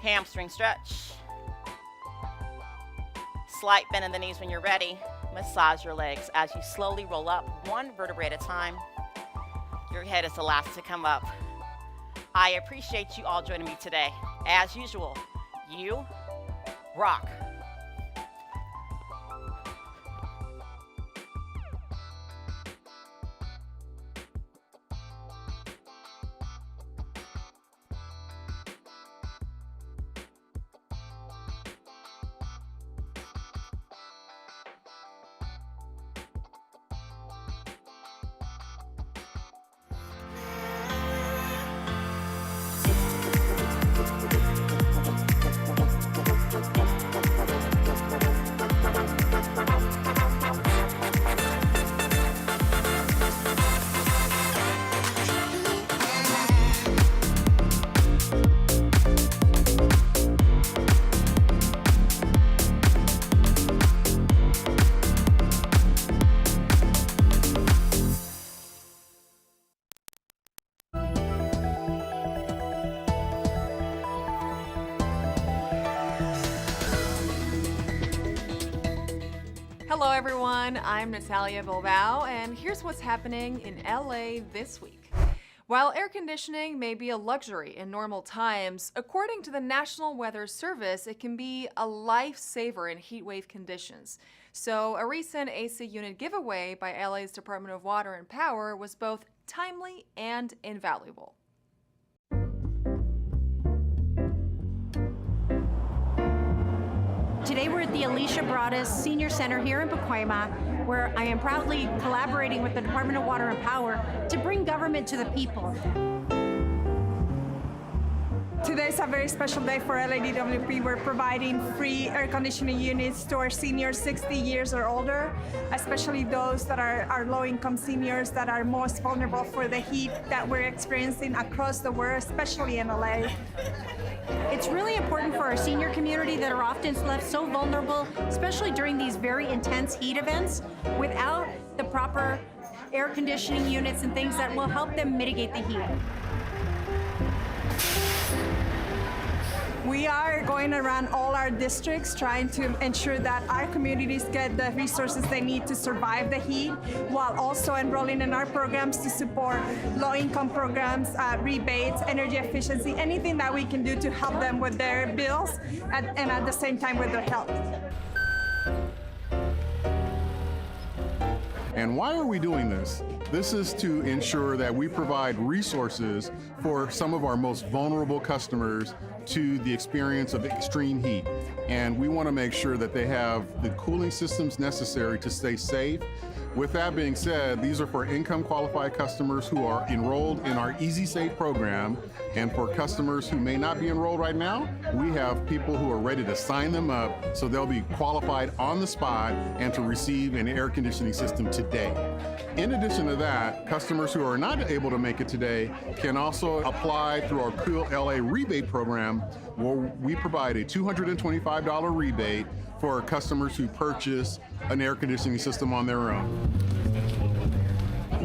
Hamstring stretch. Slight bend in the knees when you're ready. Massage your legs as you slowly roll up one vertebrae at a time. Your head is the last to come up. I appreciate you all joining me today. As usual, you rock. Hello everyone, I'm Natalia Bilbao, and here's what's happening in LA this week. While air conditioning may be a luxury in normal times, according to the National Weather Service, it can be a lifesaver in heat wave conditions. So a recent AC unit giveaway by LA's Department of Water and Power was both timely and invaluable. Today we're at the Alicia Broaddus Senior Center here in Pacoima, where I am proudly collaborating with the Department of Water and Power to bring government to the people. Today's a very special day for LADWP. We're providing free air conditioning units to our seniors 60 years or older, especially those that are our low-income seniors that are most vulnerable for the heat that we're experiencing across the world, especially in LA. It's really important for our senior community that are often left so vulnerable, especially during these very intense heat events, without the proper air conditioning units and things that will help them mitigate the heat. We are going around all our districts trying to ensure that our communities get the resources they need to survive the heat, while also enrolling in our programs to support low-income programs, rebates, energy efficiency, anything that we can do to help them with their bills and at the same time with their health. And why are we doing this? This is to ensure that we provide resources for some of our most vulnerable customers to the experience of extreme heat. And we want to make sure that they have the cooling systems necessary to stay safe. With that being said, these are for income qualified customers who are enrolled in our Easy Save program. And for customers who may not be enrolled right now, we have people who are ready to sign them up so they'll be qualified on the spot and to receive an air conditioning system today. In addition to that, customers who are not able to make it today can also apply through our Cool LA rebate program, where we provide a $225 rebate for customers who purchase an air conditioning system on their own.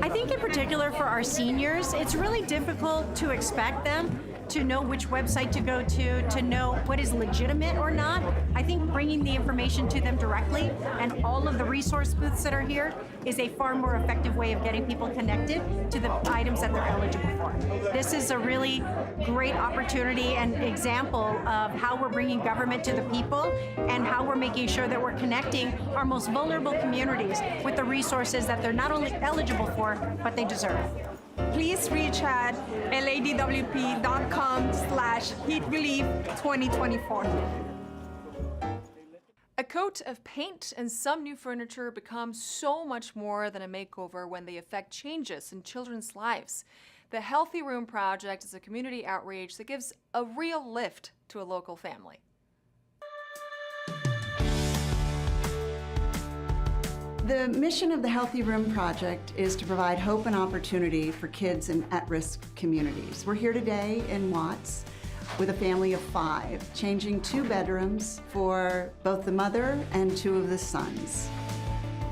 I think in particular for our seniors, it's really difficult to expect them to know which website to go to know what is legitimate or not. I think bringing the information to them directly and all of the resource booths that are here is a far more effective way of getting people connected to the items that they're eligible for. This is a really great opportunity and example of how we're bringing government to the people and how we're making sure that we're connecting our most vulnerable communities with the resources that they're not only eligible for, but they deserve. Please reach at ladwp.com/heatrelief2024. A coat of paint and some new furniture become so much more than a makeover when they affect changes in children's lives. The Healthy Room Project is a community outreach that gives a real lift to a local family. The mission of the Healthy Room Project is to provide hope and opportunity for kids in at-risk communities. We're here today in Watts with a family of 5, changing 2 bedrooms for both the mother and 2 of the sons.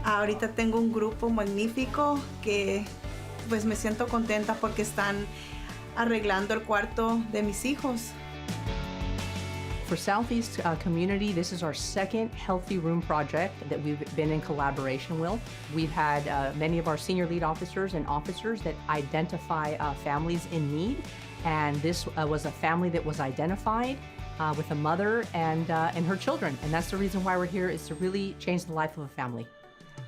Ahorita tengo un grupo magnífico que pues me siento contenta porque están arreglando el cuarto de mis hijos. For Southeast community, this is our second Healthy Room project that we've been in collaboration with. We've had many of our senior lead officers and officers that identify families in need, and this was a family that was identified with a mother and her children, and that's the reason why we're here, is to really change the life of a family.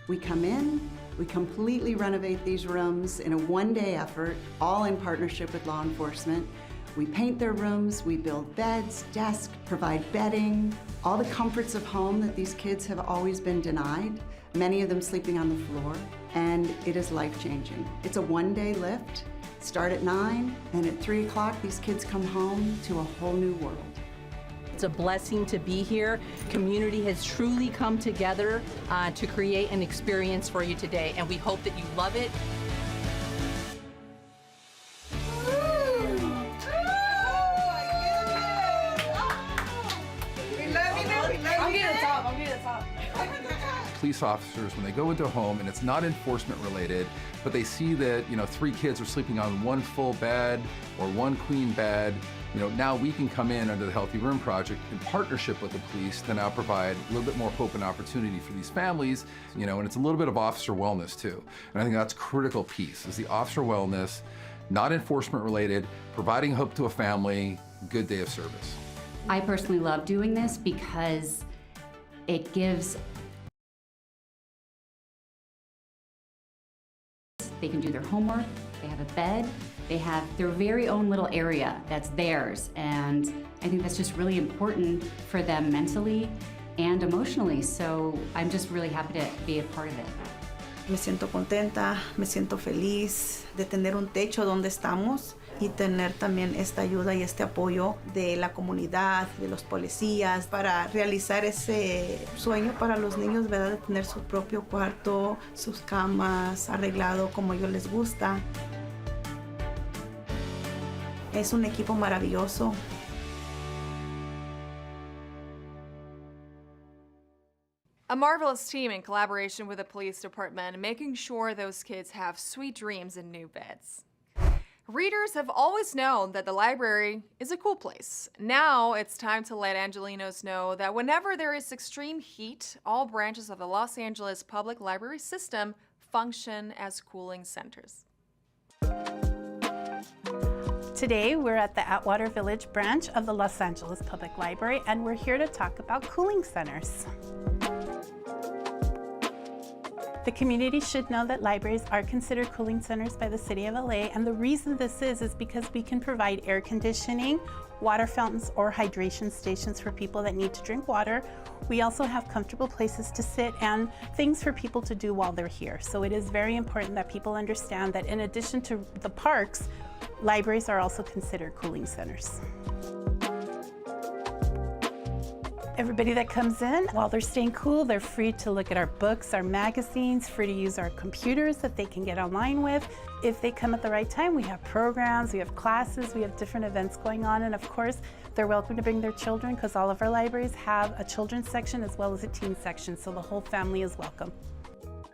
We come in, we completely renovate these rooms in a one-day effort, all in partnership with law enforcement. We paint their rooms, we build beds, desks, provide bedding, all the comforts of home that these kids have always been denied, many of them sleeping on the floor, and it is life-changing. It's a one-day lift, start at 9, and at 3 o'clock these kids come home to a whole new world. It's a blessing to be here. Community has truly come together to create an experience for you today, and we hope that you love it. Police officers, when they go into a home and it's not enforcement related, but they see that 3 kids are sleeping on 1 full bed or 1 queen bed, now we can come in under the Healthy Room Project in partnership with the police to now provide a little bit more hope and opportunity for these families, and it's a little bit of officer wellness too. And I think that's a critical piece, is the officer wellness, not enforcement related, providing hope to a family, good day of service. I personally love doing this because it gives, they can do their homework, they have a bed, they have their very own little area that's theirs, and I think that's just really important for them mentally and emotionally, so I'm just really happy to be a part of it. Me siento contenta, me siento feliz de tener un techo donde estamos y tener también esta ayuda y este apoyo de la comunidad, de los policías, para realizar ese sueño para los niños, ¿verdad? De tener su propio cuarto, sus camas, arreglado como a ellos les gusta. Es un equipo maravilloso. A marvelous team in collaboration with the police department, making sure those kids have sweet dreams in new beds. Readers have always known that the library is a cool place. Now it's time to let Angelenos know that whenever there is extreme heat, all branches of the Los Angeles Public Library system function as cooling centers. Today, we're at the Atwater Village branch of the Los Angeles Public Library, and we're here to talk about cooling centers. The community should know that libraries are considered cooling centers by the City of LA, and the reason this is because we can provide air conditioning, water fountains, or hydration stations for people that need to drink water. We also have comfortable places to sit and things for people to do while they're here. So it is very important that people understand that in addition to the parks, libraries are also considered cooling centers. Everybody that comes in, while they're staying cool, they're free to look at our books, our magazines, free to use our computers that they can get online with. If they come at the right time, we have programs, we have classes, we have different events going on, and of course, they're welcome to bring their children because all of our libraries have a children's section as well as a teen section, so the whole family is welcome.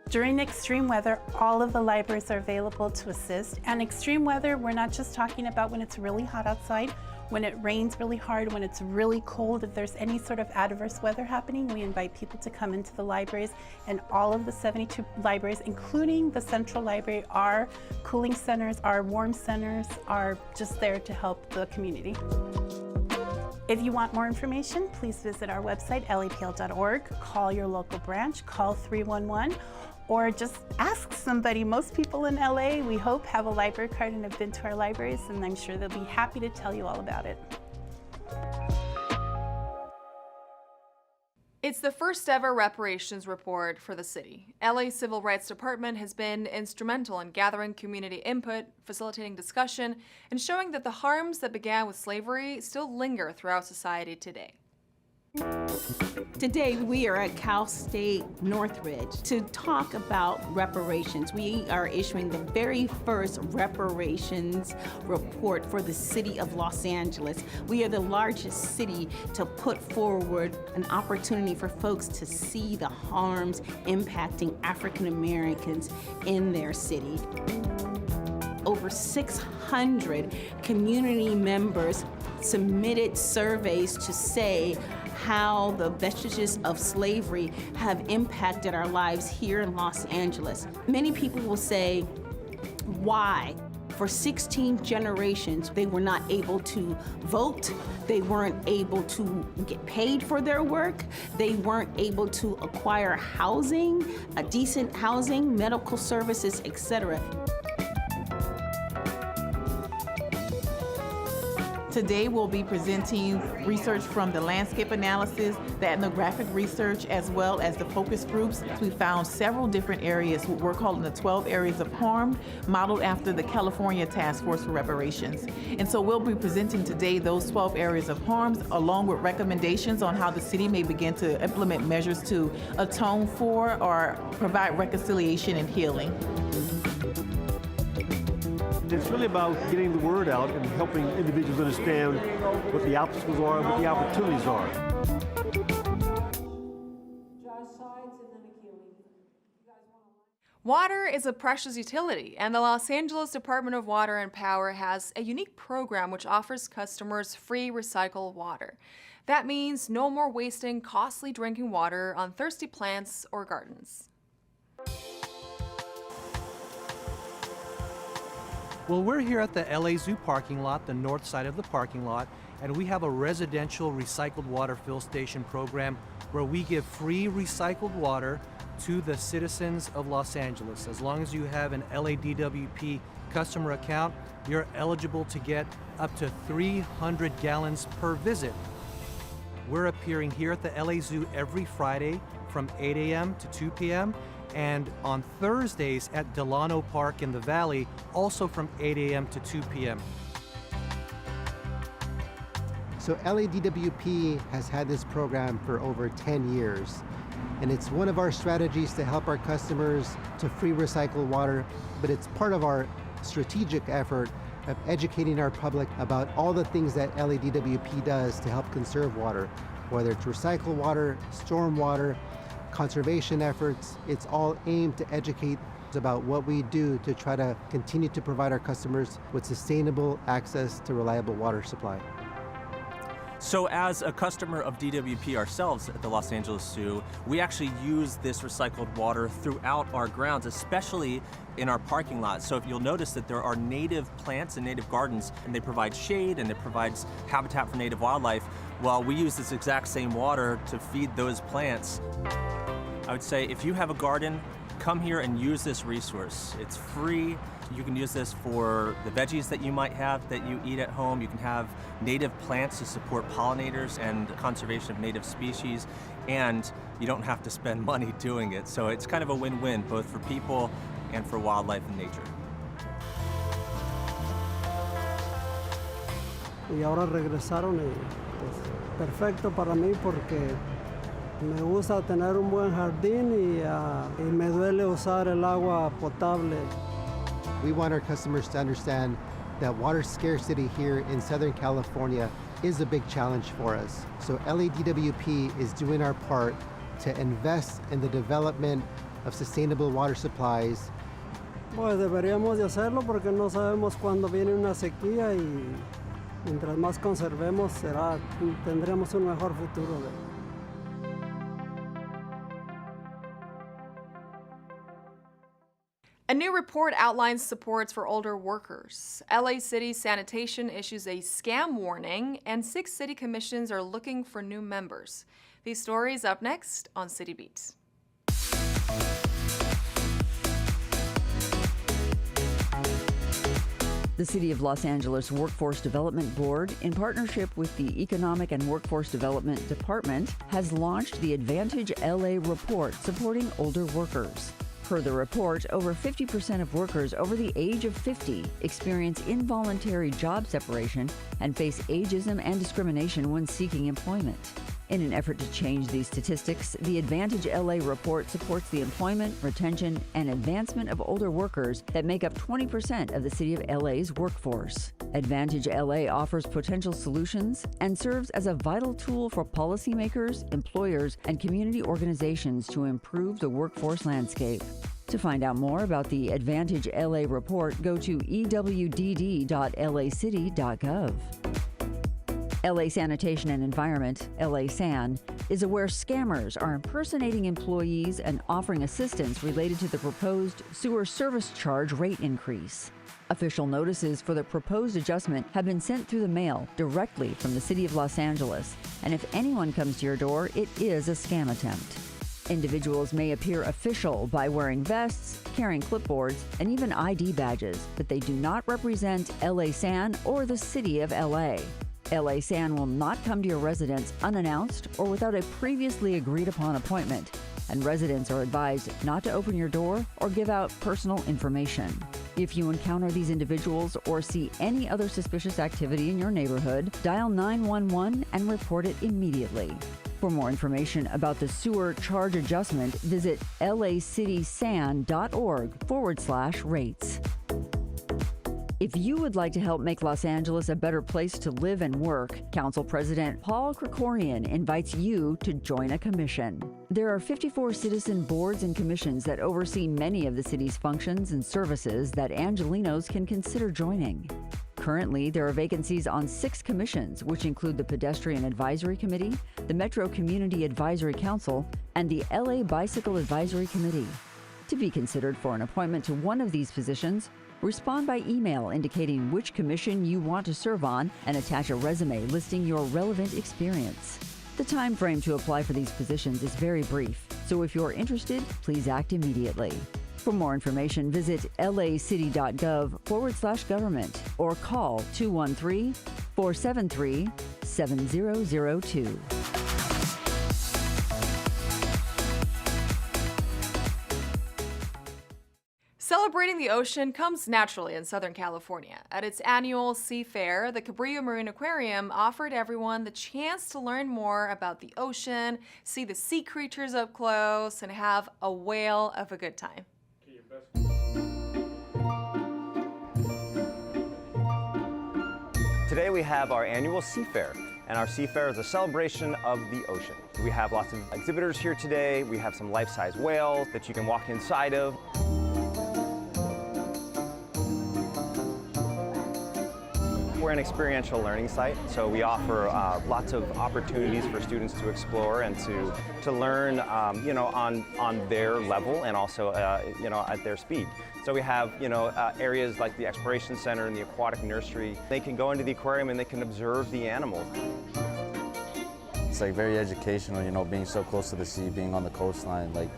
During extreme weather, all of the libraries are available to assist. And extreme weather, we're not just talking about when it's really hot outside, when it rains really hard, when it's really cold. If there's any sort of adverse weather happening, we invite people to come into the libraries, and all of the 72 libraries, including the Central Library, are cooling centers, are warm centers, are just there to help the community. If you want more information, please visit our website, lapl.org, call your local branch, call 311, or just ask somebody. Most people in LA, we hope, have a library card and have been to our libraries, and I'm sure they'll be happy to tell you all about it. It's the first ever reparations report for the city. LA's Civil Rights Department has been instrumental in gathering community input, facilitating discussion, and showing that the harms that began with slavery still linger throughout society today. Today we are at Cal State Northridge to talk about reparations. We are issuing the very first reparations report for the city of Los Angeles. We are the largest city to put forward an opportunity for folks to see the harms impacting African Americans in their city. over 600 community members submitted surveys to say how the vestiges of slavery have impacted our lives here in Los Angeles. Many people will say, why? For 16 generations, they were not able to vote, they weren't able to get paid for their work, they weren't able to acquire housing, a decent housing, medical services, etc. Today we'll be presenting research from the landscape analysis, the ethnographic research, as well as the focus groups. We found several different areas, what we're calling the 12 areas of harm, modeled after the California Task Force for Reparations. And so we'll be presenting today those 12 areas of harms, along with recommendations on how the city may begin to implement measures to atone for or provide reconciliation and healing. It's really about getting the word out and helping individuals understand what the obstacles are and what the opportunities are. Water is a precious utility, and the Los Angeles Department of Water and Power has a unique program which offers customers free recycled water. That means no more wasting costly drinking water on thirsty plants or gardens. Well, we're here at the LA Zoo parking lot, the north side of the parking lot, and we have a residential recycled water fill station program where we give free recycled water to the citizens of Los Angeles. As long as you have an LADWP customer account, you're eligible to get up to 300 gallons per visit. We're appearing here at the LA Zoo every Friday from 8 a.m. to 2 p.m. and on Thursdays at Delano Park in the Valley, also from 8 a.m. to 2 p.m. So LADWP has had this program for over 10 years, and it's one of our strategies to help our customers to free recycle water, but it's part of our strategic effort of educating our public about all the things that LADWP does to help conserve water, whether it's recycle water, storm water, conservation efforts. It's all aimed to educate about what we do to try to continue to provide our customers with sustainable access to reliable water supply. So as a customer of DWP ourselves at the Los Angeles Zoo, we actually use this recycled water throughout our grounds, especially in our parking lot. So if you'll notice that there are native plants and native gardens, and they provide shade and it provides habitat for native wildlife, well, we use this exact same water to feed those plants. I would say if you have a garden, come here and use this resource. It's free. You can use this for the veggies that you might have that you eat at home. You can have native plants to support pollinators and conservation of native species, and you don't have to spend money doing it. So it's kind of a win-win, both for people and for wildlife and nature. Y ahora regresaron y pues perfecto para mí porque me gusta tener un buen jardín y me duele usar el agua potable. We want our customers to understand that water scarcity here in Southern California is a big challenge for us. So LADWP is doing our part to invest in the development of sustainable water supplies. Pues deberíamos de hacerlo porque no sabemos cuándo viene una sequía y mientras más conservemos tendremos un mejor futuro. A new report outlines supports for older workers. LA City Sanitation issues a scam warning, and 6 city commissions are looking for new members. These stories up next on City Beat. The City of Los Angeles Workforce Development Board, in partnership with the Economic and Workforce Development Department, has launched the Advantage LA Report supporting older workers. Per the report, over 50% of workers over the age of 50 experience involuntary job separation and face ageism and discrimination when seeking employment. In an effort to change these statistics, the Advantage LA report supports the employment, retention, and advancement of older workers that make up 20% of the City of LA's workforce. Advantage LA offers potential solutions and serves as a vital tool for policymakers, employers, and community organizations to improve the workforce landscape. To find out more about the Advantage LA report, go to ewdd.lacity.gov. LA Sanitation and Environment, LA SAN, is aware scammers are impersonating employees and offering assistance related to the proposed sewer service charge rate increase. Official notices for the proposed adjustment have been sent through the mail directly from the City of Los Angeles, and if anyone comes to your door, it is a scam attempt. Individuals may appear official by wearing vests, carrying clipboards, and even ID badges, but they do not represent LA SAN or the City of LA. LA SAN will not come to your residence unannounced or without a previously agreed upon appointment, and residents are advised not to open your door or give out personal information. If you encounter these individuals or see any other suspicious activity in your neighborhood, dial 911 and report it immediately. For more information about the sewer charge adjustment, visit lacitysan.org/rates. If you would like to help make Los Angeles a better place to live and work, Council President Paul Krikorian invites you to join a commission. There are 54 citizen boards and commissions that oversee many of the city's functions and services that Angelenos can consider joining. Currently, there are vacancies on 6 commissions, which include the Pedestrian Advisory Committee, the Metro Community Advisory Council, and the LA Bicycle Advisory Committee. To be considered for an appointment to one of these positions, respond by email indicating which commission you want to serve on and attach a resume listing your relevant experience. The time frame to apply for these positions is very brief, so if you're interested, please act immediately. For more information, visit lacity.gov/government or call 213-473-7002. Celebrating the ocean comes naturally in Southern California. At its annual Sea Fair, the Cabrillo Marine Aquarium offered everyone the chance to learn more about the ocean, see the sea creatures up close, and have a whale of a good time. Today we have our annual Sea Fair, and our Sea Fair is a celebration of the ocean. We have lots of exhibitors here today. We have some life-size whales that you can walk inside of. We're an experiential learning site, so we offer lots of opportunities for students to explore and to learn, on their level and also, at their speed. So we have, areas like the Exploration Center and the Aquatic Nursery. They can go into the aquarium and they can observe the animals. It's like very educational, being so close to the sea, being on the coastline, like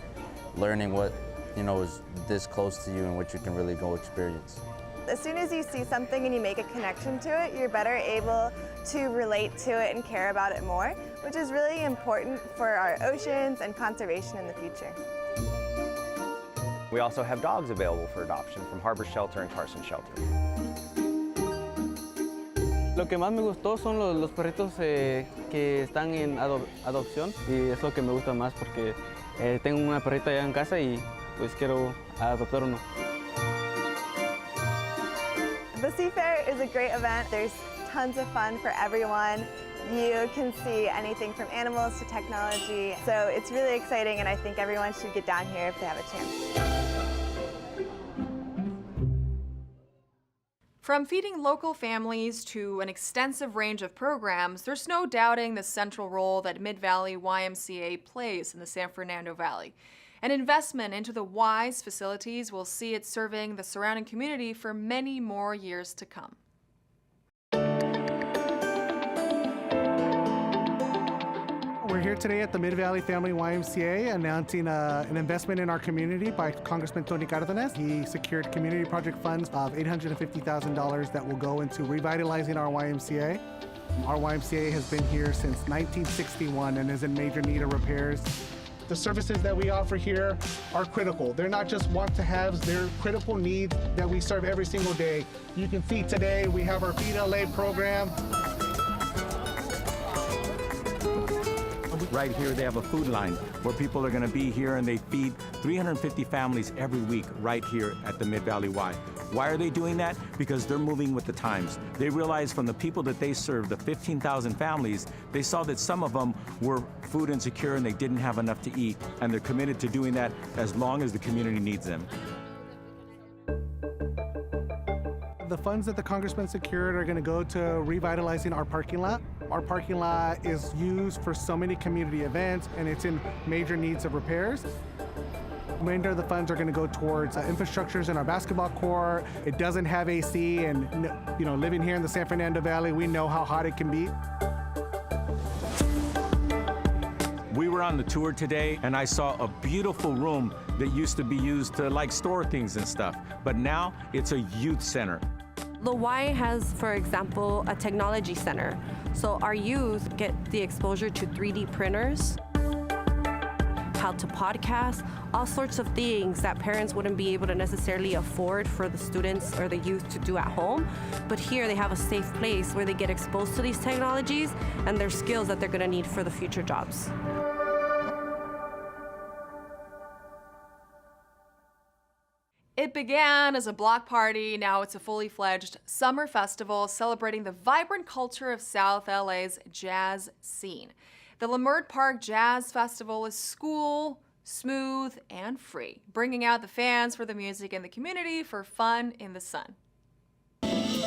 learning what, is this close to you and what you can really go experience. As soon as you see something and you make a connection to it, you're better able to relate to it and care about it more, which is really important for our oceans and conservation in the future. We also have dogs available for adoption from Harbor Shelter and Carson Shelter. Lo que más me gustó son los perritos que están en adopción y es lo que me gusta más porque tengo una perrita allá en casa y pues quiero adoptar uno. The Sea Fair is a great event. There's tons of fun for everyone. You can see anything from animals to technology. So it's really exciting and I think everyone should get down here if they have a chance. From feeding local families to an extensive range of programs, there's no doubting the central role that Mid-Valley YMCA plays in the San Fernando Valley. An investment into the WISE facilities will see it serving the surrounding community for many more years to come. We're here today at the Mid-Valley Family YMCA announcing an investment in our community by Congressman Tony Cardenas. He secured community project funds of $850,000 that will go into revitalizing our YMCA. Our YMCA has been here since 1961 and is in major need of repairs. The services that we offer here are critical. They're not just want-to-haves, they're critical needs that we serve every single day. You can see today we have our Feed LA program. Right here, they have a food line where people are going to be here and they feed 350 families every week right here at the Mid-Valley Y. Why are they doing that? Because they're moving with the times. They realize from the people that they serve, the 15,000 families, they saw that some of them were food insecure and they didn't have enough to eat, and they're committed to doing that as long as the community needs them. The funds that the congressman secured are going to go to revitalizing our parking lot. Our parking lot is used for so many community events, and it's in major needs of repairs. The remainder of the funds are going to go towards infrastructures in our basketball court. It doesn't have AC, and living here in the San Fernando Valley, we know how hot it can be. We were on the tour today, and I saw a beautiful room that used to be used to store things and stuff, but now it's a youth center. The Y has, for example, a technology center. So our youth get the exposure to 3D printers, how to podcast, all sorts of things that parents wouldn't be able to necessarily afford for the students or the youth to do at home. But here they have a safe place where they get exposed to these technologies and their skills that they're going to need for the future jobs. It began as a block party, now it's a fully fledged summer festival celebrating the vibrant culture of South LA's jazz scene. The Leimert Park Jazz Festival is cool, smooth, and free, bringing out the fans for the music and the community for fun in the sun. It's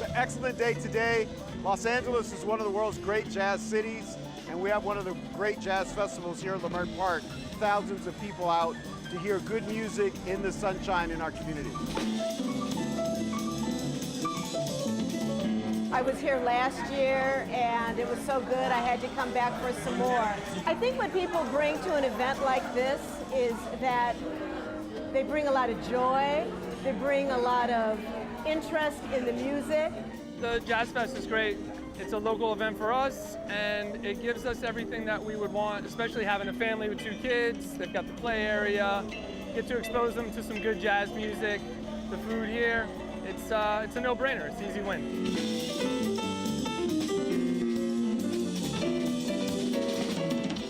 an excellent day today. Los Angeles is one of the world's great jazz cities, and we have one of the great jazz festivals here at Leimert Park. Thousands of people out to hear good music in the sunshine in our community. I was here last year and it was so good I had to come back for some more. I think what people bring to an event like this is that they bring a lot of joy, they bring a lot of interest in the music. The Jazz Fest is great. It's a local event for us, and it gives us everything that we would want, especially having a family with 2 kids. They've got the play area, get to expose them to some good jazz music. The food here, it's a no-brainer. It's an easy win.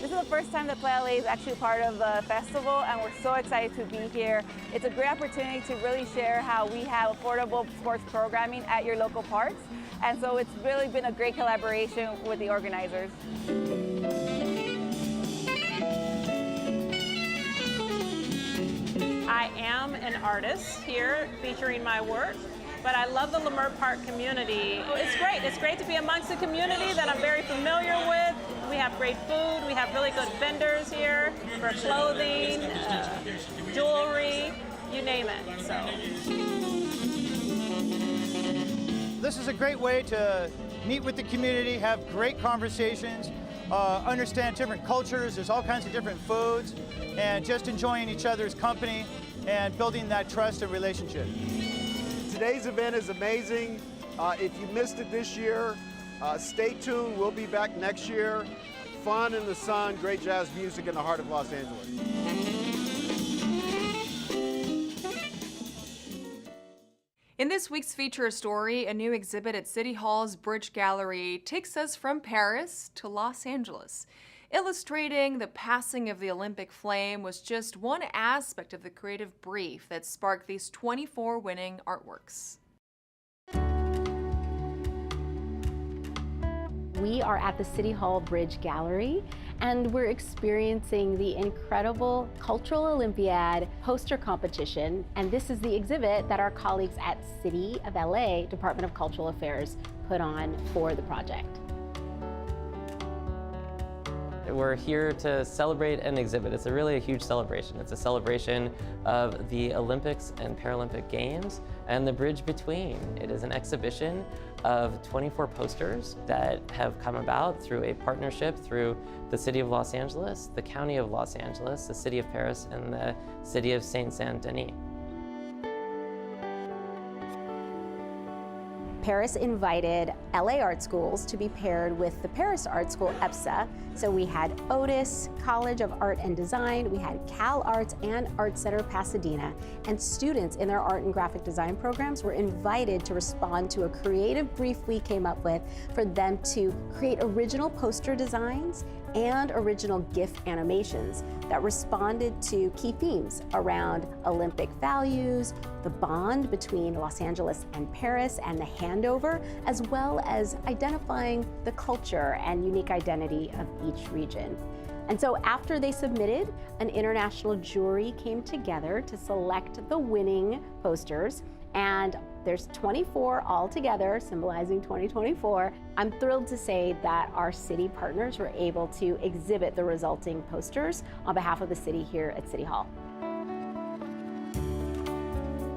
This is the first time that Play LA is actually part of the festival, and we're so excited to be here. It's a great opportunity to really share how we have affordable sports programming at your local parks. And so it's really been a great collaboration with the organizers. I am an artist here featuring my work, but I love the Leimert Park community. It's great. It's great to be amongst a community that I'm very familiar with. We have great food. We have really good vendors here for clothing, jewelry, you name it. So. This is a great way to meet with the community, have great conversations, understand different cultures. There's all kinds of different foods, and just enjoying each other's company and building that trust and relationship. Today's event is amazing. If you missed it this year, stay tuned. We'll be back next year. Fun in the sun, great jazz music in the heart of Los Angeles. In this week's feature story, a new exhibit at City Hall's Bridge Gallery takes us from Paris to Los Angeles. Illustrating the passing of the Olympic flame was just one aspect of the creative brief that sparked these 24 winning artworks. We are at the City Hall Bridge Gallery, and we're experiencing the incredible Cultural Olympiad poster competition. And this is the exhibit that our colleagues at City of LA Department of Cultural Affairs put on for the project. We're here to celebrate an exhibit. It's really a huge celebration. It's a celebration of the Olympics and Paralympic Games and the bridge between. It is an exhibition of 24 posters that have come about through a partnership through the City of Los Angeles, the County of Los Angeles, the City of Paris, and the City of Saint-Denis. Paris invited LA art schools to be paired with the Paris Art School, EPSA. So we had Otis College of Art and Design, we had Cal Arts and Art Center Pasadena, and students in their art and graphic design programs were invited to respond to a creative brief we came up with for them to create original poster designs and original GIF animations that responded to key themes around Olympic values, the bond between Los Angeles and Paris, and the handover, as well as identifying the culture and unique identity of each region. And so after they submitted, an international jury came together to select the winning posters, and there's 24 altogether, symbolizing 2024. I'm thrilled to say that our city partners were able to exhibit the resulting posters on behalf of the city here at City Hall.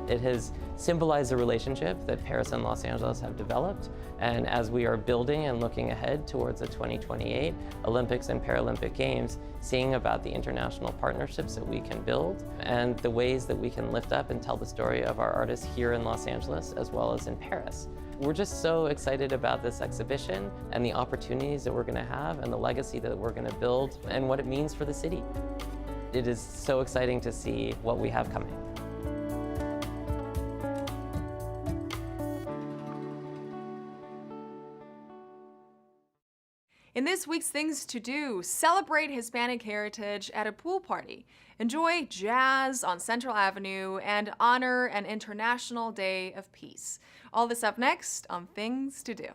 It has symbolized the relationship that Paris and Los Angeles have developed, and as we are building and looking ahead towards the 2028 Olympics and Paralympic Games, seeing about the international partnerships that we can build and the ways that we can lift up and tell the story of our artists here in Los Angeles as well as in Paris. We're just so excited about this exhibition and the opportunities that we're going to have and the legacy that we're going to build and what it means for the city. It is so exciting to see what we have coming. In this week's Things to Do, celebrate Hispanic heritage at a pool party, enjoy jazz on Central Avenue, and honor an International Day of Peace. All this up next on Things to Do.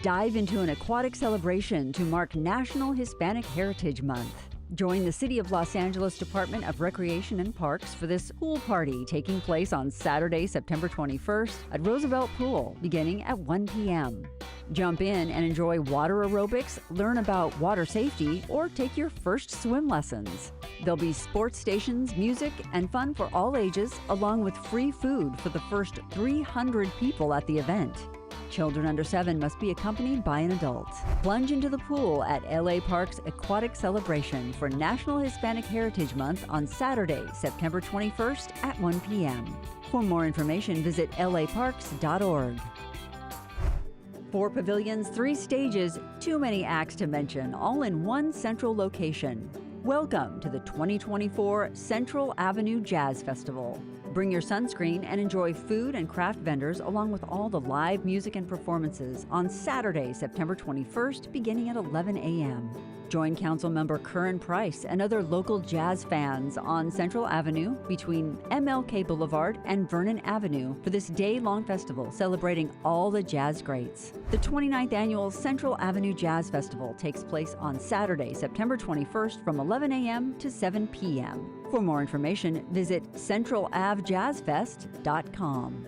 Dive into an aquatic celebration to mark National Hispanic Heritage Month. Join the City of Los Angeles Department of Recreation and Parks for this pool party taking place on Saturday, September 21st at Roosevelt Pool, beginning at 1 p.m. Jump in and enjoy water aerobics, learn about water safety, or take your first swim lessons. There'll be sports stations, music, and fun for all ages, along with free food for the first 300 people at the event. Children under 7 must be accompanied by an adult. Plunge into the pool at LA Park's Aquatic Celebration for National Hispanic Heritage Month on Saturday, September 21st at 1 p.m. For more information, visit laparks.org. 4 pavilions, 3 stages, too many acts to mention, all in one central location. Welcome to the 2024 Central Avenue Jazz Festival. Bring your sunscreen and enjoy food and craft vendors along with all the live music and performances on Saturday, September 21st, beginning at 11 a.m. Join Councilmember Curran Price and other local jazz fans on Central Avenue between MLK Boulevard and Vernon Avenue for this day-long festival celebrating all the jazz greats. The 29th Annual Central Avenue Jazz Festival takes place on Saturday, September 21st from 11 a.m. to 7 p.m. For more information, visit centralavjazzfest.com.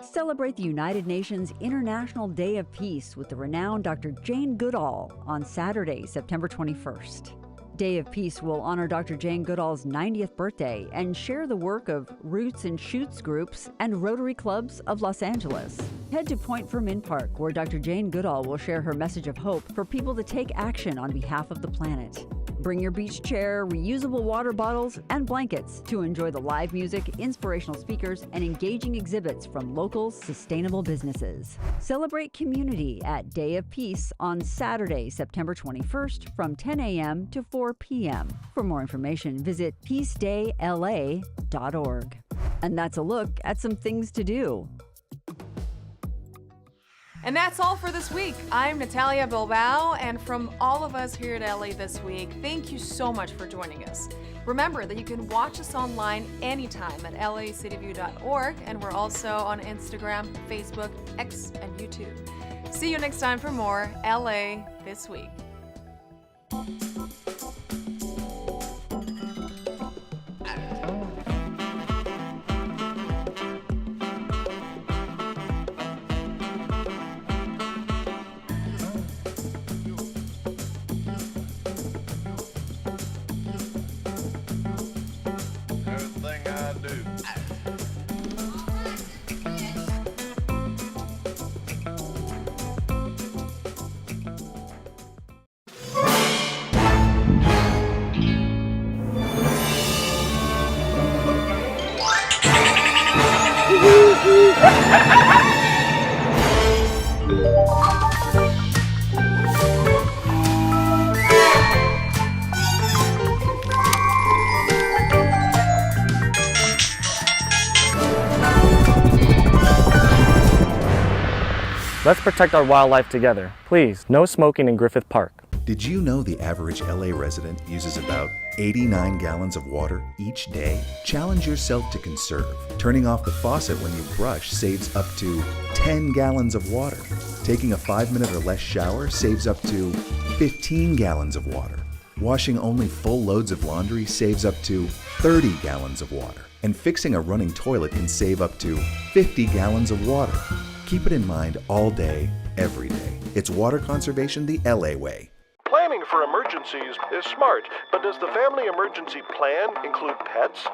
Celebrate the United Nations International Day of Peace with the renowned Dr. Jane Goodall on Saturday, September 21st. Day of Peace will honor Dr. Jane Goodall's 90th birthday and share the work of Roots and Shoots groups and Rotary Clubs of Los Angeles. Head to Point Fermin Park, where Dr. Jane Goodall will share her message of hope for people to take action on behalf of the planet. Bring your beach chair, reusable water bottles, and blankets to enjoy the live music, inspirational speakers, and engaging exhibits from local sustainable businesses. Celebrate community at Day of Peace on Saturday, September 21st from 10 a.m. to 4 p.m. For more information, visit peacedayla.org. And that's a look at some things to do. And that's all for this week. I'm Natalia Bilbao, and from all of us here at LA This Week, thank you so much for joining us. Remember that you can watch us online anytime at lacityview.org, and we're also on Instagram, Facebook, X, and YouTube. See you next time for more LA This Week. Let's protect our wildlife together. Please, no smoking in Griffith Park. Did you know the average LA resident uses about 89 gallons of water each day? Challenge yourself to conserve. Turning off the faucet when you brush saves up to 10 gallons of water. Taking a 5-minute or less shower saves up to 15 gallons of water. Washing only full loads of laundry saves up to 30 gallons of water. And fixing a running toilet can save up to 50 gallons of water. Keep it in mind all day, every day. It's water conservation the LA way. Planning for emergencies is smart, but does the family emergency plan include pets?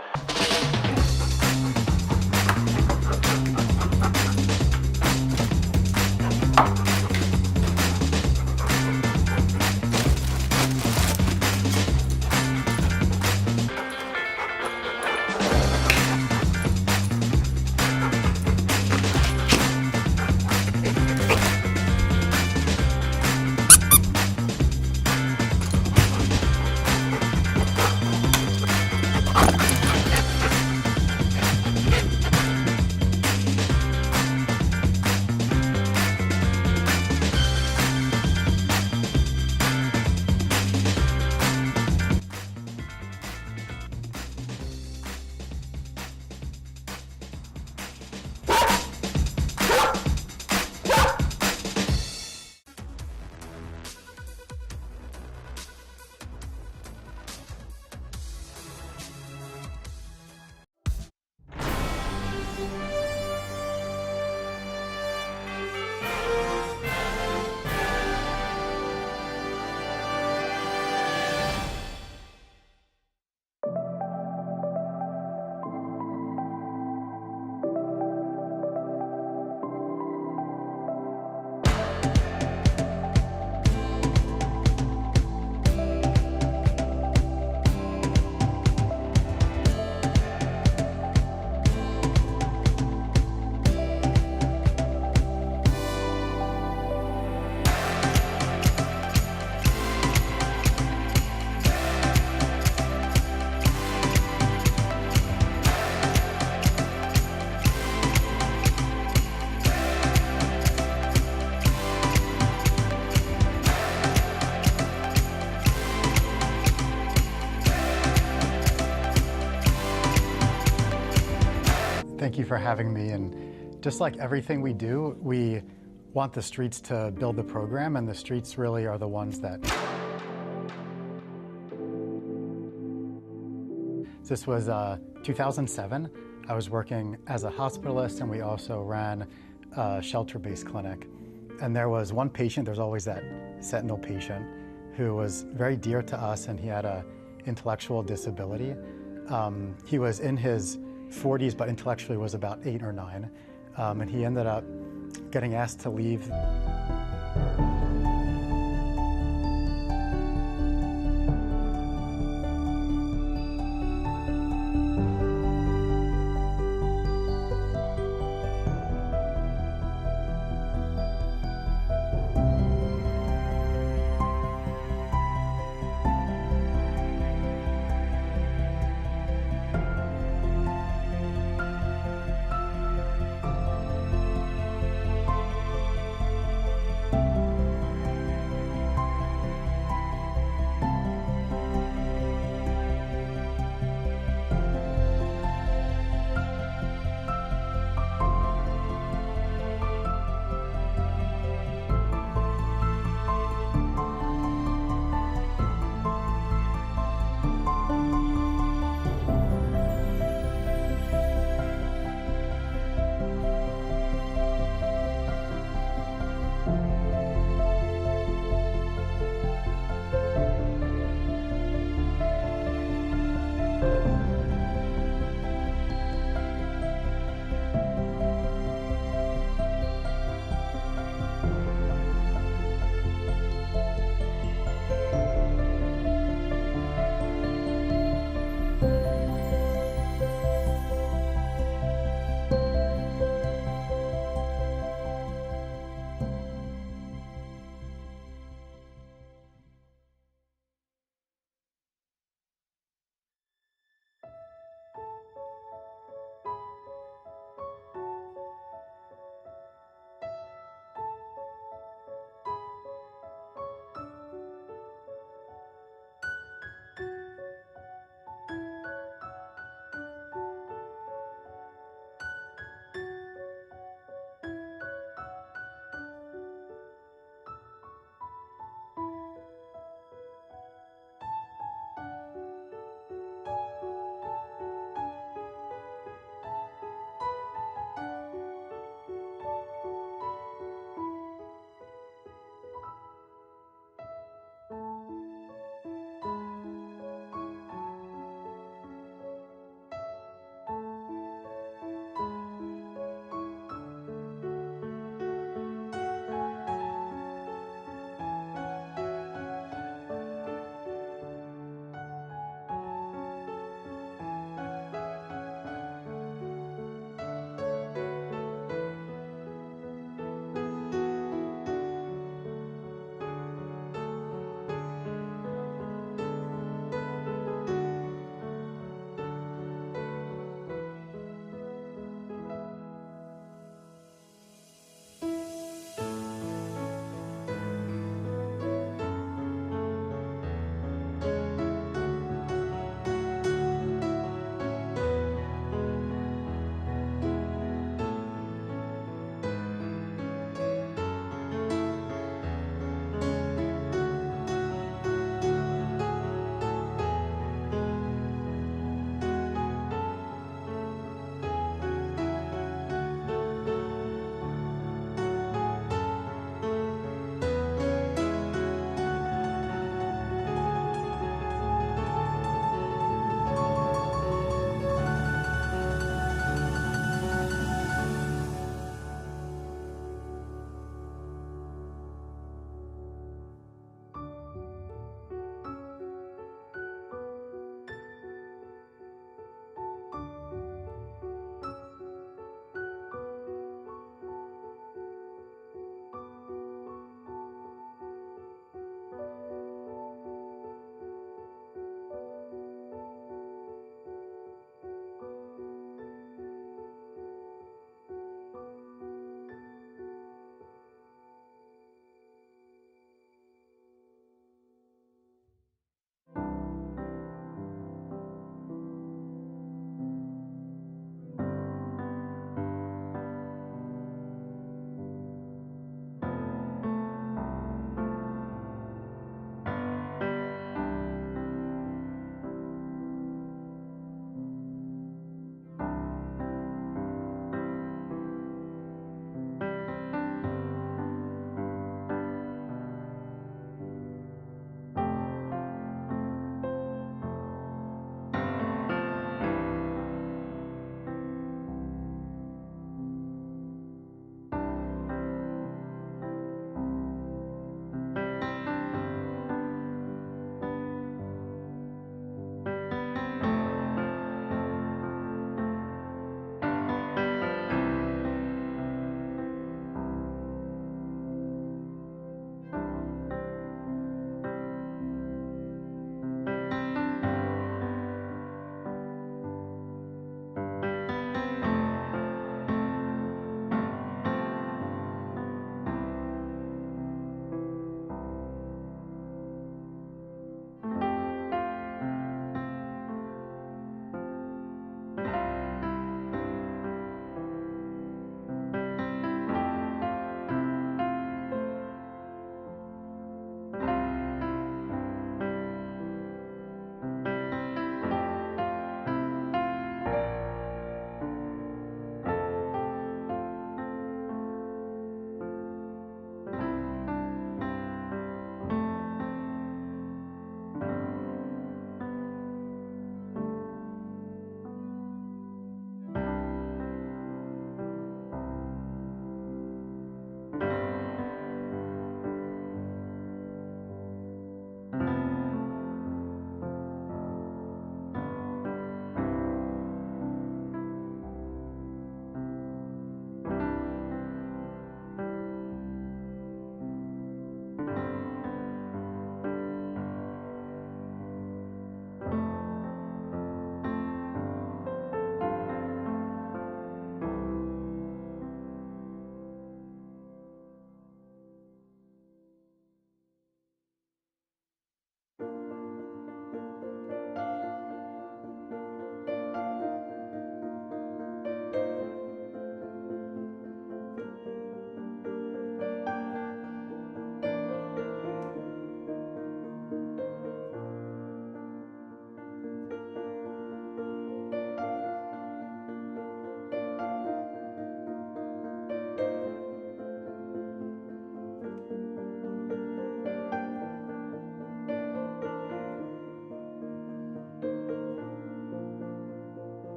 Thank you for having me. And just like everything we do, we want the streets to build the program, and the streets really are the ones that. This was 2007. I was working as a hospitalist, and we also ran a shelter-based clinic. And there was one patient, there's always that sentinel patient, who was very dear to us, and he had an intellectual disability. He was in his 40s, but intellectually was about 8 or 9. And he ended up getting asked to leave.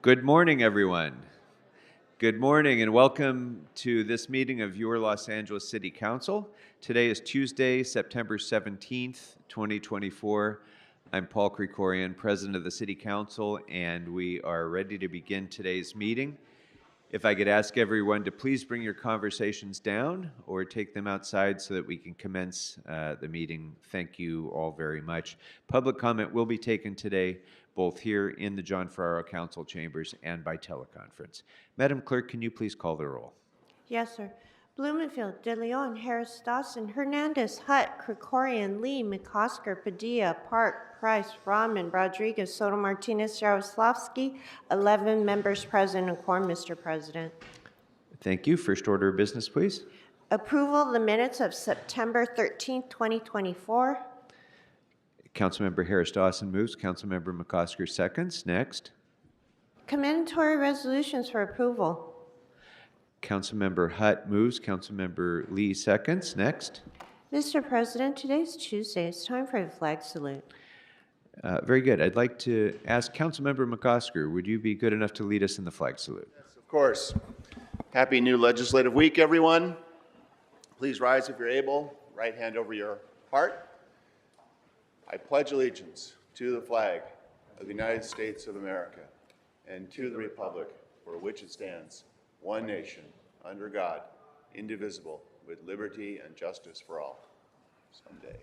Good morning, everyone. Good morning and welcome to this meeting of your Los Angeles City Council. Today is Tuesday, September 17th, 2024. I'm Paul Krikorian, President of the City Council, and we are ready to begin today's meeting. If I could ask everyone to please bring your conversations down or take them outside so that we can commence the meeting. Thank you all very much. Public comment will be taken today, both here in the John Ferraro Council chambers and by teleconference. Madam Clerk, can you please call the roll? Yes, sir. Blumenfield, De Leon, Harris, Dawson, Hernandez, Hutt, Krikorian, Lee, McCosker, Padilla, Park, Price, Rahman, Rodriguez, Soto Martinez, Jaroslavsky, 11 members present and quorum, Mr. President. Thank you. First order of business, please. Approval of the minutes of September 13th, 2024. Councilmember Harris Dawson moves. Councilmember McCosker seconds. Next. Commendatory resolutions for approval. Councilmember Hutt moves. Councilmember Lee seconds. Next. Mr. President, today's Tuesday. It's time for the flag salute. Very good. I'd like to ask Councilmember McCosker, would you be good enough to lead us in the flag salute? Yes, of course. Happy new legislative week, everyone. Please rise if you're able. Right hand over your heart. I pledge allegiance to the flag of the United States of America and to the republic for which it stands, one nation, under God, indivisible, with liberty and justice for all. Someday.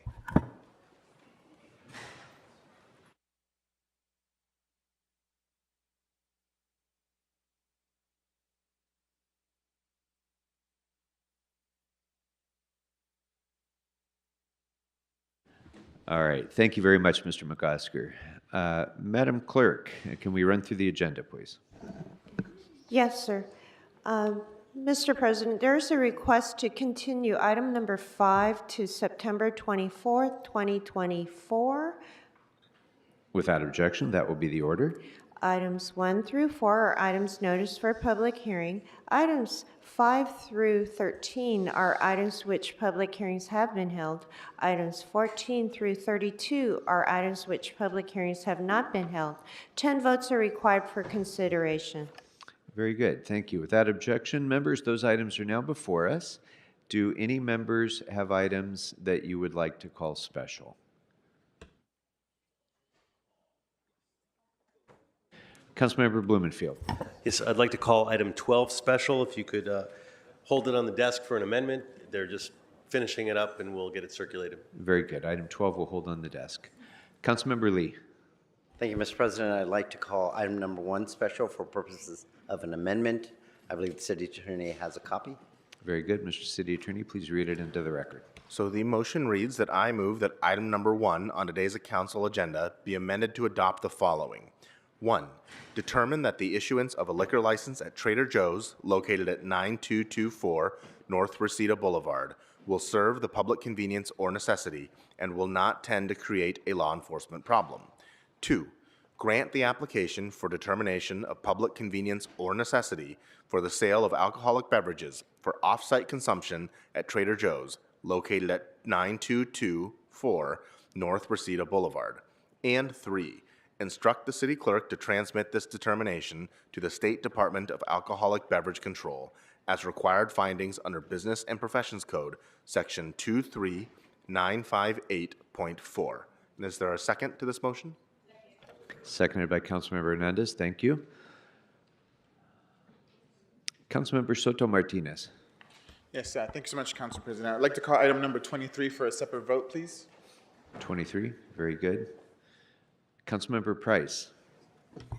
All right. Thank you very much, Mr. McCosker. Madam Clerk, can we run through the agenda, please? Yes, sir. Mr. President, there's a request to continue item number 5 to September 24th, 2024. Without objection, that will be the order. Items 1 through 4 are items noticed for public hearing. Items 5 through 13 are items which public hearings have been held. Items 14 through 32 are items which public hearings have not been held. 10 votes are required for consideration. Very good. Thank you. Without objection, members, those items are now before us. Do any members have items that you would like to call special? Councilmember Blumenfield. Yes, I'd like to call item 12 special. If you could hold it on the desk for an amendment. They're just finishing it up and we'll get it circulated. Very good. Item 12 will hold on the desk. Councilmember Lee. Thank you, Mr. President. I'd like to call item number 1 special for purposes of an amendment. I believe the city attorney has a copy. Very good. Mr. City Attorney, please read it into the record. So the motion reads that I move that item number 1 on today's council agenda be amended to adopt the following. 1. Determine that the issuance of a liquor license at Trader Joe's, located at 9224 North Reseda Boulevard, will serve the public convenience or necessity and will not tend to create a law enforcement problem. 2. Grant the application for determination of public convenience or necessity for the sale of alcoholic beverages for off-site consumption at Trader Joe's, located at 9224 North Reseda Boulevard. And 3. Instruct the city clerk to transmit this determination to the State Department of Alcoholic Beverage Control as required findings under Business and Professions Code, Section 23958.4. And is there a second to this motion? Seconded by Councilmember Hernandez. Thank you. Councilmember Soto Martinez. Yes, thank you so much, Council President. I'd like to call item number 23 for a separate vote, please. 23. Very good. Councilmember Price.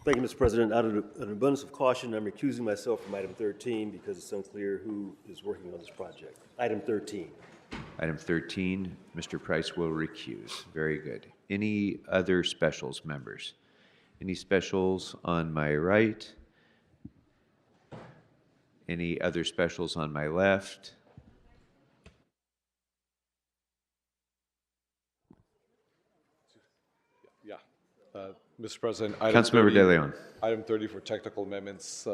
Thank you, Mr. President. Out of an abundance of caution, I'm recusing myself from item 13 because it's unclear who is working on this project. Item 13. Item 13, Mr. Price will recuse. Very good. Any other specials, members? Any specials on my right? Any other specials on my left? Mr. President, Councilmember De Leon. Item 30 for technical amendments.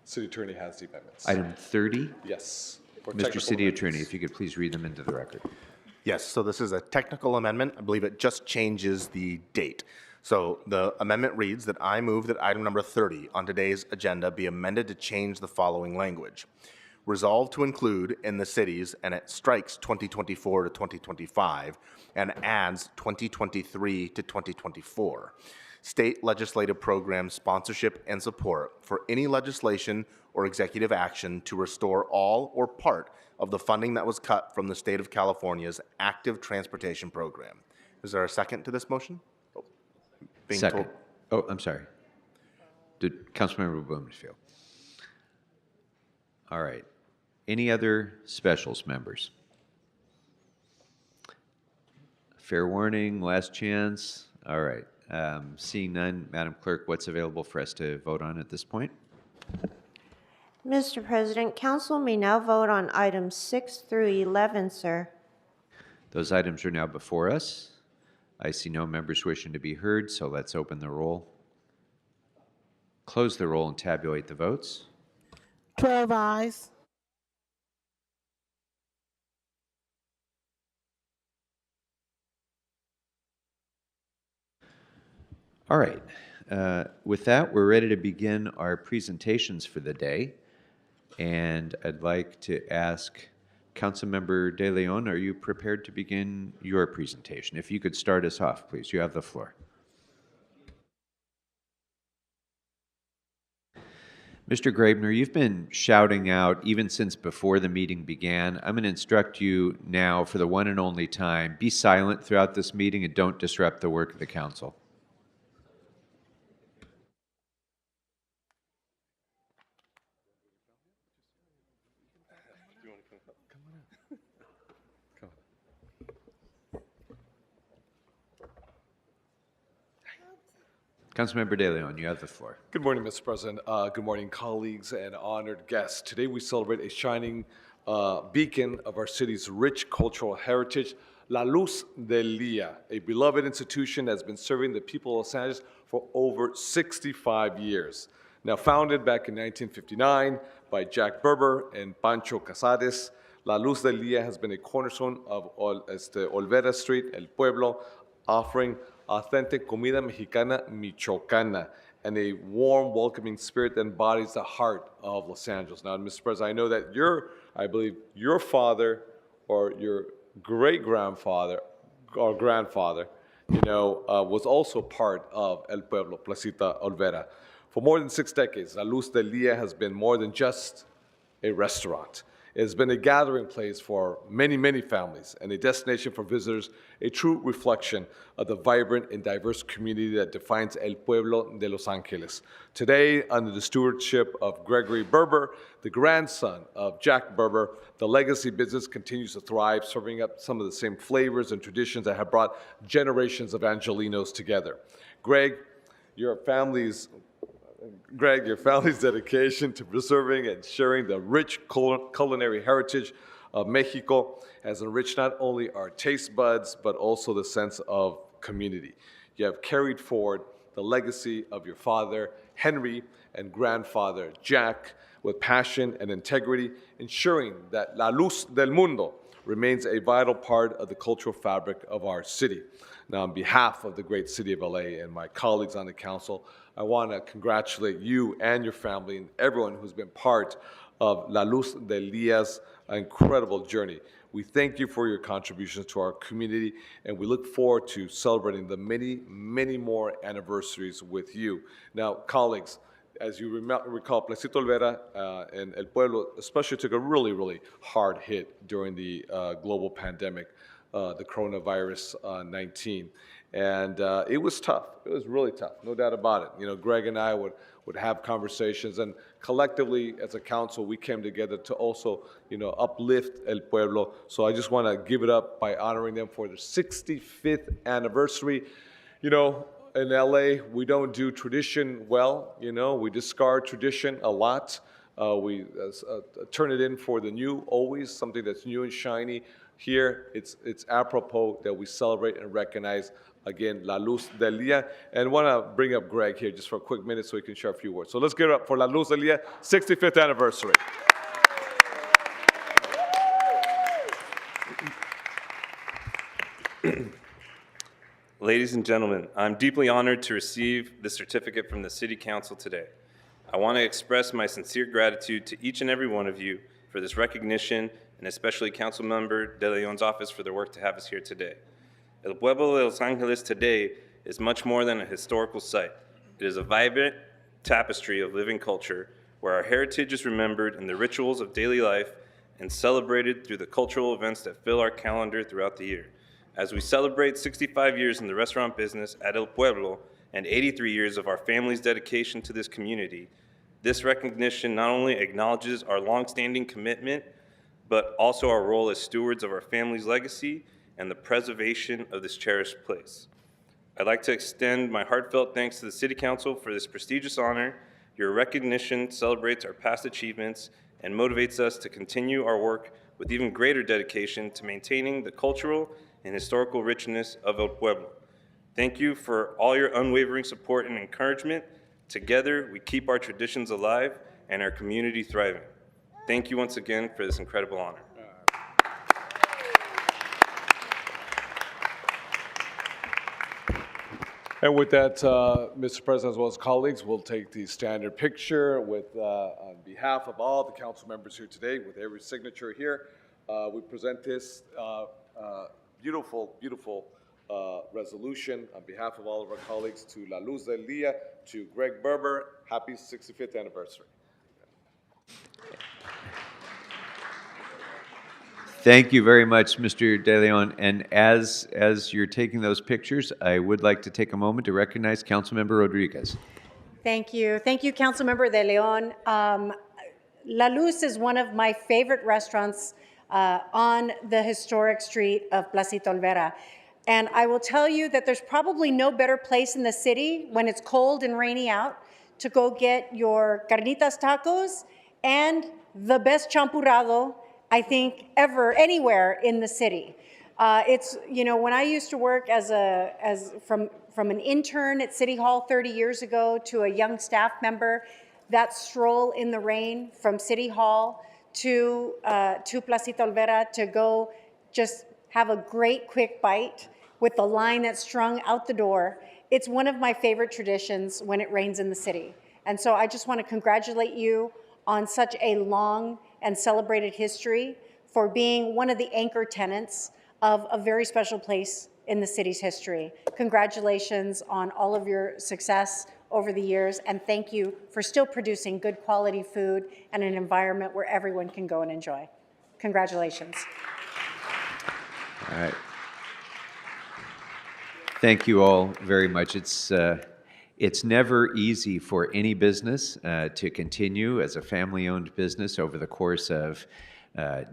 City Attorney has the amendments. Item 30? Yes. Mr. City Attorney, if you could please read them into the record. Yes, so this is a technical amendment. I believe it just changes the date. So the amendment reads that I move that item number 30 on today's agenda be amended to change the following language. Resolved to include in the cities, and it strikes 2024 to 2025 and adds 2023 to 2024. State legislative program sponsorship and support for any legislation or executive action to restore all or part of the funding that was cut from the state of California's active transportation program. Is there a second to this motion? Second. Oh, I'm sorry. Did Councilmember Blumenfield? All right. Any other specials, members? Fair warning, last chance. All right. Seeing none, Madam Clerk, what's available for us to vote on at this point? Mr. President, council may now vote on items 6 through 11, sir. Those items are now before us. I see no members wishing to be heard, so let's open the roll, close the roll, and tabulate the votes. 12 ayes. All right. With that, we're ready to begin our presentations for the day. And I'd like to ask Councilmember De Leon, are you prepared to begin your presentation? If you could start us off, please. You have the floor. Mr. Graebner, you've been shouting out even since before the meeting began. I'm going to instruct you now for the one and only time, be silent throughout this meeting and don't disrupt the work of the council. Councilmember De Leon, you have the floor. Good morning, Mr. President. Good morning, colleagues and honored guests. Today we celebrate a shining beacon of our city's rich cultural heritage, La Luz del Día, a beloved institution that's been serving the people of Los Angeles for over 65 years. Now founded back in 1959 by Jack Berber and Pancho Casares, La Luz del Día has been a cornerstone of Olvera Street, El Pueblo, offering authentic comida mexicana michoacana and a warm, welcoming spirit that embodies the heart of Los Angeles. Now, Mr. President, I know that I believe your father or your great-grandfather or grandfather, was also part of El Pueblo, Placita Olvera. For more than 6 decades, La Luz del Día has been more than just a restaurant. It's been a gathering place for many, many families and a destination for visitors, a true reflection of the vibrant and diverse community that defines El Pueblo de Los Angeles. Today, under the stewardship of Gregory Berber, the grandson of Jack Berber, the legacy business continues to thrive, serving up some of the same flavors and traditions that have brought generations of Angelinos together. Greg, your family's dedication to preserving and sharing the rich culinary heritage of Mexico has enriched not only our taste buds, but also the sense of community. You have carried forward the legacy of your father, Henry, and grandfather, Jack, with passion and integrity, ensuring that La Luz del Mundo remains a vital part of the cultural fabric of our city. Now, on behalf of the great city of LA and my colleagues on the council, I want to congratulate you and your family and everyone who's been part of La Luz del Día's incredible journey. We thank you for your contributions to our community, and we look forward to celebrating the many, many more anniversaries with you. Now, colleagues, as you recall, Placita Olvera and El Pueblo especially took a really, really hard hit during the global pandemic, the coronavirus 19. And it was tough. It was really tough, no doubt about it. Greg and I would have conversations, and collectively as a council, we came together to also, uplift El Pueblo. So I just want to give it up by honoring them for their 65th anniversary. In LA, we don't do tradition well. We discard tradition a lot. We turn it in for the new, always something that's new and shiny. Here, it's apropos that we celebrate and recognize, again, La Luz del Día. And want to bring up Greg here just for a quick minute so he can share a few words. So let's give it up for La Luz del Día, 65th anniversary. Ladies and gentlemen, I'm deeply honored to receive this certificate from the City Council today. I want to express my sincere gratitude to each and every one of you for this recognition, and especially Councilmember De Leon's office for their work to have us here today. El Pueblo de Los Angeles today is much more than a historical site. It is a vibrant tapestry of living culture where our heritage is remembered in the rituals of daily life and celebrated through the cultural events that fill our calendar throughout the year. As we celebrate 65 years in the restaurant business at El Pueblo and 83 years of our family's dedication to this community, this recognition not only acknowledges our longstanding commitment, but also our role as stewards of our family's legacy and the preservation of this cherished place. I'd like to extend my heartfelt thanks to the City Council for this prestigious honor. Your recognition celebrates our past achievements and motivates us to continue our work with even greater dedication to maintaining the cultural and historical richness of El Pueblo. Thank you for all your unwavering support and encouragement. Together, we keep our traditions alive and our community thriving. Thank you once again for this incredible honor. And with that, Mr. President, as well as colleagues, we'll take the standard picture with, on behalf of all the council members here today, with every signature here. We present this beautiful, beautiful resolution on behalf of all of our colleagues to La Luz del Dia, to Greg Berber. Happy 65th anniversary. Thank you very much, Mr. De Leon. And as you're taking those pictures, I would like to take a moment to recognize Councilmember Rodriguez. Thank you. Thank you, Councilmember De Leon. La Luz is one of my favorite restaurants on the historic street of Placita Olvera. And I will tell you that there's probably no better place in the city when it's cold and rainy out to go get your carnitas tacos and the best champurrado, I think, anywhere in the city. It's, you know, when I used to work from an intern at City Hall 30 years ago to a young staff member, that stroll in the rain from City Hall to Placita Olvera to go just have a great quick bite with the line that's strung out the door. It's one of my favorite traditions when it rains in the city. And so I just want to congratulate you on such a long and celebrated history for being one of the anchor tenants of a very special place in the city's history. Congratulations on all of your success over the years, and thank you for still producing good quality food and an environment where everyone can go and enjoy. Congratulations. All right. Thank you all very much. It's never easy for any business to continue as a family-owned business over the course of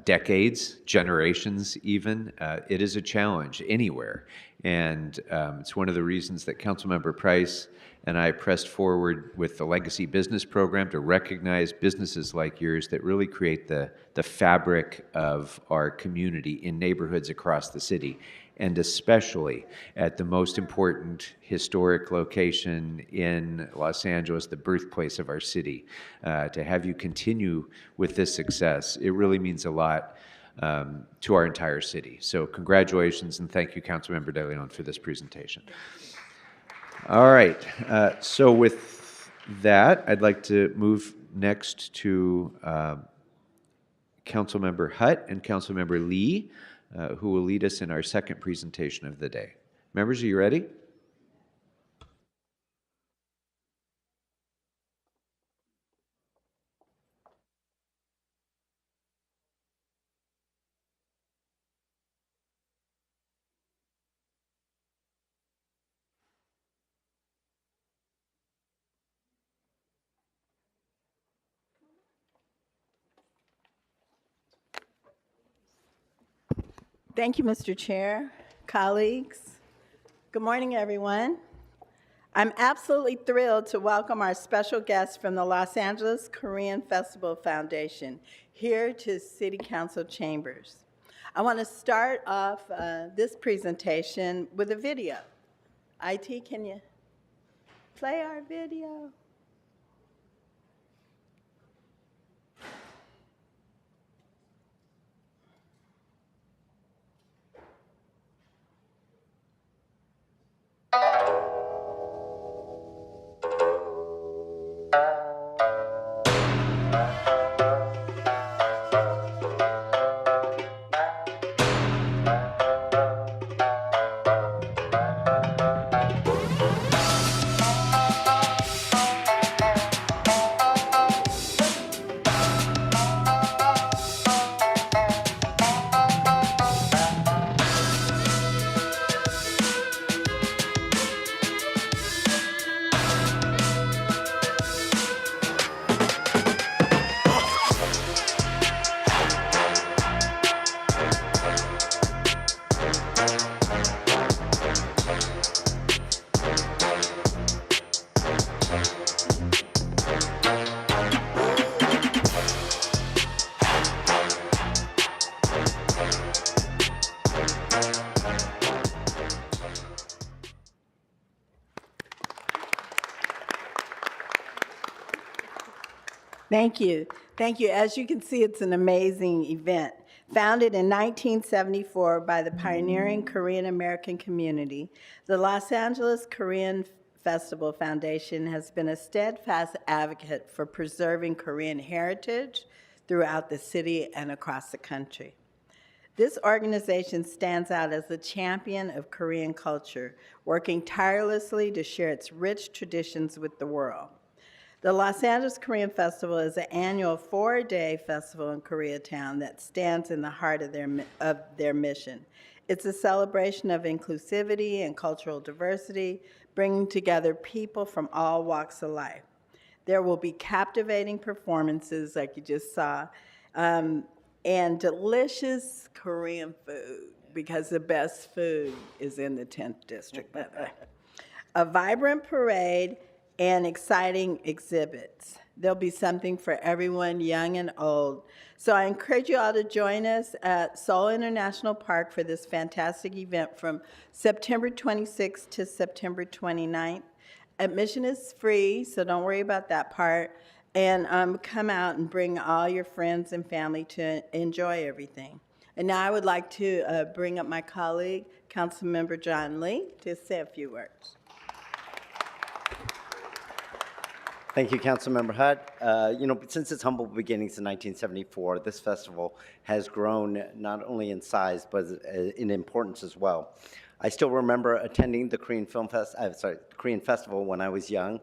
decades, generations even. It is a challenge anywhere. And it's one of the reasons that Councilmember Price and I pressed forward with the Legacy Business Program to recognize businesses like yours that really create the fabric of our community in neighborhoods across the city, and especially at the most important historic location in Los Angeles, the birthplace of our city. To have you continue with this success, it really means a lot to our entire city. So congratulations, and thank you, Councilmember De Leon, for this presentation. All right, so with that, I'd like to move next to Councilmember Hutt and Councilmember Lee, who will lead us in our second presentation of the day. Members, are you ready? Thank you, Mr. Chair, colleagues. Good morning, everyone. I'm absolutely thrilled to welcome our special guest from the Los Angeles Korean Festival Foundation here to City Council chambers. I want to start off this presentation with a video. IT, can you play our video? Thank you. Thank you. As you can see, it's an amazing event. Founded in 1974 by the pioneering Korean American community, the Los Angeles Korean Festival Foundation has been a steadfast advocate for preserving Korean heritage throughout the city and across the country. This organization stands out as the champion of Korean culture, working tirelessly to share its rich traditions with the world. The Los Angeles Korean Festival is an annual 4-day festival in Koreatown that stands in the heart of their mission. It's a celebration of inclusivity and cultural diversity, bringing together people from all walks of life. There will be captivating performances, like you just saw, and delicious Korean food, because the best food is in the 10th district. A vibrant parade, and exciting exhibits. There'll be something for everyone, young and old. So I encourage you all to join us at Seoul International Park for this fantastic event from September 26th to September 29th. Admission is free, so don't worry about that part. And come out and bring all your friends and family to enjoy everything. And now I would like to bring up my colleague, Councilmember John Lee, to say a few words. Thank you, Councilmember Hutt. Since its humble beginnings in 1974, this festival has grown not only in size, but in importance as well. I still remember attending the Korean Korean Festival when I was young.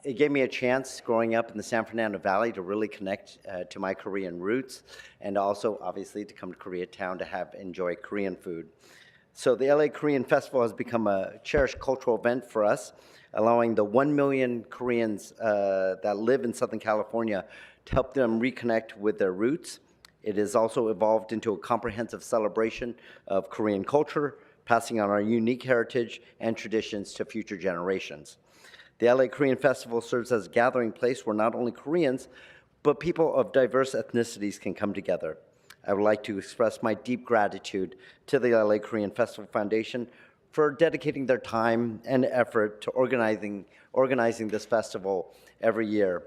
It gave me a chance growing up in the San Fernando Valley to really connect to my Korean roots, and also obviously to come to Koreatown to enjoy Korean food. So the LA Korean Festival has become a cherished cultural event for us, allowing the 1 million Koreans that live in Southern California to help them reconnect with their roots. It has also evolved into a comprehensive celebration of Korean culture, passing on our unique heritage and traditions to future generations. The LA Korean Festival serves as a gathering place where not only Koreans, but people of diverse ethnicities can come together. I would like to express my deep gratitude to the LA Korean Festival Foundation for dedicating their time and effort to organizing this festival every year.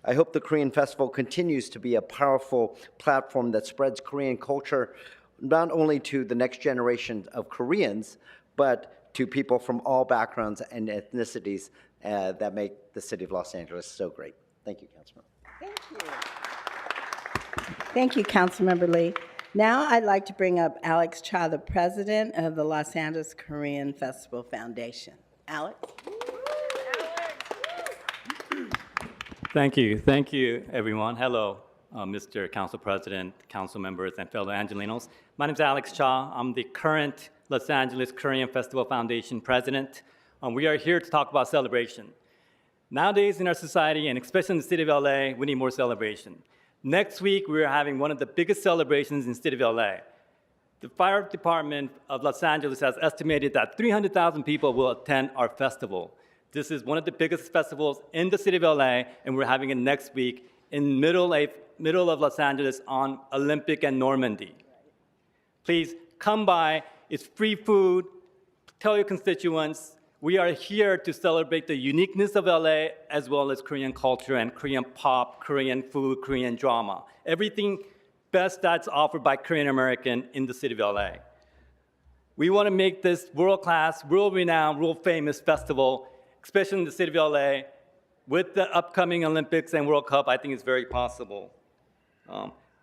I hope the Korean Festival continues to be a powerful platform that spreads Korean culture not only to the next generation of Koreans, but to people from all backgrounds and ethnicities that make the city of Los Angeles so great. Thank you, Councilmember. Thank you. Thank you, Councilmember Lee. Now I'd like to bring up Alex Cha, the president of the Los Angeles Korean Festival Foundation. Alex? Thank you, everyone. Hello, Mr. Council President, council members, and fellow Angelenos. My name is Alex Cha. I'm the current Los Angeles Korean Festival Foundation president. We are here to talk about celebration. Nowadays in our society, and especially in the city of LA, we need more celebration. Next week, we are having one of the biggest celebrations in the city of LA. The fire department of Los Angeles has estimated that 300,000 people will attend our festival. This is one of the biggest festivals in the city of LA, and we're having it next week in middle of Los Angeles on Olympic and Normandy. Please come by. It's free food. Tell your constituents. We are here to celebrate the uniqueness of LA as well as Korean culture and Korean pop, Korean food, Korean drama. Everything best that's offered by Korean American in the city of LA. We want to make this world-class, world-renowned, world-famous festival, especially in the city of LA. With the upcoming Olympics and World Cup, I think it's very possible.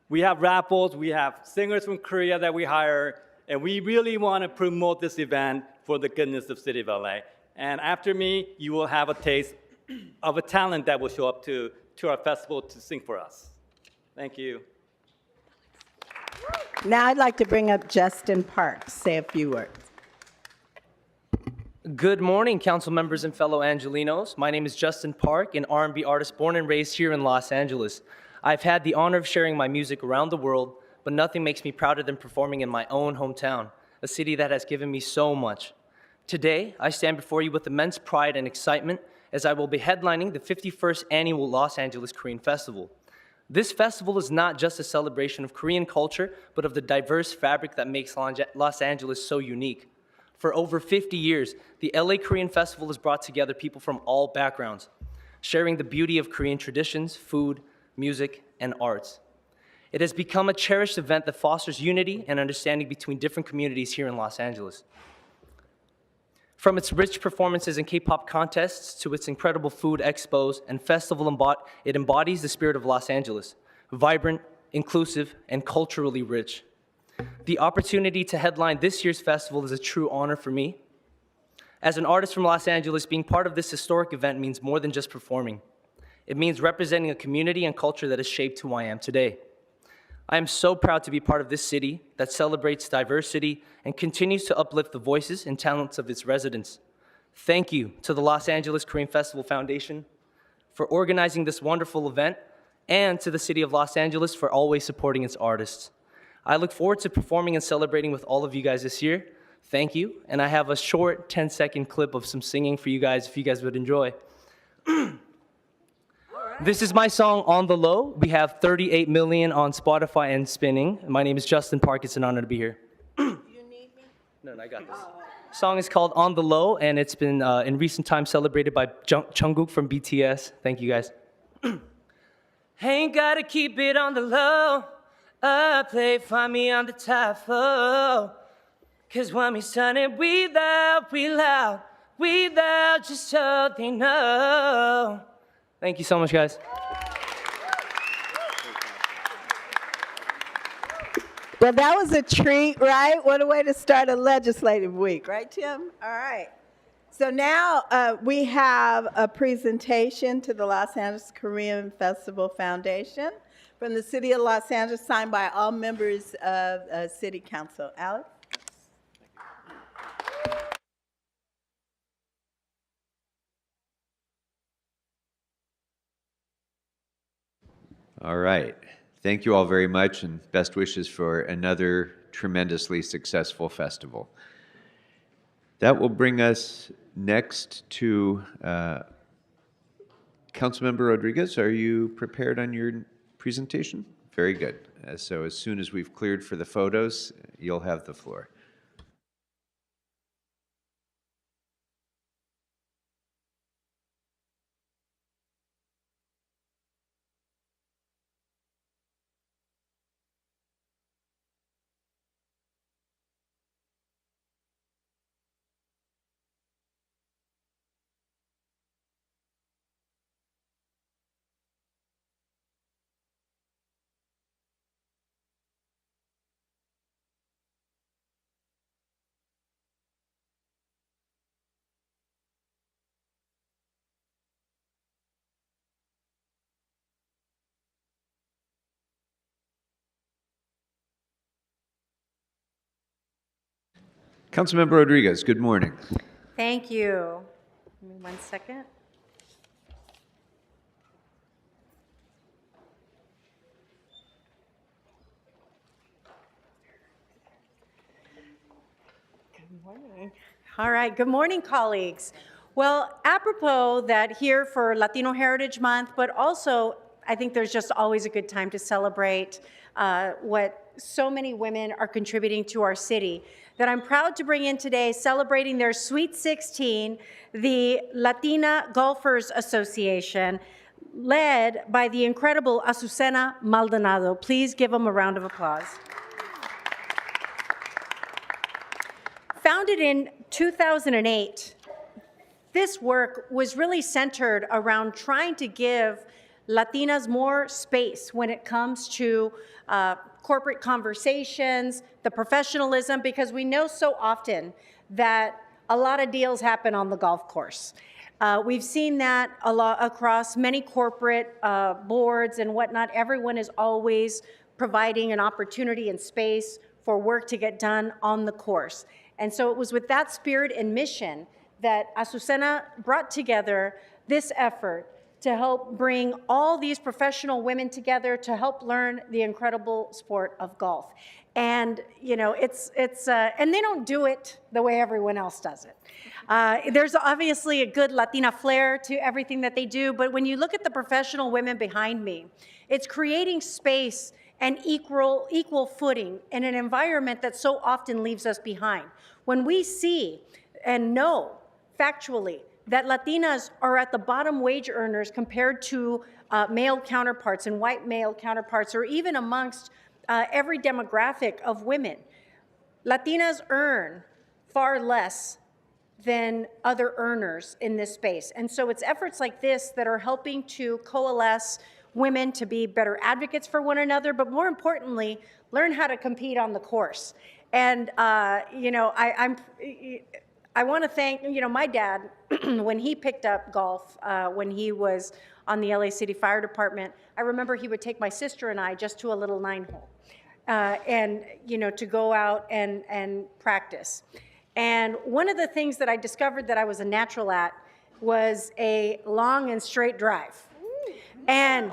We have raffles, we have singers from Korea that we hire, And we really want to promote this event for the goodness of City of LA. And after me, you will have a taste of a talent that will show up to our festival to sing for us. Thank you. Now I'd like to bring up Justin Parks, say a few words. Good morning, council members and fellow Angelinos. My name is Justin Park, an R&B artist born and raised here in Los Angeles. I've had the honor of sharing my music around the world, but nothing makes me prouder than performing in my own hometown, a city that has given me so much. Today, I stand before you with immense pride and excitement as I will be headlining the 51st Annual Los Angeles Korean Festival. This festival is not just a celebration of Korean culture, but of the diverse fabric that makes Los Angeles so unique. For over 50 years, the LA Korean Festival has brought together people from all backgrounds, sharing the beauty of Korean traditions, food, music, and arts. It has become a cherished event that fosters unity and understanding between different communities here in Los Angeles. From its rich performances and K-pop contests to its incredible food expos and festival, it embodies the spirit of Los Angeles, vibrant, inclusive, and culturally rich. The opportunity to headline this year's festival is a true honor for me. As an artist from Los Angeles, being part of this historic event means more than just performing. It means representing a community and culture that has shaped who I am today. I am so proud to be part of this city that celebrates diversity and continues to uplift the voices and talents of its residents. Thank you to the Los Angeles Korean Festival Foundation for organizing this wonderful event, and to the City of Los Angeles for always supporting its artists. I look forward to performing and celebrating with all of you guys this year. Thank you, and I have a short 10-second clip of some singing for you guys if you guys would enjoy. This is my song, On the Low. We have 38 million on Spotify and spinning. My name is Justin Park. It's an honor to be here. You need me? No, I got this. The song is called On the Low, and it's been, in recent times, celebrated by Jungkook from BTS. Thank you, guys. Ain't gotta keep it on the low. Play, find me on the top floor. Cause when we start it, we loud, just so they know. Thank you so much, guys. Well, that was a treat, right? What a way to start a legislative week, right, Tim? All right. So now we have a presentation to the Los Angeles Korean Festival Foundation from the City of Los Angeles, signed by all members of City Council. Alex? All right. Thank you all very much, and best wishes for another tremendously successful festival. That will bring us next to Councilmember Rodriguez. Are you prepared on your presentation? Very good. So as soon as we've cleared for the photos, you'll have the floor. Councilmember Rodriguez, good morning. Thank you. Give me 1 second. Good morning. All right, good morning, colleagues. Well, apropos that here for Latino Heritage Month, but also I think there's just always a good time to celebrate what so many women are contributing to our city, that I'm proud to bring in today, celebrating their Sweet 16, the Latina Golfers Association, led by the incredible Azucena Maldonado. Please give them a round of applause. Founded in 2008, this work was really centered around trying to give Latinas more space when it comes to corporate conversations, the professionalism, because we know so often that a lot of deals happen on the golf course. We've seen that a lot across many corporate boards and whatnot. Everyone is always providing an opportunity and space for work to get done on the course. And so it was with that spirit and mission that Azucena brought together this effort to help bring all these professional women together to help learn the incredible sport of golf. And, you know, and they don't do it the way everyone else does it. There's obviously a good Latina flair to everything that they do, but when you look at the professional women behind me, it's creating space and equal footing in an environment that so often leaves us behind. When we see and know factually that Latinas are at the bottom wage earners compared to male counterparts and white male counterparts, or even amongst every demographic of women, Latinas earn far less than other earners in this space. And so it's efforts like this that are helping to coalesce women to be better advocates for one another, but more importantly, learn how to compete on the course. And, you know, I want to thank, you know, my dad, when he picked up golf, when he was on the LA City Fire Department, I remember he would take my sister and I just to a little 9-hole, and, you know, to go out and practice. And one of the things that I discovered that I was a natural at was a long and straight drive. And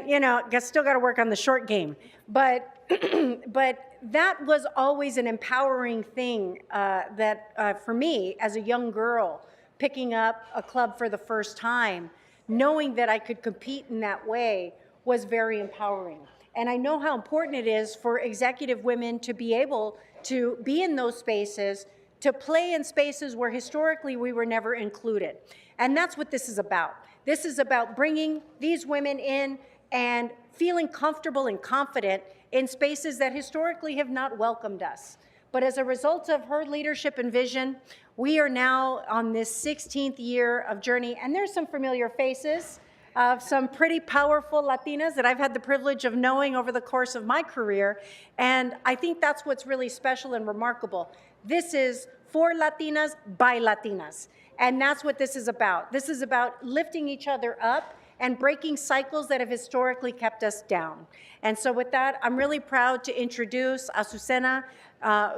you know, still got to work on the short game. But that was always an empowering thing that for me as a young girl, picking up a club for the first time, knowing that I could compete in that way was very empowering. And I know how important it is for executive women to be able to be in those spaces, to play in spaces where historically we were never included. And that's what this is about. This is about bringing these women in and feeling comfortable and confident in spaces that historically have not welcomed us. But as a result of her leadership and vision, we are now on this 16th year of journey, and there's some familiar faces of some pretty powerful Latinas that I've had the privilege of knowing over the course of my career, and I think that's what's really special and remarkable. This is for Latinas by Latinas. And that's what this is about. This is about lifting each other up and breaking cycles that have historically kept us down. And so with that, I'm really proud to introduce Azucena,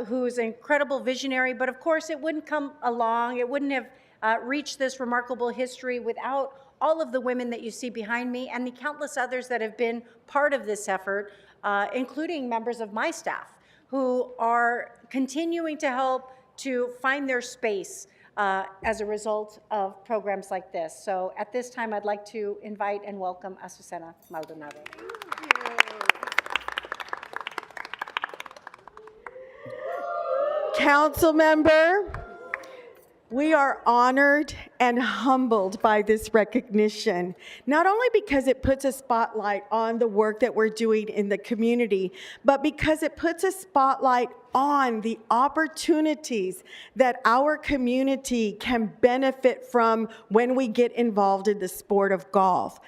who is an incredible visionary, but of course it wouldn't come along, it wouldn't have reached this remarkable history without all of the women that you see behind me and the countless others that have been part of this effort, including members of my staff, who are continuing to help to find their space as a result of programs like this. So at this time, I'd like to invite and welcome Azucena Maldonado. Council member, we are honored and humbled by this recognition, not only because it puts a spotlight on the work that we're doing in the community, but because it puts a spotlight on the opportunities that our community can benefit from when we get involved in the sport of golf.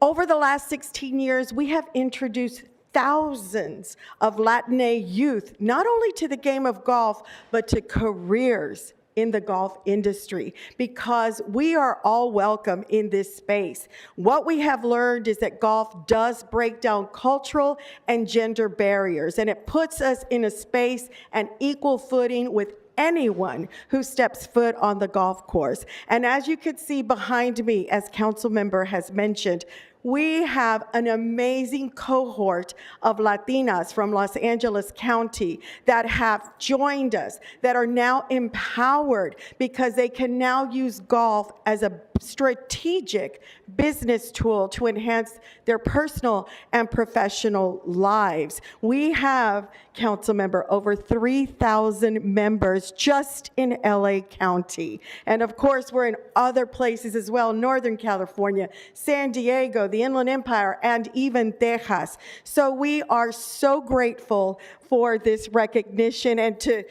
Over the last 16 years, we have introduced thousands of Latina youth, not only to the game of golf, but to careers in the golf industry, because we are all welcome in this space. What we have learned is that golf does break down cultural and gender barriers, and it puts us in a space and equal footing with anyone who steps foot on the golf course. And as you can see behind me, as council member has mentioned, we have an amazing cohort of Latinas from Los Angeles County that have joined us, that are now empowered because they can now use golf as a strategic business tool to enhance their personal and professional lives. We have, council member, over 3,000 members just in LA County. And of course, we're in other places as well, Northern California, San Diego, the Inland Empire, and even Texas. So we are so grateful for this recognition and to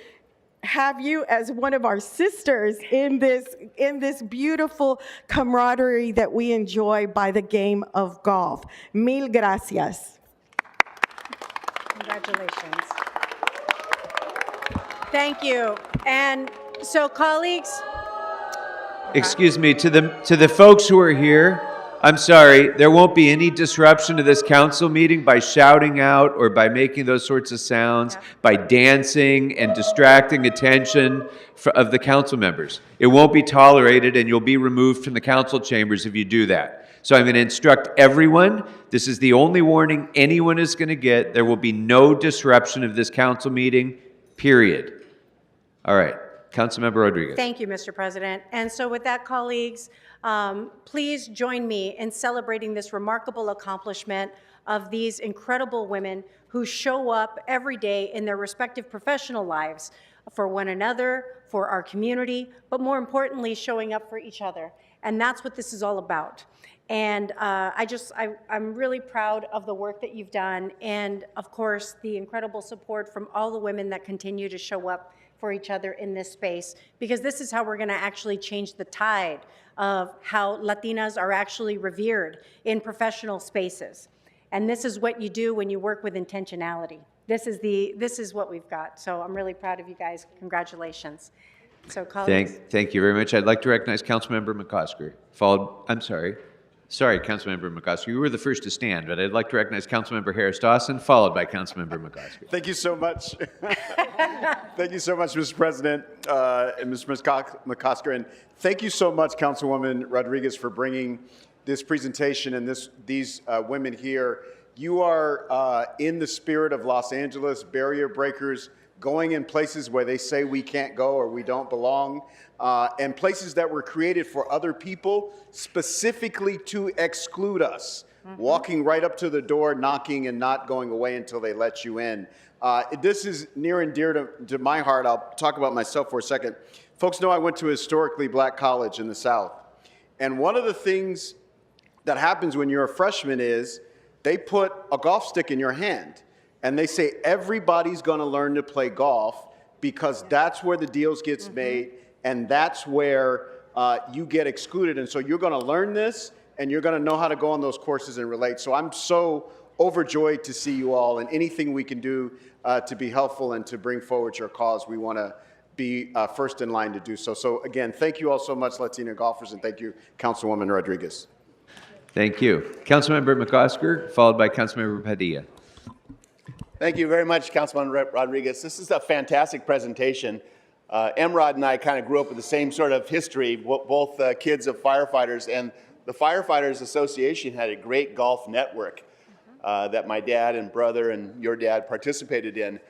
have you as one of our sisters in this beautiful camaraderie that we enjoy by the game of golf. Mil gracias. Congratulations. Thank you. And so, colleagues, Excuse me, to the folks who are here, I'm sorry, there won't be any disruption to this council meeting by shouting out or by making those sorts of sounds, by dancing and distracting attention of the council members. It won't be tolerated, and you'll be removed from the council chambers if you do that. So I'm going to instruct everyone, this is the only warning anyone is going to get. There will be no disruption of this council meeting, period. All right, Councilmember Rodriguez. thank you, Mr. President. And so with that, colleagues, please join me in celebrating this remarkable accomplishment of these incredible women who show up every day in their respective professional lives for one another, for our community, but more importantly, showing up for each other. And that's what this is all about. And I'm really proud of the work that you've done, and of course, the incredible support from all the women that continue to show up for each other in this space, because this is how we're going to actually change the tide of how Latinas are actually revered in professional spaces. And this is what you do when you work with intentionality. This is what we've got. So I'm really proud of you guys. Congratulations. So colleagues. Thank you very much. I'd like to recognize Councilmember McCosker, Sorry, Councilmember McCosker. You were the first to stand, but I'd like to recognize Councilmember Harris Dawson, followed by Councilmember McCosker. Thank you so much. Thank you so much, Mr. President and Mr. McCosker. And thank you so much, Councilwoman Rodriguez, for bringing this presentation and these women here. You are in the spirit of Los Angeles, barrier breakers, going in places where they say we can't go or we don't belong, and places that were created for other people specifically to exclude us, walking right up to the door, knocking and not going away until they let you in. This is near and dear to my heart. I'll talk about myself for a second. Folks know I went to a historically black college in the South. And one of the things that happens when you're a freshman is they put a golf stick in your hand. And they say everybody's going to learn to play golf because that's where the deals gets made, and that's where you get excluded. And so you're going to learn this, and you're going to know how to go on those courses and relate. So I'm so overjoyed to see you all, and anything we can do to be helpful and to bring forward your cause, we want to be first in line to do so. So again, thank you all so much, Latina golfers, and thank you, Councilwoman Rodriguez. Thank you. Councilmember McCosker, followed by Councilmember Padilla. Thank you very much, Councilman Rodriguez. This is a fantastic presentation. Emrod and I kind of grew up with the same sort of history, both kids of firefighters, and the Firefighters Association had a great golf network that my dad and brother and your dad participated in.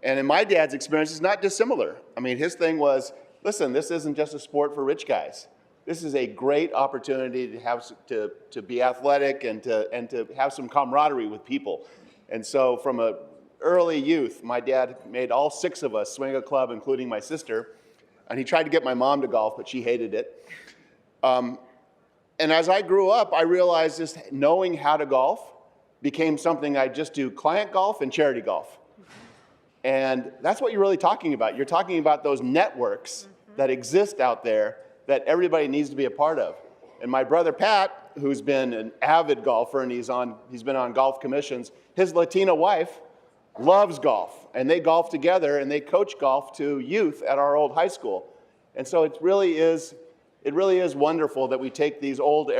And in my dad's experience, it's not dissimilar. I mean, his thing was, listen, this isn't just a sport for rich guys. This is a great opportunity to have to be athletic and to have some camaraderie with people. And so from a early youth, my dad made all 6 of us swing a club, including my sister, and he tried to get my mom to golf, but she hated it. And as I grew up, I realized just knowing how to golf became something I just do client golf and charity golf. And that's what you're really talking about. You're talking about those networks that exist out there that everybody needs to be a part of. And my brother Pat, who's been an avid golfer and he's been on golf commissions, his Latina wife loves golf, and they golf together and they coach golf to youth at our old high school. And so it really is wonderful that we take these old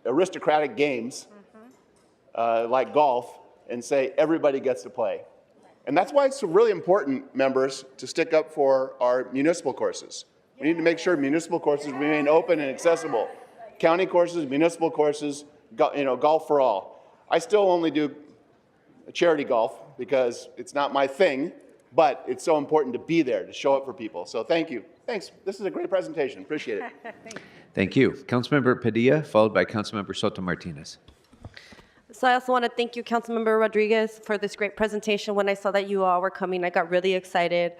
aristocratic games like golf and say everybody gets to play. And that's why it's really important, members, to stick up for our municipal courses. We need to make sure municipal courses remain open and accessible. County courses, municipal courses, golf for all. I still only do charity golf because it's not my thing, but it's so important to be there, to show up for people. So thank you. Thanks. This is a great presentation. Appreciate it. Thank you. Councilmember Padilla, followed by Councilmember Soto Martinez. So I also want to thank you, Councilmember Rodriguez, for this great presentation. When I saw that you all were coming, I got really excited.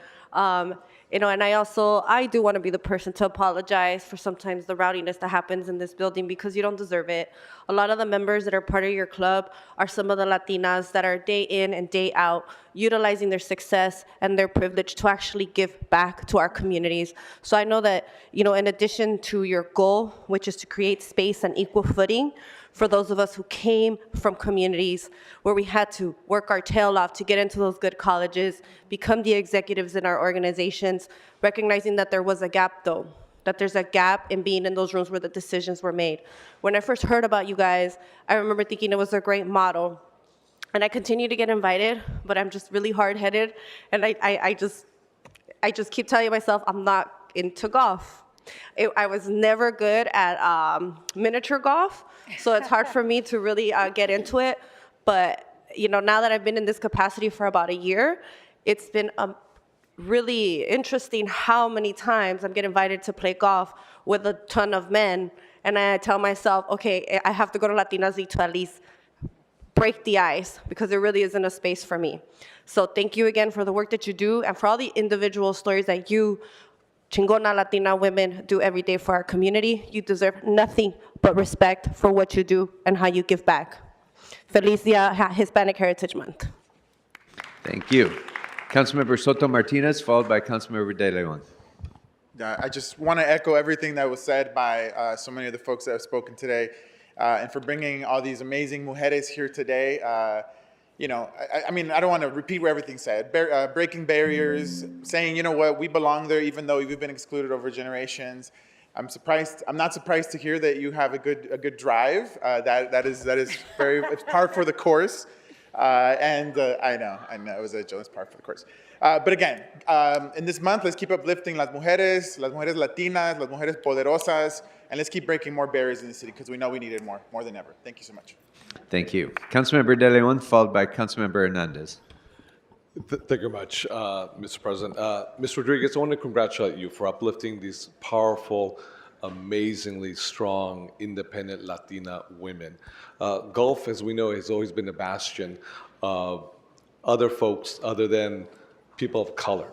And I do want to be the person to apologize for sometimes the rowdiness that happens in this building because you don't deserve it. A lot of the members that are part of your club are some of the Latinas that are day in and day out utilizing their success and their privilege to actually give back to our communities. So I know that, in addition to your goal, which is to create space and equal footing for those of us who came from communities where we had to work our tail off to get into those good colleges, become the executives in our organizations, recognizing that there was a gap though, that there's a gap in being in those rooms where the decisions were made. When I first heard about you guys, I remember thinking it was a great model. And I continue to get invited, but I'm just really hard-headed, and I just keep telling myself I'm not into golf. I was never good at miniature golf, so it's hard for me to really get into it. But now that I've been in this capacity for about a year, it's been really interesting how many times I'm getting invited to play golf with a ton of men, and I tell myself, okay, I have to go to Latinas League to at least break the ice, because there really isn't a space for me. So thank you again for the work that you do and for all the individual stories that you, Chingona Latina women, do every day for our community. You deserve nothing but respect for what you do and how you give back. Feliz Dia Hispanic Heritage Month. Thank you. Councilmember Soto Martinez, followed by Councilmember De Leon. I just want to echo everything that was said by so many of the folks that have spoken today. And for bringing all these amazing mujeres here today. I mean, I don't want to repeat what everything said. Breaking barriers, saying, you know what, we belong there even though we've been excluded over generations. I'm not surprised to hear that you have a good drive. That is very, it's par for the course. I know, it was a joke, it's par for the course. But again, in this month, let's keep uplifting las mujeres latinas, las mujeres poderosas, and let's keep breaking more barriers in the city because we know we need it more than ever. Thank you so much. Thank you. Councilmember De Leon, followed by Councilmember Hernandez. Thank you very much, Mr. President. Ms. Rodriguez, I want to congratulate you for uplifting these powerful, amazingly strong, independent Latina women. Golf, as we know, has always been a bastion of other folks other than people of color.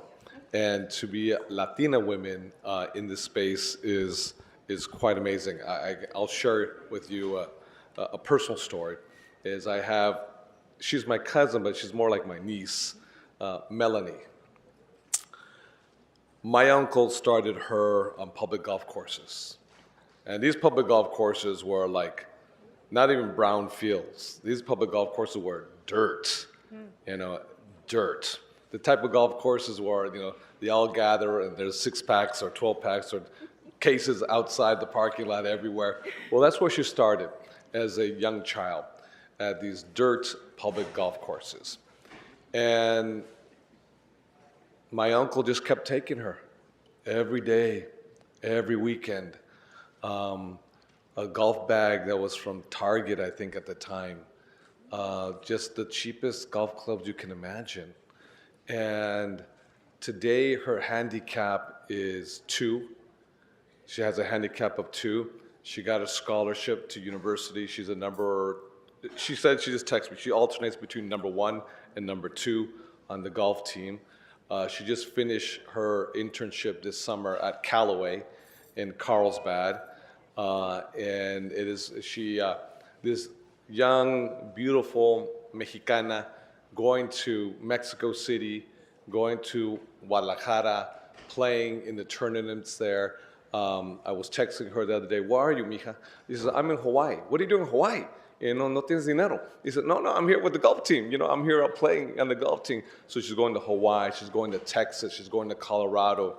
And to be Latina women in this space is quite amazing. I'll share with you a personal story. She's my cousin, but she's more like my niece, Melanie. My uncle started her on public golf courses. And these public golf courses were like, not even brown fields. These public golf courses were dirt, dirt. The type of golf courses where, they all gather and there's 6-packs or 12-packs or cases outside the parking lot everywhere. Well, that's where she started as a young child, at these dirt public golf courses. And my uncle just kept taking her every day, every weekend. A golf bag that was from Target, I think at the time. Just the cheapest golf clubs you can imagine. And today her handicap is 2. She has a handicap of 2. She got a scholarship to university. She said, she just texted me, she alternates between number 1 and number 2 on the golf team. She just finished her internship this summer at Callaway in Carlsbad. And it is this young, beautiful Mexicana going to Mexico City, going to Guadalajara, playing in the tournaments there. I was texting her the other day, where are you, mija? She says, I'm in Hawaii. What are you doing in Hawaii? No tienes dinero. He said, no, I'm here with the golf team. I'm here playing on the golf team. So she's going to Hawaii, she's going to Texas, she's going to Colorado.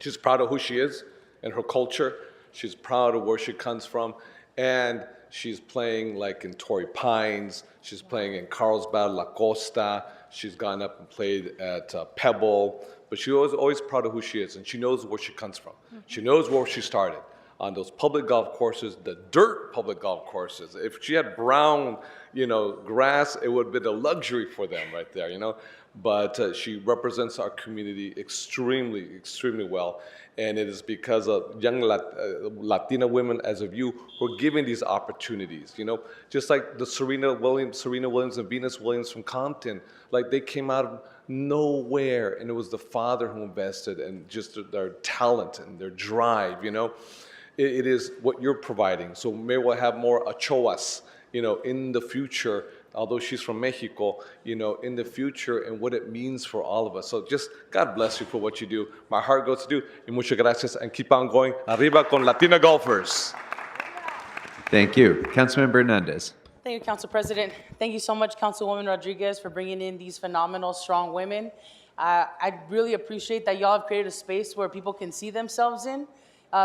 She's proud of who she is and her culture. She's proud of where she comes from. And she's playing like in Torrey Pines. She's playing in Carlsbad, La Costa. She's gone up and played at Pebble. But she was always proud of who she is, and she knows where she comes from. She knows where she started. On those public golf courses, the dirt public golf courses. If she had brown, grass, it would have been a luxury for them right there, But she represents our community extremely, extremely well. And it is because of young Latina women as of you who are giving these opportunities, Just like the Serena Williams and Venus Williams from Compton, like they came out of nowhere, and it was the father who invested and just their talent and their drive, It is what you're providing. So maybe we'll have more Ochoas, in the future, although she's from Mexico, in the future and what it means for all of us. So just God bless you for what you do. My heart goes to you. Y muchas gracias, and keep on going. Arriba con Latina golfers. Thank you. Councilmember Hernandez. Thank you, Council President. Thank you so much, Councilwoman Rodriguez, for bringing in these phenomenal, strong women. I really appreciate that y'all have created a space where people can see themselves in.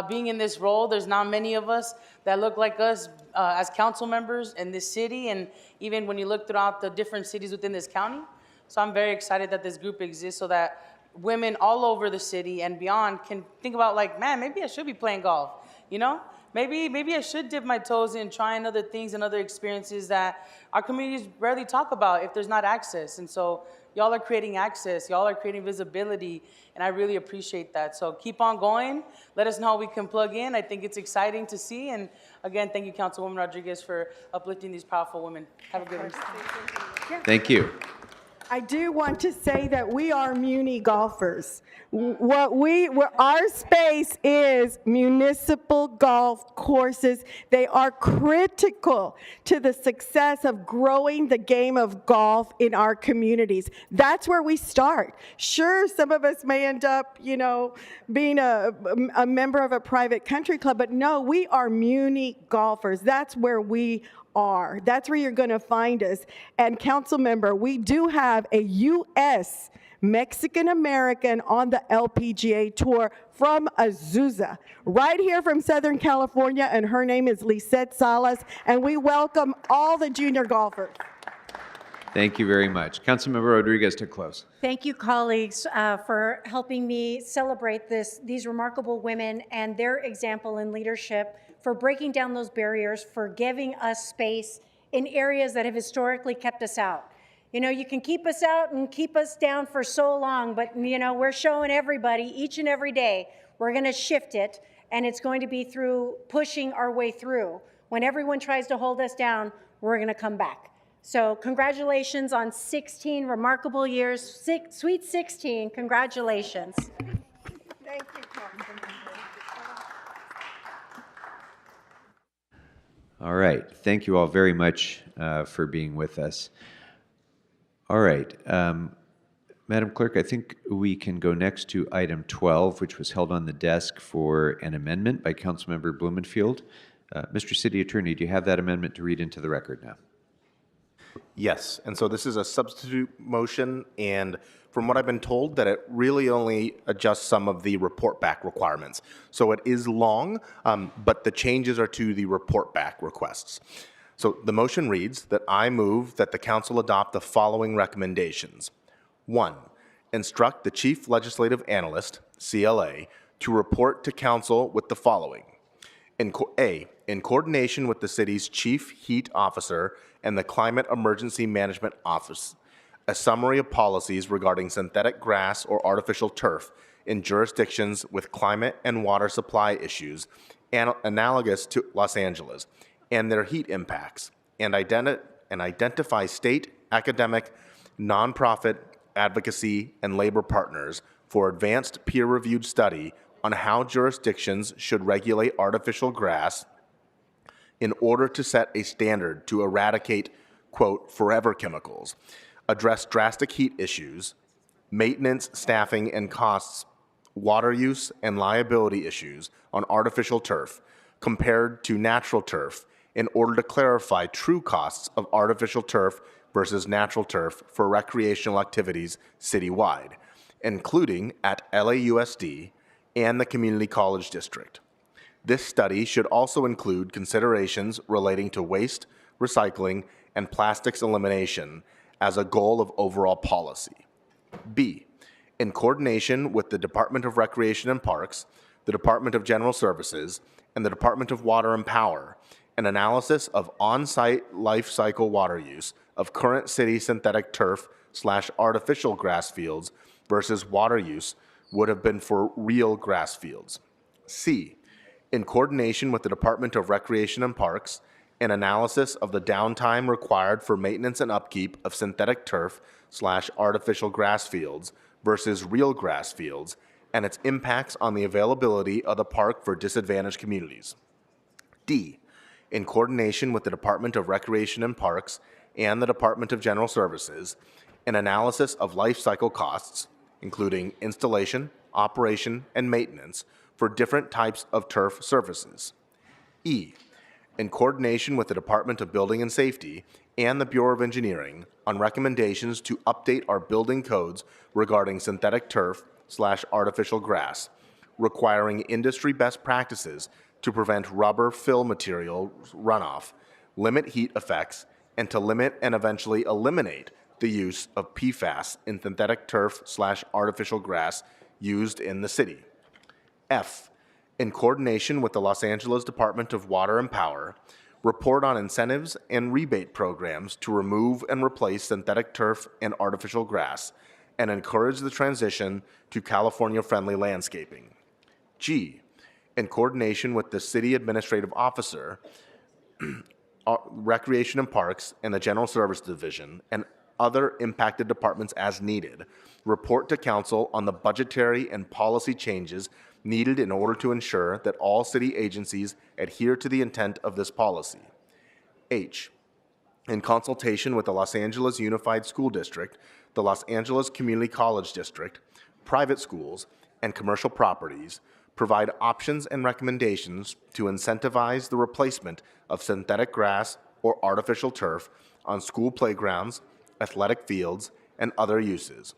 Being in this role, there's not many of us that look like us as council members in this city, and even when you look throughout the different cities within this county. So I'm very excited that this group exists so that women all over the city and beyond can think about, like, man, maybe I should be playing golf, you know? Maybe I should dip my toes in trying other things and other experiences that our communities rarely talk about if there's not access. And so y'all are creating access, y'all are creating visibility, and I really appreciate that. So keep on going. Let us know how we can plug in. I think it's exciting to see. And again, thank you, Councilwoman Rodriguez, for uplifting these powerful women. Have a good one. Thank you. I do want to say that we are Muni golfers. Our space is municipal golf courses. They are critical to the success of growing the game of golf in our communities. That's where we start. Sure, some of us may end up, being a member of a private country club, but no, we are Muni golfers. That's where we are. That's where you're going to find us. And council member, we do have a U.S. Mexican-American on the LPGA Tour from Azusa, right here from Southern California, and her name is Lisette Salas, and we welcome all the junior golfers. Thank you very much. Councilmember Rodriguez to close. Thank you, colleagues, for helping me celebrate these remarkable women and their example in leadership, for breaking down those barriers, for giving us space in areas that have historically kept us out. You can keep us out and keep us down for so long, but we're showing everybody each and every day we're going to shift it, and it's going to be through pushing our way through. When everyone tries to hold us down, we're going to come back. So congratulations on 16 remarkable years. Sweet 16, congratulations. Thank you, Councilmember. All right. Thank you all very much for being with us. All right. Madam Clerk, I think we can go next to item 12, which was held on the desk for an amendment by Councilmember Blumenfield. Mr. City Attorney, do you have that amendment to read into the record now? Yes, and so this is a substitute motion, and from what I've been told, that it really only adjusts some of the report back requirements. So it is long, but the changes are to the report back requests. So the motion reads that I move that the council adopt the following recommendations. 1, instruct the Chief Legislative Analyst, CLA, to report to council with the following. In coordination with the city's Chief Heat Officer and the Climate Emergency Management Office, a summary of policies regarding synthetic grass or artificial turf in jurisdictions with climate and water supply issues analogous to Los Angeles and their heat impacts, and identify state, academic, nonprofit, advocacy, and labor partners for advanced peer-reviewed study on how jurisdictions should regulate artificial grass in order to set a standard to eradicate, quote, forever chemicals, address drastic heat issues, maintenance, staffing, and costs, water use, and liability issues on artificial turf compared to natural turf in order to clarify true costs of artificial turf versus natural turf for recreational activities citywide, including at LAUSD and the Community College District. This study should also include considerations relating to waste, recycling, and plastics elimination as a goal of overall policy. B, in coordination with the Department of Recreation and Parks, the Department of General Services, and the Department of Water and Power, an analysis of on-site life cycle water use of current city synthetic turf/artificial grass fields versus water use would have been for real grass fields. C, in coordination with the Department of Recreation and Parks, an analysis of the downtime required for maintenance and upkeep of synthetic turf/artificial grass fields versus real grass fields and its impacts on the availability of the park for disadvantaged communities. D, in coordination with the Department of Recreation and Parks and the Department of General Services, an analysis of life cycle costs, including installation, operation, and maintenance for different types of turf surfaces. E, in coordination with the Department of Building and Safety and the Bureau of Engineering, on recommendations to update our building codes regarding synthetic turf/artificial grass, requiring industry best practices to prevent rubber fill material runoff, limit heat effects, and to limit and eventually eliminate the use of PFAS in synthetic turf/artificial grass used in the city. F, in coordination with the Los Angeles Department of Water and Power, report on incentives and rebate programs to remove and replace synthetic turf and artificial grass, and encourage the transition to California-friendly landscaping. G, in coordination with the City Administrative Officer, Recreation and Parks, and the General Services Division, and other impacted departments as needed, report to Council on the budgetary and policy changes needed in order to ensure that all city agencies adhere to the intent of this policy. H, in consultation with the Los Angeles Unified School District, the Los Angeles Community College District, private schools, and commercial properties, provide options and recommendations to incentivize the replacement of synthetic grass or artificial turf on school playgrounds, athletic fields, and other uses,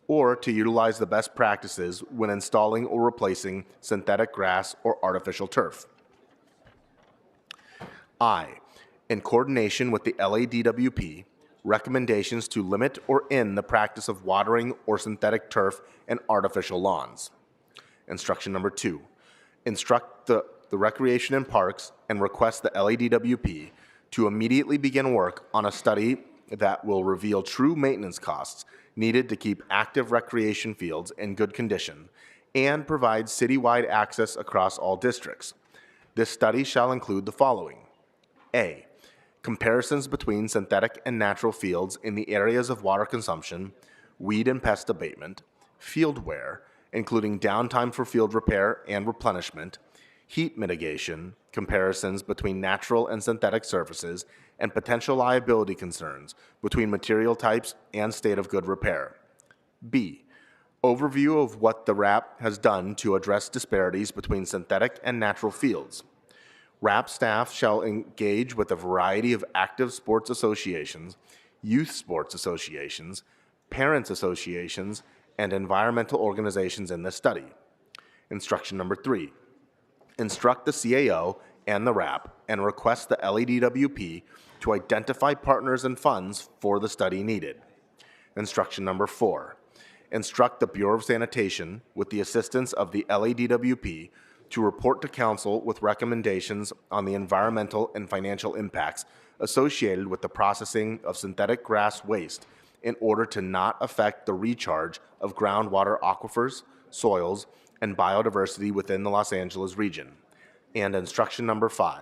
or to utilize the best practices when installing or replacing synthetic grass or artificial turf. I, in coordination with the LADWP, recommendations to limit or end the practice of watering or synthetic turf and artificial lawns. Instruction number 2, instruct the Recreation and Parks and request the LADWP to immediately begin work on a study that will reveal true maintenance costs needed to keep active recreation fields in good condition and provide citywide access across all districts. This study shall include the following. A, comparisons between synthetic and natural fields in the areas of water consumption, weed and pest abatement, field wear, including downtime for field repair and replenishment, heat mitigation, comparisons between natural and synthetic surfaces, and potential liability concerns between material types and state of good repair. B, overview of what the RAP has done to address disparities between synthetic and natural fields. RAP staff shall engage with a variety of active sports associations, youth sports associations, parents associations, and environmental organizations in this study. Instruction number 3, instruct the CAO and the RAP and request the LADWP to identify partners and funds for the study needed. Instruction number 4, instruct the Bureau of Sanitation with the assistance of the LADWP to report to Council with recommendations on the environmental and financial impacts associated with the processing of synthetic grass waste in order to not affect the recharge of groundwater aquifers, soils, and biodiversity within the Los Angeles region. And instruction number 5,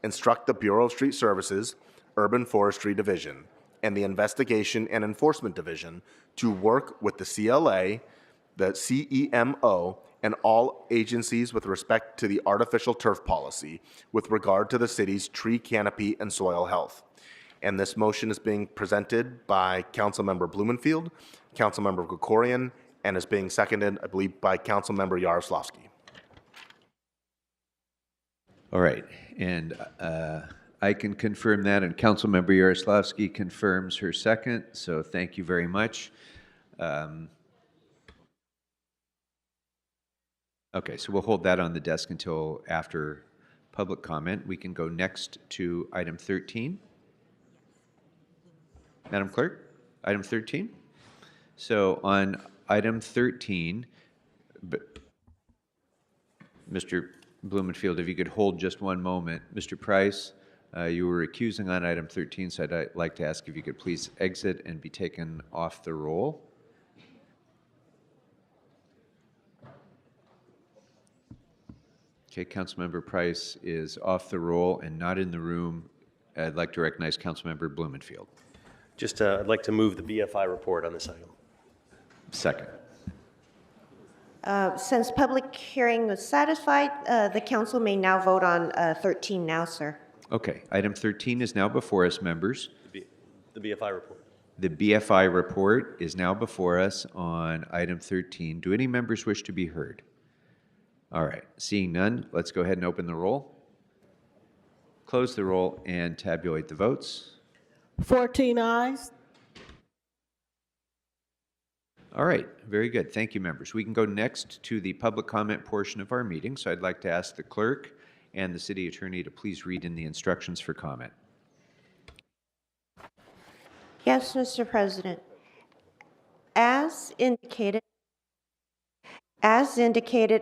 instruct the Bureau of Street Services, Urban Forestry Division, and the Investigation and Enforcement Division to work with the CLA, the CEMO, and all agencies with respect to the artificial turf policy with regard to the city's tree canopy and soil health. And this motion is being presented by Councilmember Blumenfield, Councilmember Krikorian, and is being seconded, I believe, by Councilmember Yaroslavsky. All right, and I can confirm that, and Councilmember Yaroslavsky confirms her second, so thank you very much. Okay, so we'll hold that on the desk until after public comment. We can go next to item 13. Madam Clerk, item 13. So on item 13, Mr. Blumenfield, if you could hold just one moment. Mr. Price, you were recusing on item 13, so I'd like to ask if you could please exit and be taken off the roll. Okay, Councilmember Price is off the roll and not in the room. I'd like to recognize Councilmember Blumenfield. Just, I'd like to move the BFI report on this item. Second. Since public hearing was satisfied, the council may now vote on 13 now, sir. Okay, item 13 is now before us, members. The BFI report. The BFI report is now before us on item 13. Do any members wish to be heard? All right, seeing none, let's go ahead and open the roll. close the roll and tabulate the votes. 14 eyes. All right, very good. Thank you, members. We can go next to the public comment portion of our meeting. So I'd like to ask the clerk and the city attorney to please read in the instructions for comment. Yes, Mr. President. As indicated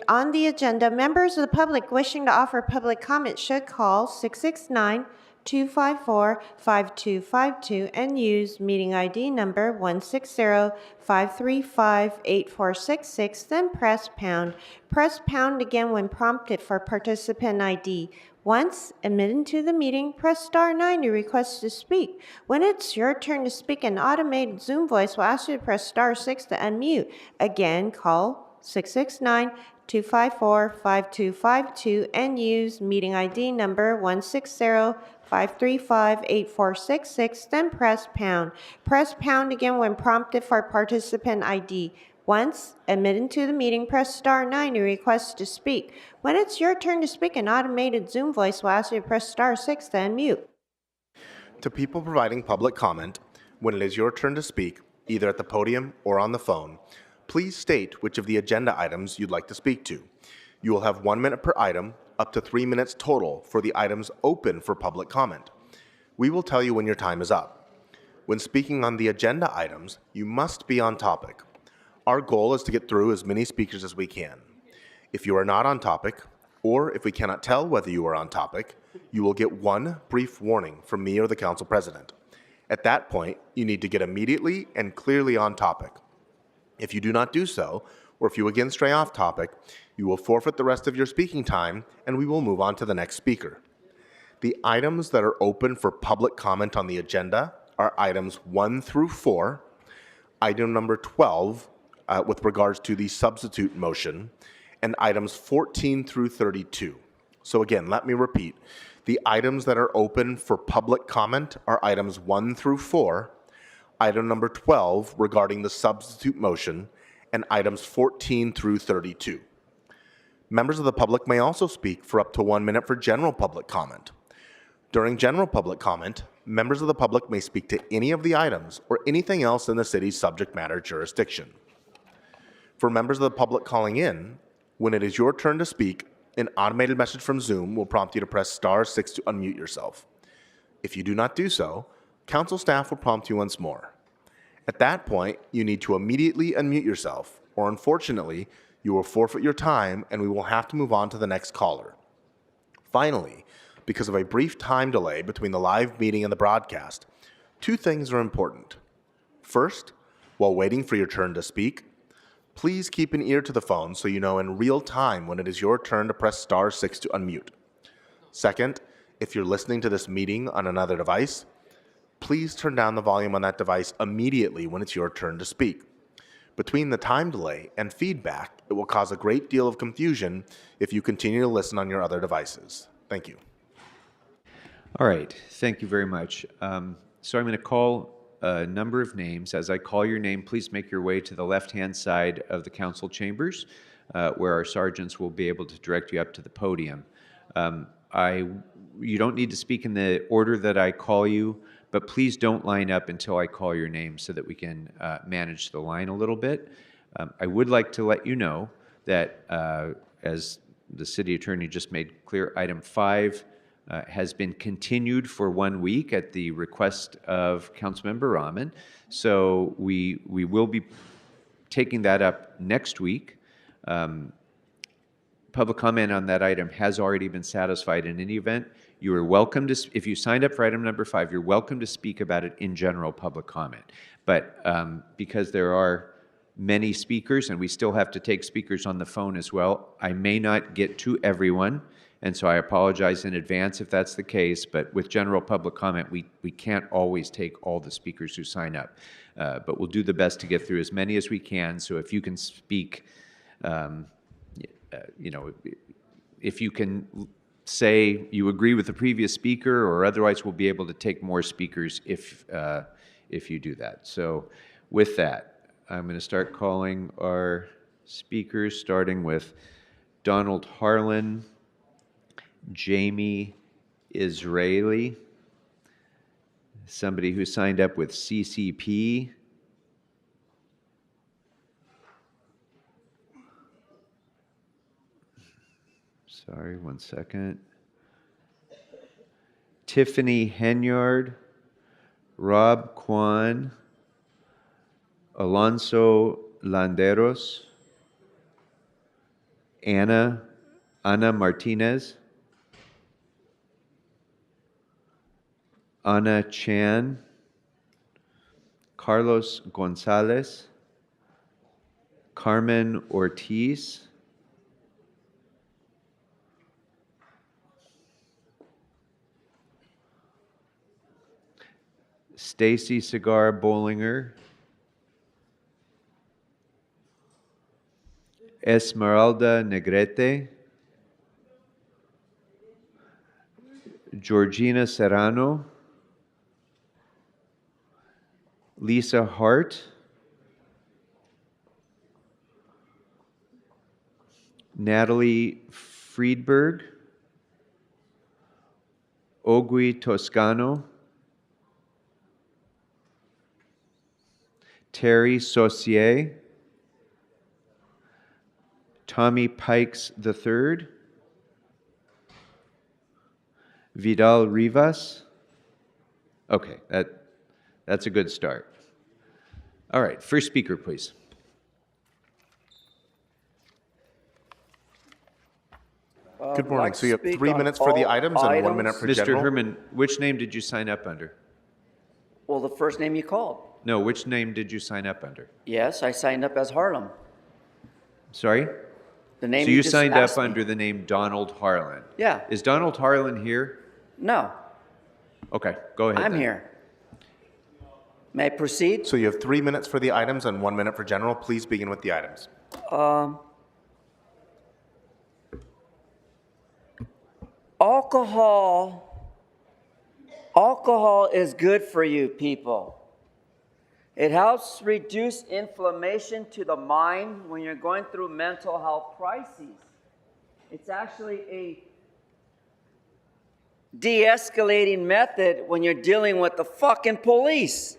on the agenda, members of the public wishing to offer public comment should call 669-254-5252 and use meeting ID number 160-535-8466, then press pound. Press pound again when prompted for participant ID. Once admitted to the meeting, press star 9 to request to speak. When it's your turn to speak, an automated Zoom voice will ask you to press star 6 to unmute. Again, call 669-254-5252 and use meeting ID number 160-535-8466, then press pound. Press pound again when prompted for participant ID. Once admitted to the meeting, press star 9 to request to speak. When it's your turn to speak, an automated Zoom voice will ask you to press star 6 to unmute. To people providing public comment, when it is your turn to speak, either at the podium or on the phone, please state which of the agenda items you'd like to speak to. You will have 1 minute per item, up to 3 minutes total for the items open for public comment. We will tell you when your time is up. When speaking on the agenda items, you must be on topic. Our goal is to get through as many speakers as we can. If you are not on topic, or if we cannot tell whether you are on topic, you will get one brief warning from me or the council president. At that point, you need to get immediately and clearly on topic. If you do not do so, or if you again stray off topic, you will forfeit the rest of your speaking time and we will move on to the next speaker. The items that are open for public comment on the agenda are items 1 through 4, item number 12 with regards to the substitute motion, and items 14 through 32. So again, let me repeat. The items that are open for public comment are items 1 through 4, item number 12 regarding the substitute motion, and items 14 through 32. Members of the public may also speak for up to 1 minute for general public comment. During general public comment, members of the public may speak to any of the items or anything else in the city's subject matter jurisdiction. For members of the public calling in, when it is your turn to speak, an automated message from Zoom will prompt you to press star 6 to unmute yourself. If you do not do so, council staff will prompt you once more. At that point, you need to immediately unmute yourself, or unfortunately, you will forfeit your time and we will have to move on to the next caller. Finally, because of a brief time delay between the live meeting and the broadcast, 2 things are important. First, while waiting for your turn to speak, please keep an ear to the phone so you know in real time when it is your turn to press star 6 to unmute. Second, if you're listening to this meeting on another device, please turn down the volume on that device immediately when it's your turn to speak. Between the time delay and feedback, it will cause a great deal of confusion if you continue to listen on your other devices. Thank you. All right, thank you very much. So I'm going to call a number of names. As I call your name, please make your way to the left-hand side of the council chambers, where our sergeants will be able to direct you up to the podium. You don't need to speak in the order that I call you, but please don't line up until I call your name so that we can manage the line a little bit. I would like to let you know that, as the city attorney just made clear, item 5 has been continued for 1 week at the request of Councilmember Rahman. So we will be taking that up next week. Public comment on that item has already been satisfied in any event. You are welcome to, if you signed up for item number 5, you're welcome to speak about it in general public comment. But because there are many speakers and we still have to take speakers on the phone as well, I may not get to everyone. And so I apologize in advance if that's the case, but with general public comment, we can't always take all the speakers who sign up. But we'll do the best to get through as many as we can. So if you can speak, if you can say you agree with the previous speaker, or otherwise we'll be able to take more speakers if you do that. So with that, I'm going to start calling our speakers, starting with Donald Harlan, Jamie Israeli. Somebody who signed up with CCP. Sorry, one second. Tiffany Henyard, Rob Kwan, Alonso Landeros, Ana Martinez, Ana Chan, Carlos Gonzalez, Carmen Ortiz, Stacy Cigar Bollinger, Esmeralda Negrete, Georgina Serrano, Lisa Hart, Natalie Friedberg, Ogui Toscano, Terry Saucier, Tommy Pikes III, Vidal Rivas. Okay, that's a good start. All right, first speaker, please. Good morning. So you have 3 minutes for the items and 1 minute for general. Mr. Herman, which name did you sign up under? Well, the first name you called. No, which name did you sign up under? Yes, I signed up as Harlem. Sorry? The name So you just signed up asked me. under the name Donald Harlan? Yeah. Is Donald Harlan here? No, Okay, go ahead. I'm then. here. May I proceed? So you have 3 minutes for the items and 1 minute for general. Please begin with the items. Alcohol is good for you people. It helps reduce inflammation to the mind when you're going through mental health crises. It's actually a de-escalating method when you're dealing with the fucking police.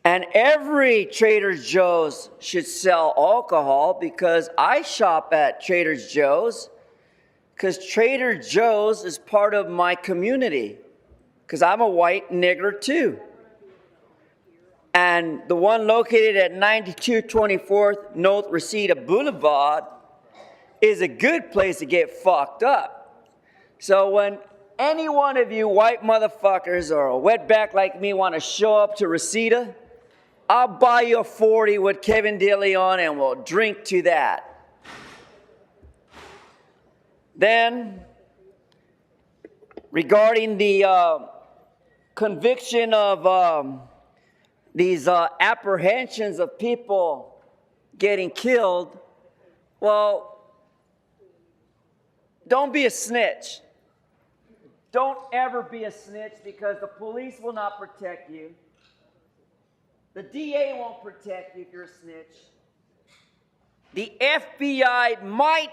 And every Trader Joe's should sell alcohol because I shop at Trader Joe's because Trader Joe's is part of my community because I'm a white nigger too. And the one located at 9224th North Reseda Boulevard is a good place to get fucked up. So when any one of you white motherfuckers or a wetback like me want to show up to Reseda, I'll buy you a 40 with Kevin DeLeon and we'll drink to that. Then, regarding the conviction of these apprehensions of people getting killed, well, don't be a snitch. Don't ever be a snitch because the police will not protect you. The DA won't protect you if you're a snitch. The FBI might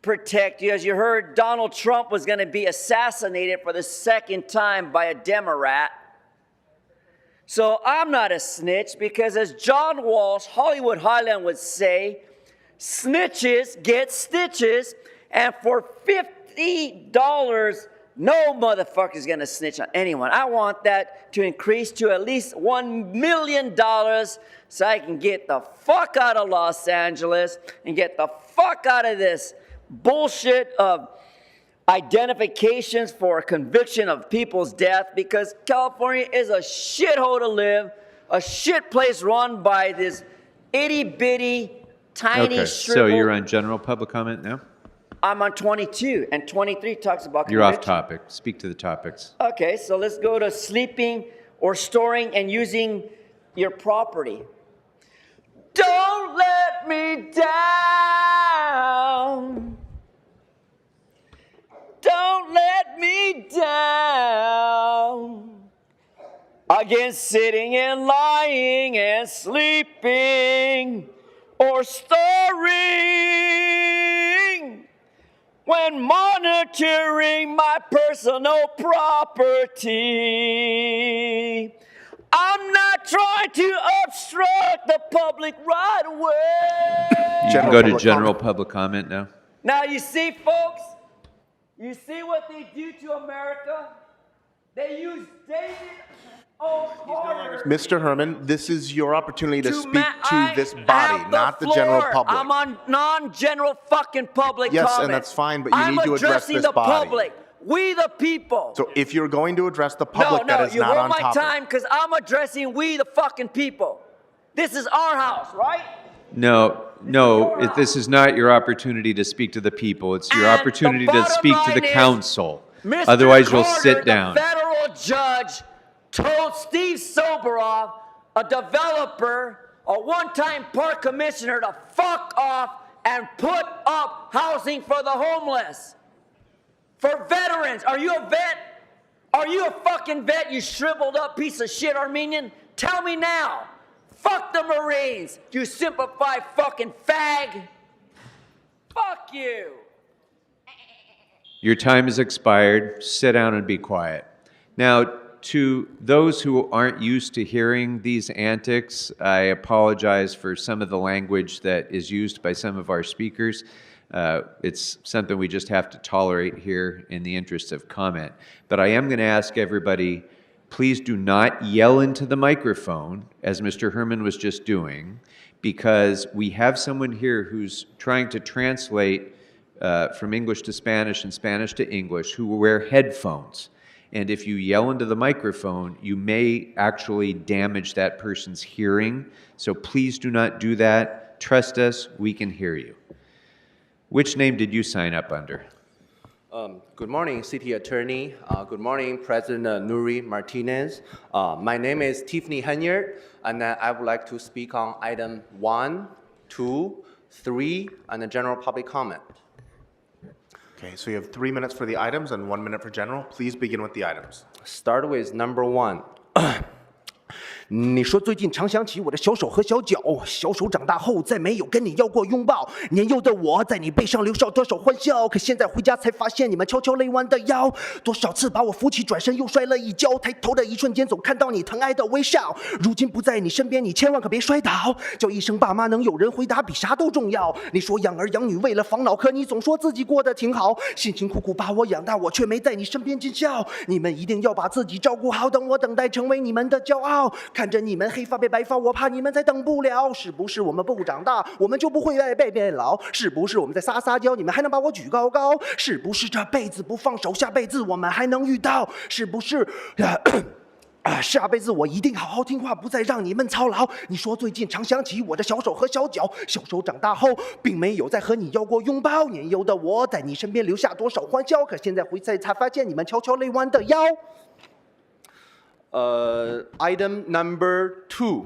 protect you. As you heard, Donald Trump was going to be assassinated for the second time by a Democrat. So I'm not a snitch because as John Walsh, Hollywood Highland would say, snitches get stitches, and for $50, no motherfucker's gonna snitch on anyone. I want that to increase to at least $1 million so I can get the fuck out of Los Angeles and get the fuck out of this bullshit of identifications for conviction of people's death because California is a shithole to live, a shit place run by this itty-bitty, tiny Okay, strip. so you're on general public comment now? I'm on 22, and 23 talks about You're off conviction. topic. Speak to the topics. Okay, so let's go to sleeping or storing and using your property. Don't let me down. Don't let me down. Against sitting and lying and sleeping or storing. when monitoring my personal property. I'm not trying to obstruct the public right of way. You can go to general public comment now. Now, you see, folks, you see what they do to America? They use David O. Carter. Mr. Herman, this is your opportunity to speak to I this body, have not the general floor. public. I'm on non-general fucking public Yes, comment. and that's fine, but you I'm need to address addressing this the body. public. We the people. So if you're going to address the public, no, that is you not hold on my topic. time because I'm addressing we the fucking people. This is our house, right? No, this is not your opportunity to speak to the people. It's your opportunity to speak to the council. Mr. Otherwise, you'll Carter, sit down. The federal judge told Steve Soboroff, a developer, a one-time park commissioner, to fuck off and put up housing for the homeless. For veterans. Are you a vet? Are you a fucking vet, you shriveled up piece of shit Armenian? Tell me now. Fuck the Marines, you simplified fucking fag. Fuck you. Your time has expired. Sit down and be quiet. Now, to those who aren't used to hearing these antics, I apologize for some of the language that is used by some of our speakers. It's something we just have to tolerate here in the interest of comment. But I am going to ask everybody, please do not yell into the microphone, as Mr. Herman was just doing, because we have someone here who's trying to translate from English to Spanish and Spanish to English who will wear headphones. And if you yell into the microphone, you may actually damage that person's hearing. So please do not do that. Trust us, we can hear you. Which name did you sign up under? Good morning, City Attorney. Good morning, President Nuri Martinez. My name is Tiffany Henyard, and I would like to speak on item 1, 2, 3, and the general public comment. Okay, so you have 3 minutes for the items and 1 minute for general. Please begin with the items. Start with number 1. 你说最近常想起我的小手和小脚，小手长大后再没有跟你要过拥抱。年幼的我在你背上留下多少欢笑，可现在回家才发现你们悄悄勒弯的腰。多少次把我扶起，转身又摔了一跤，抬头的一瞬间总看到你疼爱的微笑。如今不在你身边，你千万可别摔倒。叫一声爸妈，能有人回答比啥都重要。你说养儿养女为了防老，可你总说自己过得挺好。辛辛苦苦把我养大，我却没在你身边尽孝。你们一定要把自己照顾好，等我等待成为你们的骄傲。看着你们黑发变白发，我怕你们再等不了。是不是我们不长大，我们就不会变老？是不是我们在撒娇，你们还能把我举高高？是不是这辈子不放手，下辈子我们还能遇到？是不是？下辈子我一定好好听话，不再让你们操劳。你说最近常想起我的小手和小脚，小手长大后并没有再和你要过拥抱。年幼的我在你身边留下多少欢笑，可现在回来才发现你们悄悄勒弯的腰。Item number 2。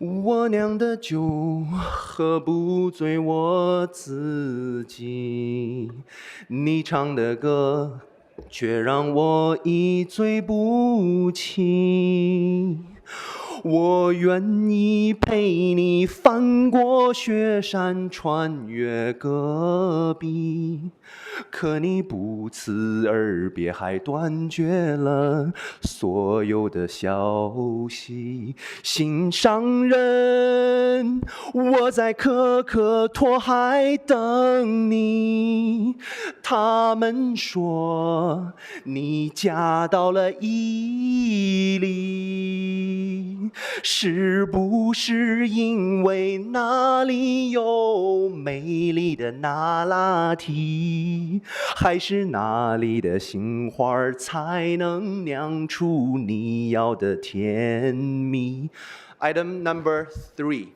我酿的酒喝不醉我自己，你唱的歌却让我一醉不起。我愿意陪你翻过雪山，穿越戈壁，可你不辞而别，还断绝了所有的消息。心上人，我在可可托海等你。他们说你嫁到了伊犁，是不是因为那里有美丽的那拉提，还是那里的杏花才能酿出你要的甜蜜？ Item number 3。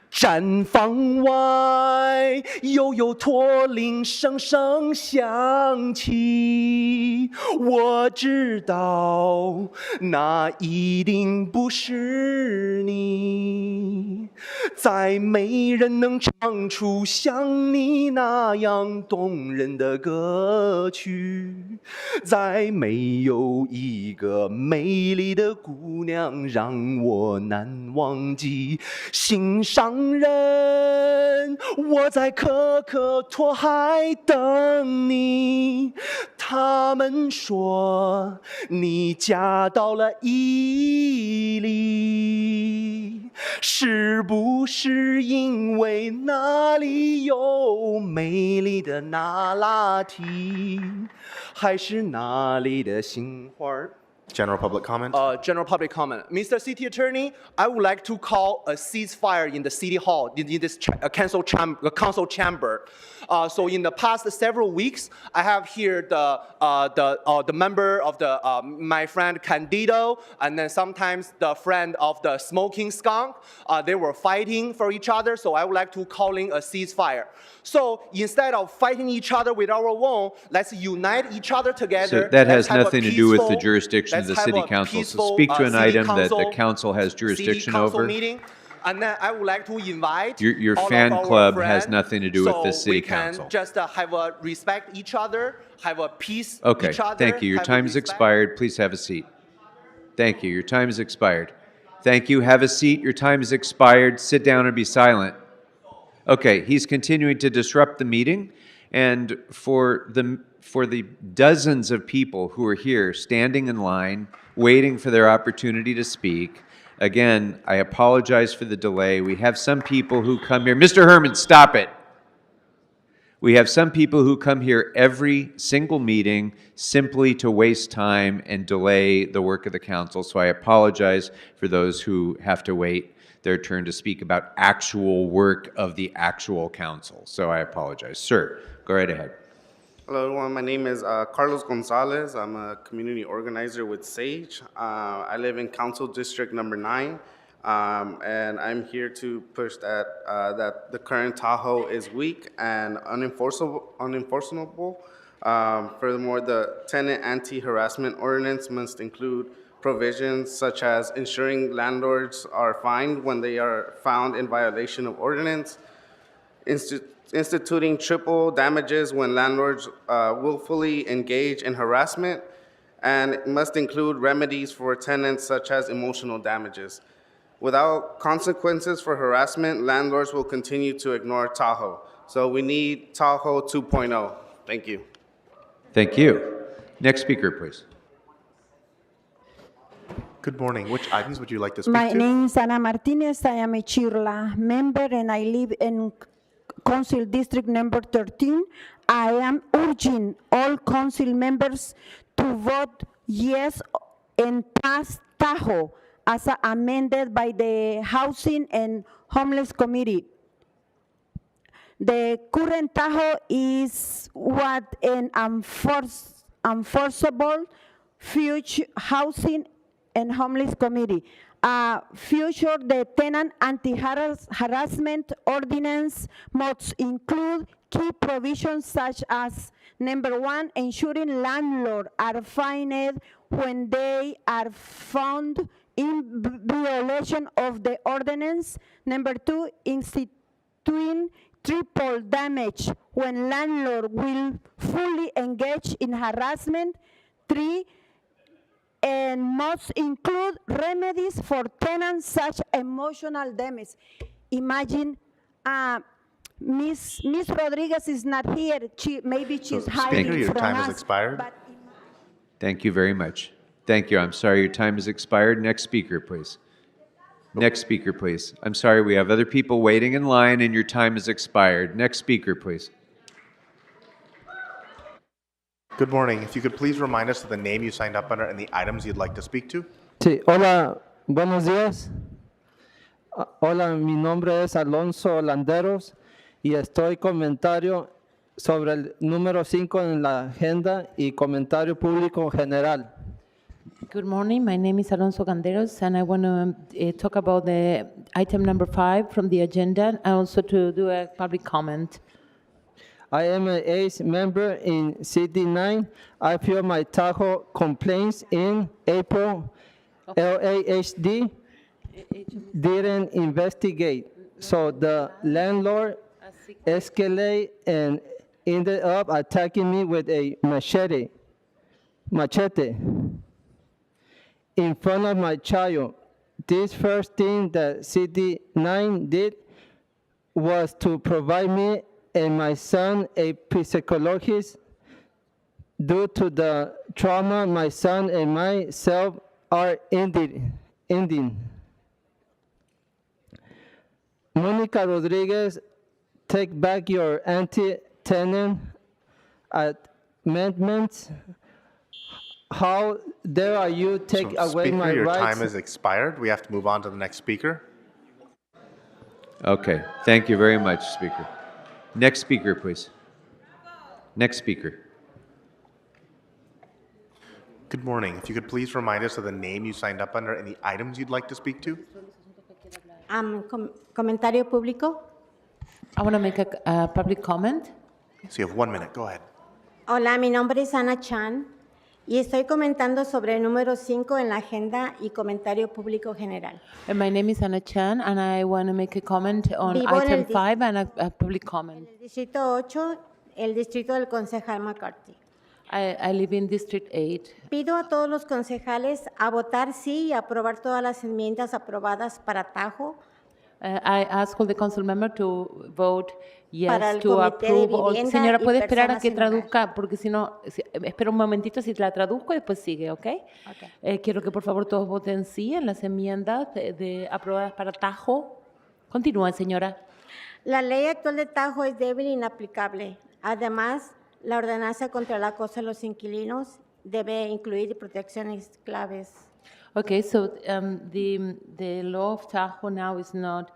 毡房外悠悠驼铃声声响起，我知道那一定不是你。再没人能唱出像你那样动人的歌曲，再没有一个美丽的姑娘让我难忘记。心上人，我在可可托海等你。他们说你嫁到了伊犁，是不是因为那里有美丽的那拉提，还是那里的杏花儿General public comment. General public comment. Mr. City Attorney, I would like to call a ceasefire in the City Hall, in this council chamber. So in the past several weeks, I have here the member of my friend Candido, and then sometimes the friend of the Smoking Skunk. They were fighting for each other, so I would like to calling a ceasefire. So instead of fighting each other with our own, let's unite each other together. So that Let's has have a nothing to do with the peaceful- jurisdiction of the let's have city a council. peaceful, So speak to an city item that the council- council has city jurisdiction council over. meeting. And then I would like to invite Your all of fan our club has friends nothing to do with the so city we can council. just have a respect each other, have a peace Okay, each other. thank you. Your have a time is respect. expired. Please have a seat. Thank you. Your time is expired. Thank you. Have a seat. Your time is expired. Sit down and be silent. Okay, he's continuing to disrupt the meeting. And for the dozens of people who are here standing in line, waiting for their opportunity to speak, again, I apologize for the delay. We have some people who come here. Mr. Herman, stop it. We have some people who come here every single meeting simply to waste time and delay the work of the council. So I apologize for those who have to wait their turn to speak about actual work of the actual council. So I apologize. Sir, go right ahead. Hello, everyone. My name is Carlos Gonzalez. I'm a community organizer with SAGE. I live in Council District Number 9, and I'm here to push that the current Tahoe is weak and unenforceable. Furthermore, the tenant anti-harassment ordinance must include provisions such as ensuring landlords are fined when they are found in violation of ordinance, instituting triple damages when landlords willfully engage in harassment, and it must include remedies for tenants such as emotional damages. Without consequences for harassment, landlords will continue to ignore Tahoe. So we need Tahoe 2.0. Thank you. Thank you. Next speaker, please. Good morning. Which items would you like to speak My to? name is Ana Martinez. I am a Chirla member and I live in Council District Number 13. I am urging all council members to vote yes and pass Tahoe as amended by the Housing and Homeless Committee. The current Tahoe is what an enforceable future housing and homeless committee. Future, the tenant anti-harassment ordinance must include key provisions such as, number 1, ensuring landlords are fined when they are found in violation of the ordinance. Number 2, instituting triple damage when landlord will fully engage in harassment. 3, and must include remedies for tenants such emotional damage. Imagine Miss Rodriguez is not here. Maybe she's hiding Speaker, your from time us. has expired. Thank you very much. Thank you. I'm sorry your time has expired. Next speaker, please. Next speaker, please. I'm sorry, we have other people waiting in line and your time has expired. Next speaker, please. Good morning. If you could please remind us of the name you signed up under and the items you'd like to speak to. Sí, hola, buenos días. Hola, mi nombre es Alonso Landeros y estoy comentario sobre el número 5 en la agenda y comentario público general. Good morning. My name is Alonso Ganderos, and I want to talk about the item number 5 from the agenda, and also to do a public comment. I am an ACE member in CD9. I filed my Tahoe complaints in April. LAHD didn't investigate. So the landlord escalated and ended up attacking me with a machete in front of my child. This first thing that CD9 did was to provide me and my son a psychologist. Due to the trauma my son and myself are ending. Monica Rodriguez, take back your anti-tenant amendments. How dare you take So, away Speaker, my your rights? time has expired. We have to move on to the next speaker. Okay, thank you very much, Speaker. Next speaker, please. Next speaker. Good morning. If you could please remind us of the name you signed up under and the items you'd like to speak to. Comentario público. I want to make a public comment. So you have 1 minute. Go ahead. Hola, mi nombre es Ana Chan y estoy comentando sobre el número 5 en la agenda y comentario público general. My name is Anna Chan, and I want to make a comment on Vivo en el item 5 and a public comment. El distrito 8, el distrito del concejal McCarthy. I live in District 8. Pido a todos los concejales a votar sí y aprobar todas las enmiendas aprobadas para Tajo, I ask all the council member to vote Para yes el to Comité de approve. Vivienda Señora, y ¿puede esperar a Personas que sin Hogar. traduzca? Porque si no, espera un momentito si la traduzco y después sigue, ¿ok? Quiero que por favor todos voten sí en las enmiendas aprobadas para Tajo. Continúa, señora. La ley actual de Tajo es débil e inaplicable. Además, la ordenanza contra el acoso de los inquilinos debe incluir protecciones claves. Okay, so the law of Tahoe now is not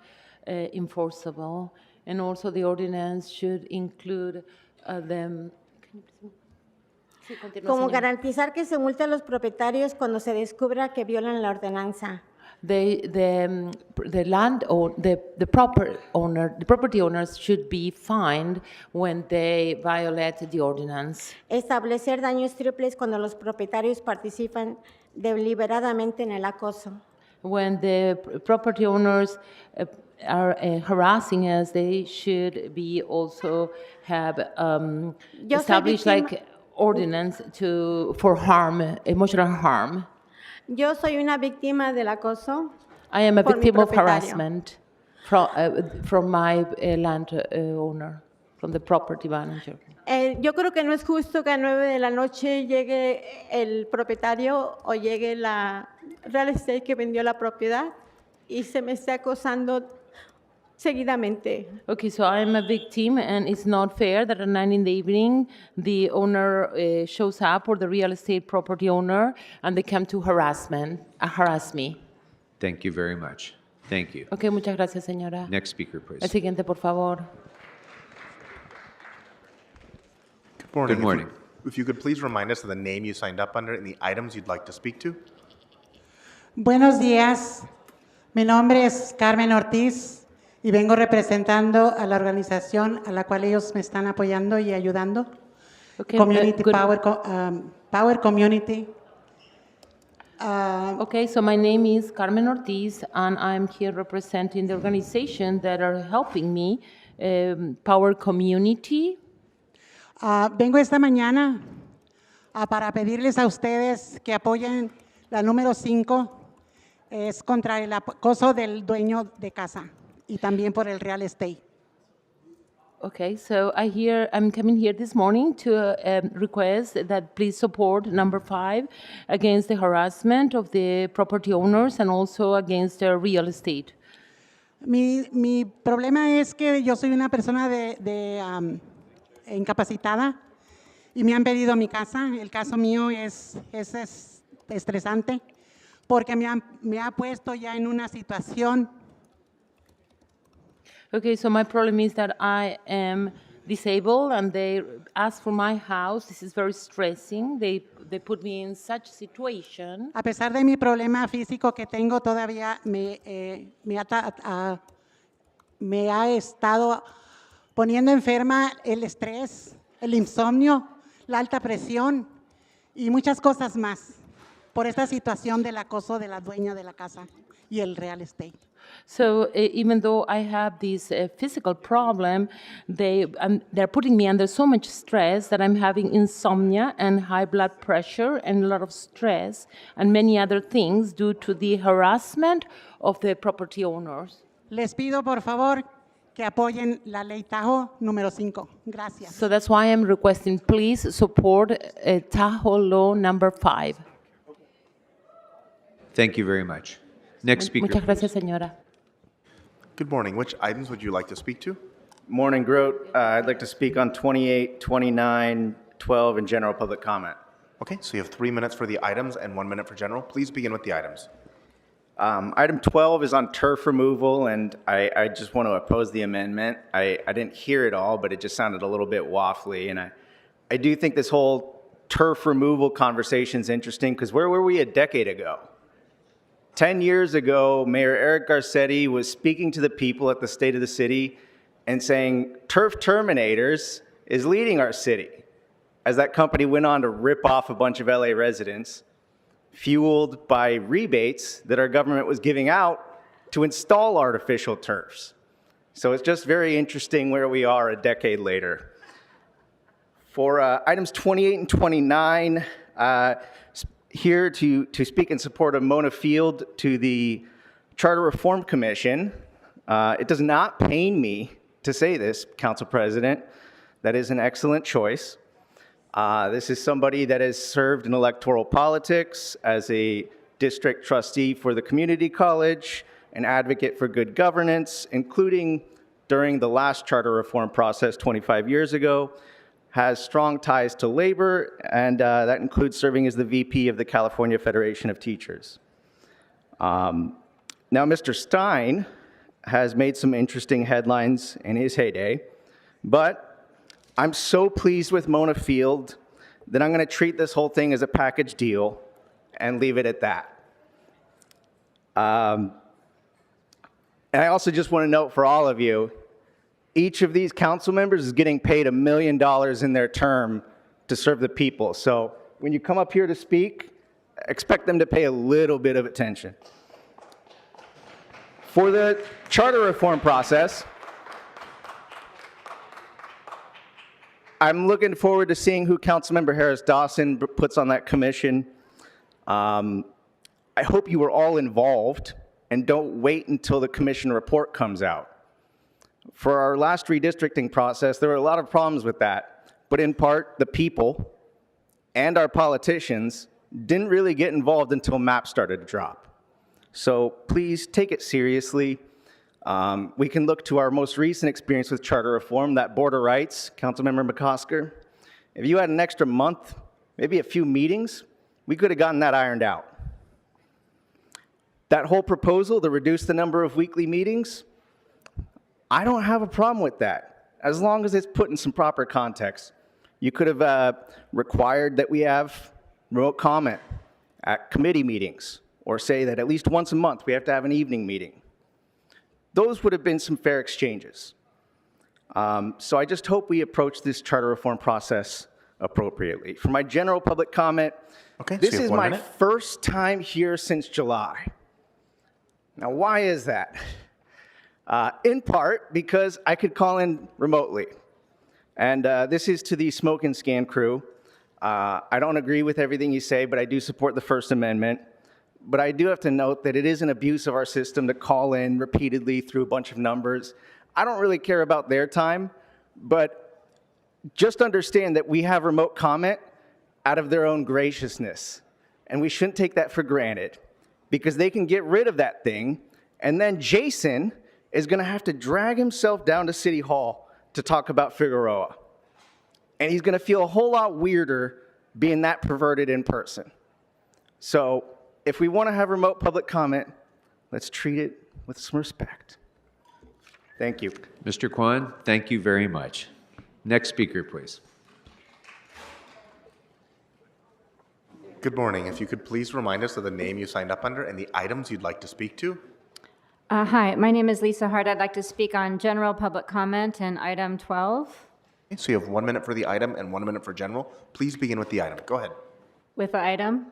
enforceable, and also the ordinance should include them. Sí, continúa, Como señora. garantizar que se multe a los propietarios cuando se descubra que violan la ordenanza. The property owners should be fined when they violate the ordinance. Establecer daños triples cuando los propietarios participan deliberadamente en el acoso. When the property owners are harassing us, they should be also have Yo soy established víctima- like ordinance for harm, emotional harm. Yo soy una víctima del acoso. I am a por mi victim of propietario. harassment from my land owner, from the property manager. Yo creo que no es justo que a 9 de la noche llegue el propietario o llegue la real estate que vendió la propiedad y se me esté acosando seguidamente. Okay, so I'm a victim, and it's not fair that at 9 in the evening the owner shows up, or the real estate property owner, and they come to harass me. Thank you very much. Thank you. Okay, muchas gracias, señora. Next speaker, please. El siguiente, por favor. Good morning. Good morning. If you could please remind us of the name you signed up under and the items you'd like to speak to. Buenos días, mi nombre es Carmen Ortiz y vengo representando a la organización a la cual ellos me están apoyando y ayudando, Okay, Community good. Power Community. Okay, so my name is Carmen Ortiz, and I'm here representing the organization that are helping me, Power Community. Vengo esta mañana para pedirles a ustedes que apoyen la número 5, es contra el acoso del dueño de casa y también por el real estate. Okay, so I'm coming here this morning to request that please support number 5 against the harassment of the property owners and also against the real estate. Mi problema es que yo soy una persona incapacitada y me han pedido mi casa. El caso mío es estresante porque me ha puesto ya en una situación. Okay, so my problem is that I am disabled and they ask for my house. This is very stressing. They put me in such situation. A pesar de mi problema físico que tengo, todavía me ha estado poniendo enferma el estrés, el insomnio, la alta presión y muchas cosas más por esta situación del acoso de la dueña de la casa y el real estate. So even though I have this physical problem, they're putting me under so much stress that I'm having insomnia and high blood pressure and a lot of stress and many other things due to the harassment of the property owners. Les pido, por favor, que apoyen la ley Tahoe número 5. Gracias. So that's why I'm requesting, please support Tahoe Law number 5. Thank you very much. Next speaker. Muchas gracias, señora. Good morning. Which items would you like to speak to? Morning, Grote. I'd like to speak on 28, 29, 12, and general public comment. Okay, so you have 3 minutes for the items and 1 minute for general. Please begin with the items. Item 12 is on turf removal, and I just want to oppose the amendment. I didn't hear it all, but it just sounded a little bit waffly, and I do think this whole turf removal conversation is interesting, because where were we a decade ago? 10 years ago, Mayor Eric Garcetti was speaking to the people at the State of the City and saying, Turf Terminators is leading our city, as that company went on to rip off a bunch of LA residents, fueled by rebates that our government was giving out to install artificial turfs. So it's just very interesting where we are a decade later. For items 28 and 29, here to speak in support of Mona Field to the Charter Reform Commission. It does not pain me to say this, Council President. That is an excellent choice. This is somebody that has served in electoral politics as a district trustee for the community college, an advocate for good governance, including during the last charter reform process 25 years ago, has strong ties to labor, and that includes serving as the VP of the California Federation of Teachers. Now, Mr. Stein has made some interesting headlines in his heyday, but I'm so pleased with Mona Field that I'm going to treat this whole thing as a package deal and leave it at that. And I also just want to note for all of you, each of these council members is getting paid $1 million in their term to serve the people. So when you come up here to speak, expect them to pay a little bit of attention. For the charter reform process, I'm looking forward to seeing who Councilmember Harris Dawson puts on that commission. I hope you are all involved and don't wait until the commission report comes out. For our last redistricting process, there were a lot of problems with that, but in part, the people and our politicians didn't really get involved until maps started to drop. So please take it seriously. We can look to our most recent experience with charter reform, that border rights, Councilmember McCosker. If you had an extra month, maybe a few meetings, we could have gotten that ironed out. That whole proposal to reduce the number of weekly meetings, I don't have a problem with that, as long as it's put in some proper context. You could have required that we have remote comment at committee meetings, or say that at least once a month we have to have an evening meeting. Those would have been some fair exchanges. So I just hope we approach this charter reform process appropriately. For my general public comment, this is my first time here since July. Now, why is that? In part because I could call in remotely. And this is to the Smoke and Scan crew. I don't agree with everything you say, but I do support the First Amendment. But I do have to note that it is an abuse of our system to call in repeatedly through a bunch of numbers. I don't really care about their time, but just understand that we have remote comment out of their own graciousness. And we shouldn't take that for granted, because they can get rid of that thing, and then Jason is going to have to drag himself down to City Hall to talk about Figueroa. And he's going to feel a whole lot weirder being that perverted in person. So if we want to have remote public comment, let's treat it with some respect. Thank you. Mr. Kwan, thank you very much. Next speaker, please. Good morning. If you could please remind us of the name you signed up under and the items you'd like to speak to. Hi, my name is Lisa Hart. I'd like to speak on general public comment and item 12. Okay, so you have 1 minute for the item and 1 minute for general. Please begin with the item. Go ahead. With the item?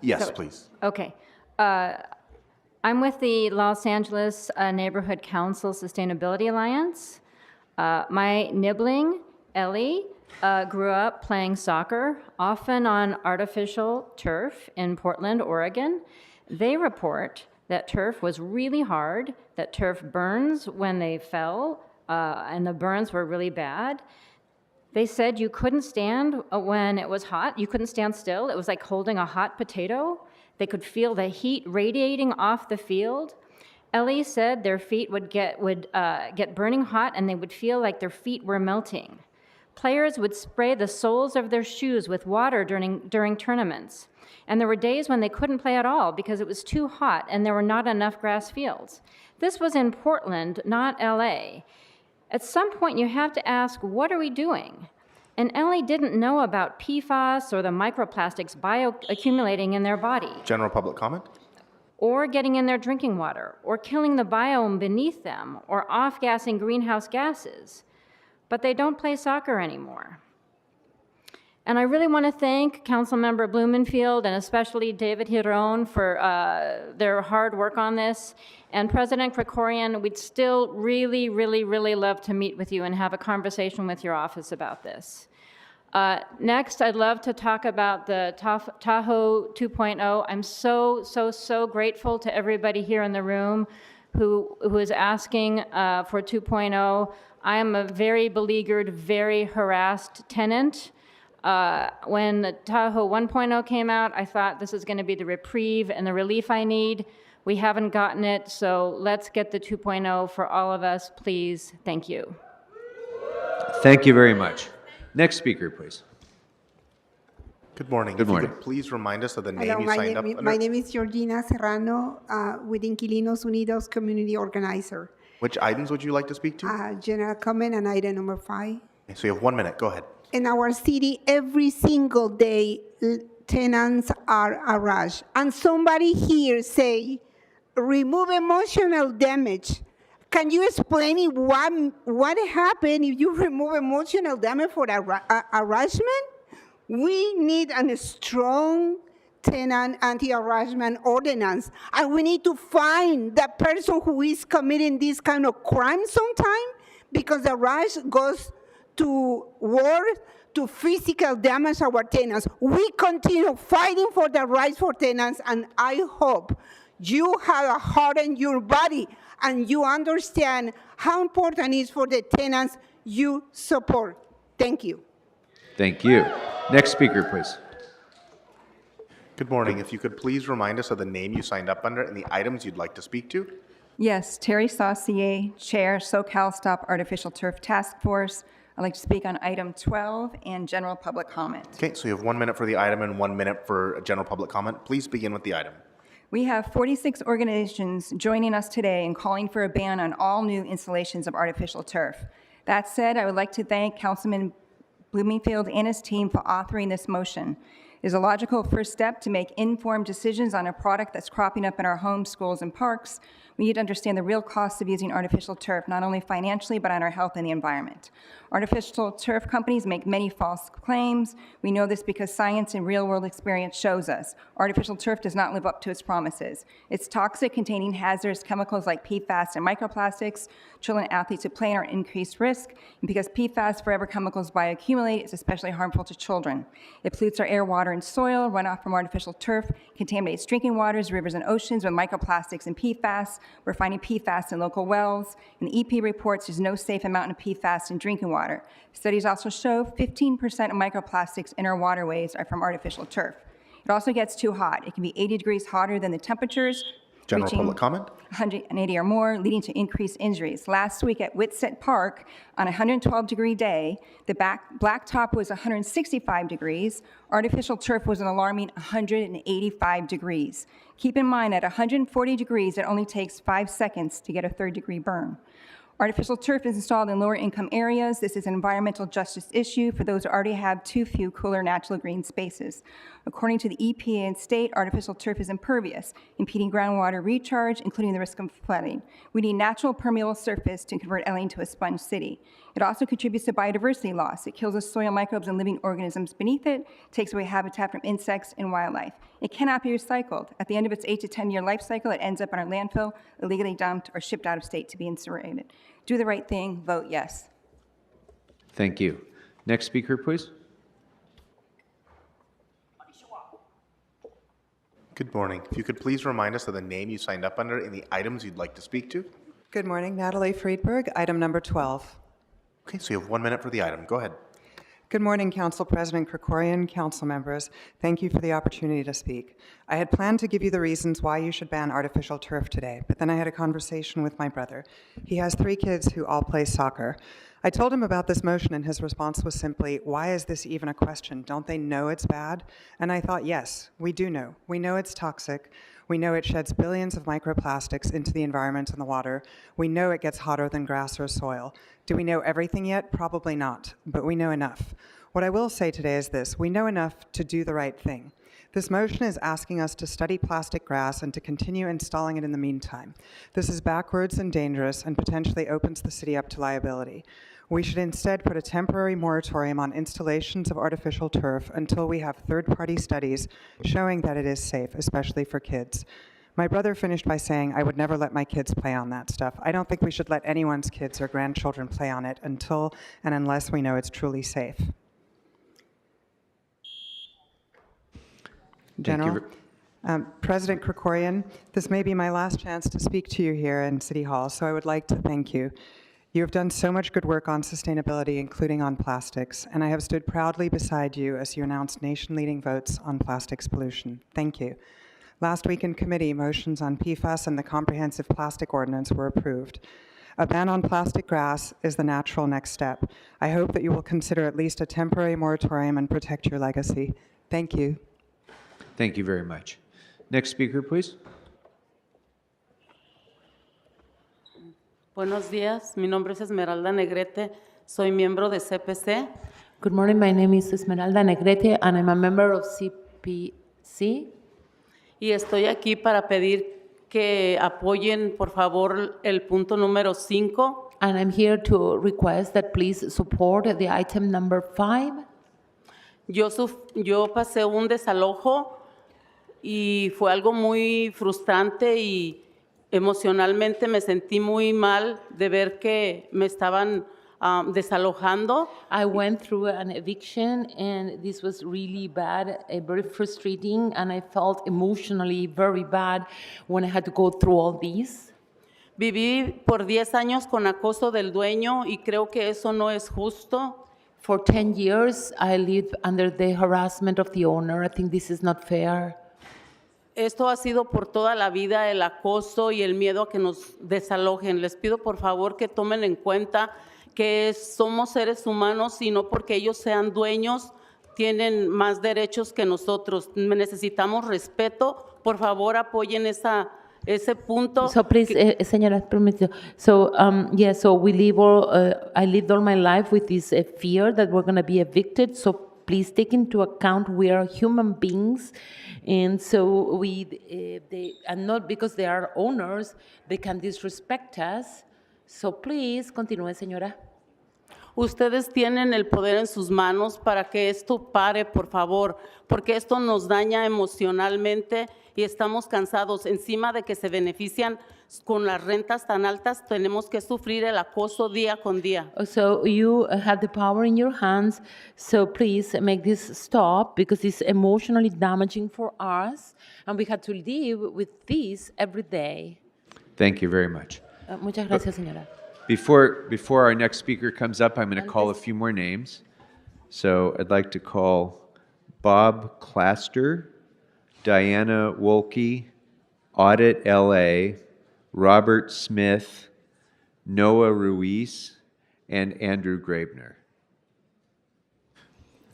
Yes, please. Okay. I'm with the Los Angeles Neighborhood Council Sustainability Alliance. My nibbling, Ellie, grew up playing soccer, often on artificial turf in Portland, Oregon. They report that turf was really hard, that turf burns when they fell, and the burns were really bad. They said you couldn't stand when it was hot. You couldn't stand still. It was like holding a hot potato. They could feel the heat radiating off the field. Ellie said their feet would get burning hot, and they would feel like their feet were melting. Players would spray the soles of their shoes with water during tournaments. And there were days when they couldn't play at all because it was too hot and there were not enough grass fields. This was in Portland, not LA. At some point, you have to ask, what are we doing? And Ellie didn't know about PFAS or the microplastics bioaccumulating in their body, General public comment? or getting in their drinking water, or killing the biome beneath them, or off-gassing greenhouse gases. But they don't play soccer anymore. And I really want to thank Councilmember Blumenfield and especially David Giron for their hard work on this. And President Krikorian, we'd still really, really, really love to meet with you and have a conversation with your office about this. Next, I'd love to talk about the Tahoe 2.0. I'm so grateful to everybody here in the room who is asking for 2.0. I am a very beleaguered, very harassed tenant. When the Tahoe 1.0 came out, I thought this is going to be the reprieve and the relief I need. We haven't gotten it, so let's get the 2.0 for all of us, please. Thank you. Thank you very much. Next speaker, please. Good morning. Good morning. If you could please remind us of the name Hello, you signed up under. my name is Georgina Serrano with Inquilinos Unidos Community Organizer. Which items would you like to speak to? General comment on item number 5. Okay, so you have 1 minute. Go ahead. In our city, every single day, tenants are harassed. And somebody here say, remove emotional damage. Can you explain me what happened if you remove emotional damage for harassment? We need a strong tenant anti-harassment ordinance. And we need to find the person who is committing this kind of crime sometime, because the rush goes to war, to physical damage our tenants. We continue fighting for the rights for tenants, and I hope you have a heart in your body and you understand how important it is for the tenants you support. Thank you. Thank you. Next speaker, please. Good morning. If you could please remind us of the name you signed up under and the items you'd like to speak to. Yes, Terry Saucier, Chair, SoCal Stop Artificial Turf Task Force. I'd like to speak on item 12 and general public comment. Okay, so you have 1 minute for the item and 1 minute for general public comment. Please begin with the item. We have 46 organizations joining us today and calling for a ban on all new installations of artificial turf. That said, I would like to thank Councilman Blumenfield and his team for authoring this motion. It is a logical first step to make informed decisions on a product that's cropping up in our homes, schools, and parks. We need to understand the real costs of using artificial turf, not only financially, but on our health and the environment. Artificial turf companies make many false claims. We know this because science and real-world experience shows us. Artificial turf does not live up to its promises. It's toxic, containing hazardous chemicals like PFAS and microplastics. Children and athletes who play are at increased risk, and because PFAS, forever chemicals, bioaccumulate, it's especially harmful to children. It pollutes our air, water, and soil. Runoff from artificial turf contaminates drinking waters, rivers, and oceans with microplastics and PFAS. We're finding PFAS in local wells. And the EP reports there's no safe amount of PFAS in drinking water. Studies also show 15% of microplastics in our waterways are from artificial turf. It also gets too hot. It can be 80 degrees hotter than the temperatures, General reaching public comment? 180 or more, leading to increased injuries. Last week at Whitsett Park, on a 112-degree day, the blacktop was 165 degrees. Artificial turf was an alarming 185 degrees. Keep in mind, at 140 degrees, it only takes 5 seconds to get a third-degree burn. Artificial turf is installed in lower income areas. This is an environmental justice issue for those who already have too few cooler natural green spaces. According to the EPA and state, artificial turf is impervious, impeding groundwater recharge, including the risk of flooding. We need natural permeable surface to convert LA into a sponge city. It also contributes to biodiversity loss. It kills the soil microbes and living organisms beneath it, takes away habitat from insects and wildlife. It cannot be recycled. At the end of its 8 to 10 year life cycle, it ends up in our landfill, illegally dumped, or shipped out of state to be incinerated. Do the right thing, vote yes. Thank you. Next speaker, please. Good morning. If you could please remind us of the name you signed up under and the items you'd like to speak to. Good morning, Natalie Friedberg, item number 12. Okay, so you have 1 minute for the item. Go ahead. Good morning, Council President Krikorian, council members. Thank you for the opportunity to speak. I had planned to give you the reasons why you should ban artificial turf today, but then I had a conversation with my brother. He has 3 kids who all play soccer. I told him about this motion and his response was simply, why is this even a question? Don't they know it's bad? And I thought, yes, we do know. We know it's toxic. We know it sheds billions of microplastics into the environment and the water. We know it gets hotter than grass or soil. Do we know everything yet? Probably not, but we know enough. What I will say today is this: we know enough to do the right thing. This motion is asking us to study plastic grass and to continue installing it in the meantime. This is backwards and dangerous and potentially opens the city up to liability. We should instead put a temporary moratorium on installations of artificial turf until we have third-party studies showing that it is safe, especially for kids. My brother finished by saying, I would never let my kids play on that stuff. I don't think we should let anyone's kids or grandchildren play on it until and unless we know it's truly safe. General, President Krikorian, this may be my last chance to speak to you here in City Hall, so I would like to thank you. You have done so much good work on sustainability, including on plastics, and I have stood proudly beside you as you announced nation-leading votes on plastics pollution. Thank you. Last week in committee, motions on PFAS and the Comprehensive Plastic Ordinance were approved. A ban on plastic grass is the natural next step. I hope that you will consider at least a temporary moratorium and protect your legacy. Thank you. Thank you very much. Next speaker, please. Buenos días, mi nombre es Esmeralda Negrete, soy miembro de CPC. Good morning, my name is Esmeralda Negrete and I'm a member of CPC. Y estoy aquí para pedir que apoyen, por favor, el punto número 5. And I'm here to request that please support the item number 5. Yo pasé un desalojo y fue algo muy frustrante y emocionalmente me sentí muy mal de ver que me estaban desalojando. I went through an eviction and this was really bad, very frustrating, and I felt emotionally very bad when I had to go through all this. Viví por 10 años con acoso del dueño y creo que eso no es justo. For 10 years, I lived under the harassment of the owner. I think this is not fair. Esto ha sido por toda la vida, el acoso y el miedo a que nos desalojen. Les pido por favor que tomen en cuenta que somos seres humanos y no porque ellos sean dueños tienen más derechos que nosotros. Necesitamos respeto. Por favor, apoyen ese punto. So please, señora, permítame. So so we live I lived all my life with this fear that we're going to be evicted. So please take into account we are human beings, and so and not because they are owners, they can disrespect us. So please, continúe, señora. Ustedes tienen el poder en sus manos para que esto pare, por favor, porque esto nos daña emocionalmente y estamos cansados. Encima de que se benefician con las rentas tan altas, tenemos que sufrir el acoso día con día. So you have the power in your hands, so please make this stop because it's emotionally damaging for us and we have to live with this every day. Thank you very much. Muchas gracias, señora. Before our next speaker comes up, I'm going to call a few more names. So I'd like to call Bob Claster, Diana Wolke, Audit LA, Robert Smith, Noah Ruiz, and Andrew Graebner.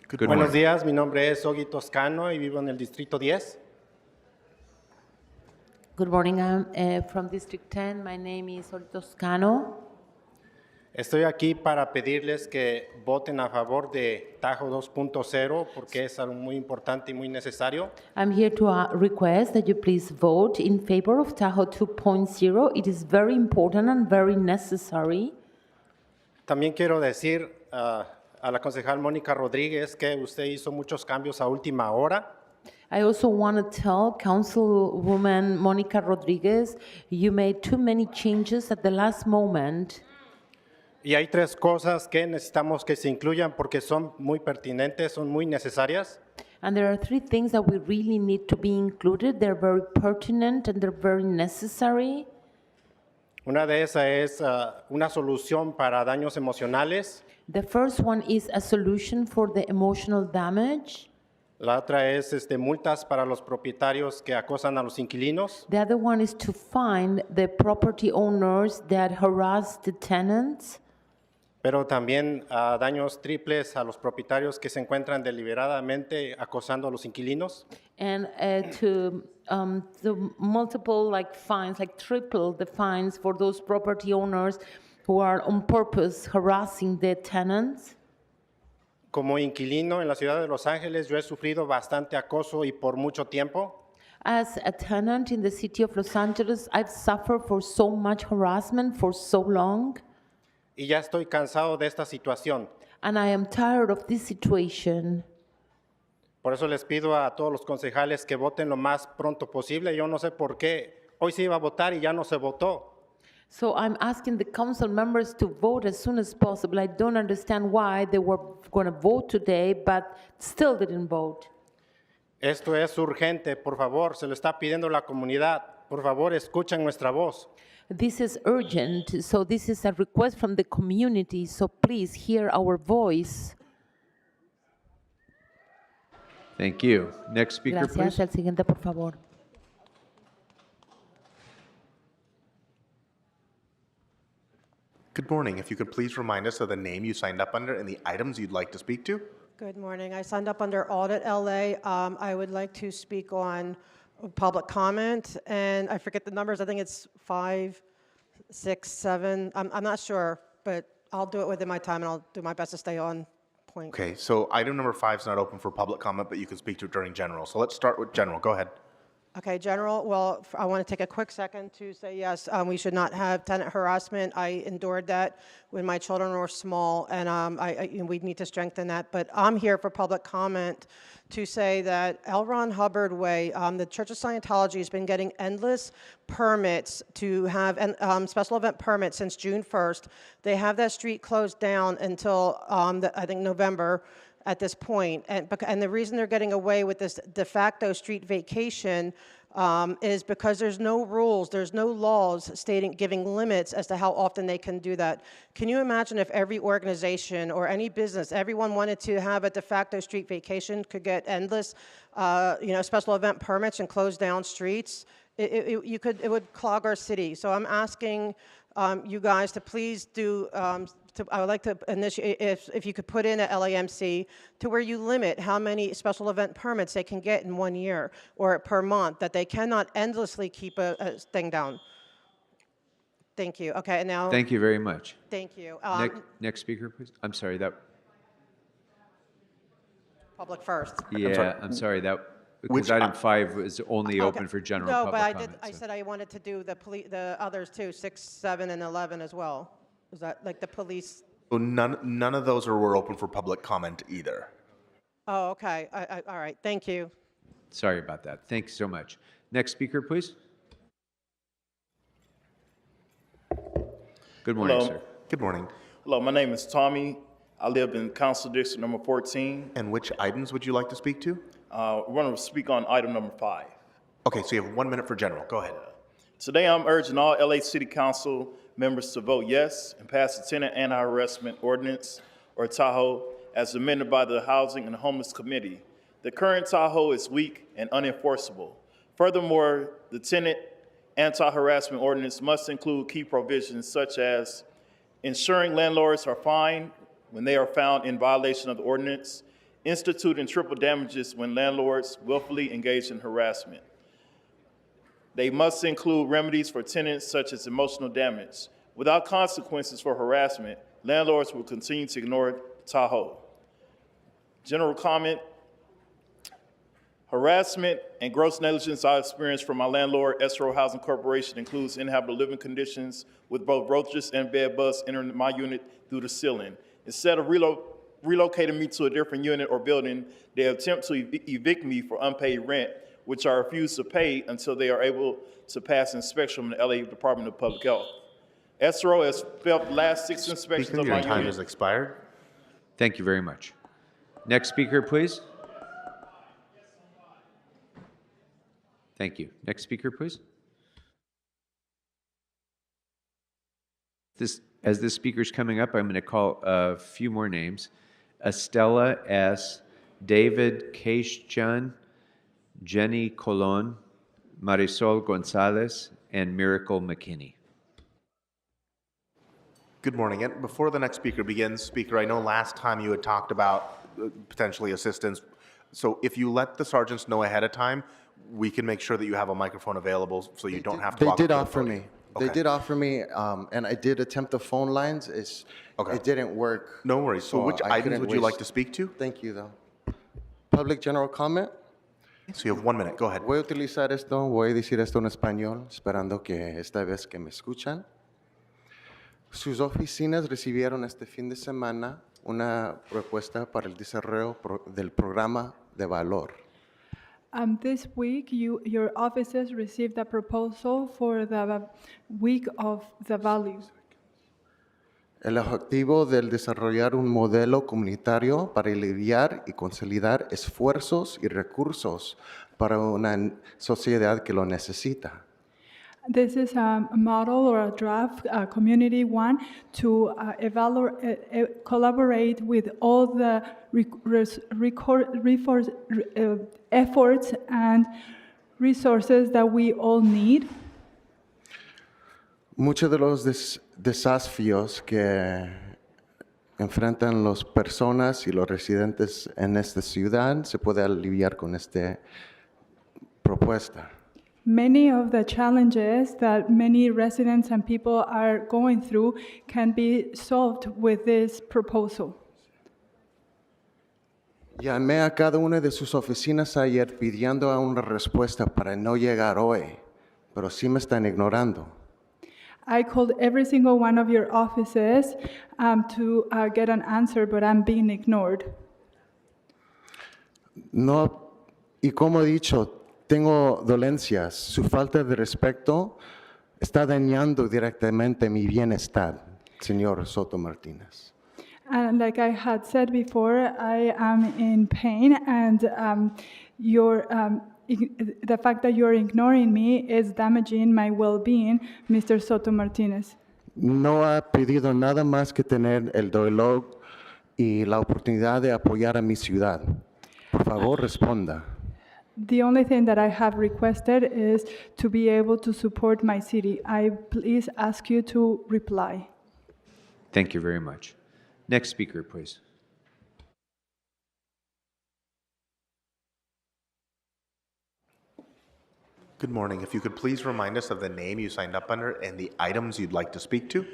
Good Buenos morning. días, mi nombre es Ogi Toscano y vivo en el Distrito 10. Good morning, I'm from District 10. My name is Oli Toscano. Estoy aquí para pedirles que voten a favor de Tajo 2.0 porque es algo muy importante y muy necesario. I'm here to request that you please vote in favor of Tahoe 2.0. It is very important and very necessary. También quiero decir a la concejal Mónica Rodríguez que usted hizo muchos cambios a última hora. I also want to tell Councilwoman Monica Rodriguez, you made too many changes at the last moment. Y hay tres cosas que necesitamos que se incluyan porque son muy pertinentes, son muy necesarias. And there are three things that we really need to be included. They're very pertinent and they're very necessary. Una de esas es una solución para daños emocionales. The first one is a solution for the emotional damage. La otra es multas para los propietarios que acosan a los inquilinos. The other one is to find the property owners that harass the tenants. Pero también daños triples a los propietarios que se encuentran deliberadamente acosando a los inquilinos. And to the multiple fines, triple the fines for those property owners who are on purpose harassing the tenants. Como inquilino en la ciudad de Los Ángeles, yo he sufrido bastante acoso y por mucho tiempo. As a tenant in the city of Los Angeles, I've suffered for so much harassment for so long. Y ya estoy cansado de esta situación. And I am tired of this situation. Por eso les pido a todos los concejales que voten lo más pronto posible. Yo no sé por qué. Hoy se iba a votar y ya no se votó. So I'm asking the council members to vote as soon as possible. I don't understand why they were going to vote today, but still didn't vote. Esto es urgente, por favor, se lo está pidiendo la comunidad. Por favor, escuchen nuestra voz. This is urgent, so this is a request from the community, so please hear our voice. Thank you. Next speaker, Gracias. please. El siguiente, por favor. Good morning. If you could please remind us of the name you signed up under and the items you'd like to speak to. Good morning. I signed up under Audit LA. I would like to speak on public comment, and I forget the numbers. I think it's 5, 6, 7. I'm not sure, but I'll do it within my time, and I'll do my best to stay on point. Okay, so item number 5 is not open for public comment, but you can speak to it during general. So let's start with general. Go ahead. Okay, General, well, I want to take a quick second to say, yes, we should not have tenant harassment. I endured that when my children were small, and we need to strengthen that. But I'm here for public comment to say that L. Ron Hubbard Way, the Church of Scientology has been getting endless permits to have special event permits since June 1st. They have that street closed down until, I think, November at this point. And the reason they're getting away with this de facto street vacation is because there's no rules, there's no laws giving limits as to how often they can do that. Can you imagine if every organization or any business, everyone wanted to have a de facto street vacation, could get endless, special event permits and close down streets? It would clog our city. So I'm asking you guys to please do. I would like to initiate, if you could put in at LAMC to where you limit how many special event permits they can get in 1 year or per month, that they cannot endlessly keep a thing down. Thank you. Okay, and now. Thank you very much. Thank you. Next speaker, please. I'm sorry, that. Public first. Yeah, I'm sorry, that, because item 5 is only open for general No, public but comment. I said I wanted to do the others too, 6, 7, and 11 as well. Is that like the police? So none of those were open for public comment either. Oh, okay. All right. Thank you. Sorry about that. Thanks so much. Next speaker, please. Good morning, Hello. sir. Good morning. Hello, my name is Tommy. I live in Council District number 14. And which items would you like to speak to? We want to speak on item number 5. Okay, so you have 1 minute for general. Go ahead. Today, I'm urging all LA City Council members to vote yes and pass the Tenant Anti-Harassment Ordinance, or TAHO, as amended by the Housing and Homeless Committee. The current TAHO is weak and unenforceable. Furthermore, the Tenant Anti-Harassment Ordinance must include key provisions such as ensuring landlords are fined when they are found in violation of the ordinance, instituting triple damages when landlords willfully engage in harassment. They must include remedies for tenants such as emotional damage. Without consequences for harassment, Landlords will continue to ignore Tahoe. General comment. Harassment and gross negligence I experienced from my landlord, Esro Housing Corporation, includes inhabitable living conditions with both roaches and bed bugs entering my unit through the ceiling. Instead of relocating me to a different unit or building, they attempt to evict me for unpaid rent, which I refuse to pay until they are able to pass inspection from the LA Department of Public Health. Esro has failed the last 6 inspections Speaker, of your my time unit. has expired. Thank you very much. Next speaker, please. Thank you. Next speaker, please. As this speaker's coming up, I'm going to call a few more names. Estella S., David Keishjan, Jenny Colon, Marisol Gonzalez, and Miracle McKinney. Good morning. And before the next speaker begins, Speaker, I know last time you had talked about potentially assistance. So if you let the sergeants know ahead of time, we can make sure that you have a microphone available so you don't have to They walk did up to the offer podium. me. They did offer me, and I did attempt the phone lines. It didn't work. No worries. So which I items couldn't would you like waste- to speak to? Thank you, though. Public general comment. So you have 1 minute. Go ahead. Voy a utilizar esto, voy a decir esto en español, esperando que esta vez que me escuchan. Sus oficinas recibieron este fin de semana una propuesta para el desarrollo del programa de valor. This week, your offices received a proposal for the week of the values. El objetivo del desarrollar un modelo comunitario para aliviar y consolidar esfuerzos y recursos para una sociedad que lo necesita. This is a model or a draft, a community one, to collaborate with all the efforts and resources that we all need. Muchos de los desafíos que enfrentan las personas y los residentes en esta ciudad se puede aliviar con esta propuesta. Many of the challenges that many residents and people are going through can be solved with this proposal. Llamé a cada una de sus oficinas ayer pidiendo una respuesta para no llegar hoy, pero sí me están ignorando. I called every single one of your offices to get an answer, but I'm being ignored. No, y como he dicho, tengo dolencias. Su falta de respeto está dañando directamente mi bienestar, señor Soto Martínez. And like I had said before, I am in pain, and the fact that you're ignoring me is damaging my well-being, Mr. Soto Martínez. No ha pedido nada más que tener el dolor y la oportunidad de apoyar a mi ciudad. Por favor, responda. The only thing that I have requested is to be able to support my city. I please ask you to reply. Thank you very much. Next speaker, please. Good morning. If you could please remind us of the name you signed up under and the items you'd like to speak to?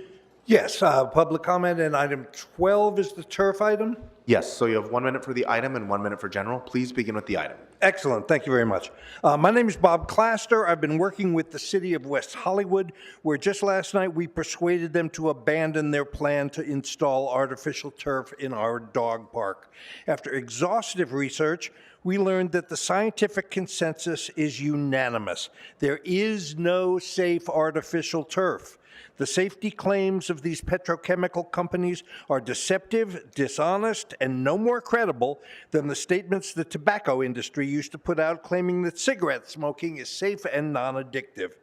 Yes, public comment, and item 12 is the turf item. Yes, so you have 1 minute for the item and 1 minute for general. Please begin with the item. Excellent, thank you very much. My name is Bob Claster. I've been working with the city of West Hollywood, where just last night we persuaded them to abandon their plan to install artificial turf in our dog park. After exhaustive research, we learned that the scientific consensus is unanimous. There is no safe artificial turf. The safety claims of these petrochemical companies are deceptive, dishonest, and no more credible than the statements the tobacco industry used to put out claiming that cigarette smoking is safe and non-addictive.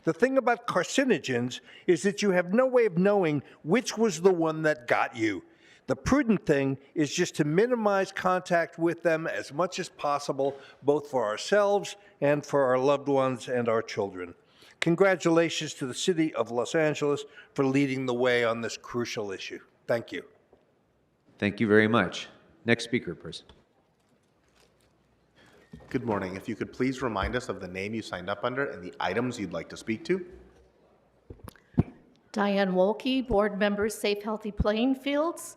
The thing about carcinogens is that you have no way of knowing which was the one that got you. The prudent thing is just to minimize contact with them as much as possible, both for ourselves and for our loved ones and our children. Congratulations to the City of Los Angeles for leading the way on this crucial issue. Thank you. Thank you very much. Next speaker, please. Good morning. If you could please remind us of the name you signed up under and the items you'd like to speak to? Diane Wolke, Board Member, Safe Healthy Playing Fields,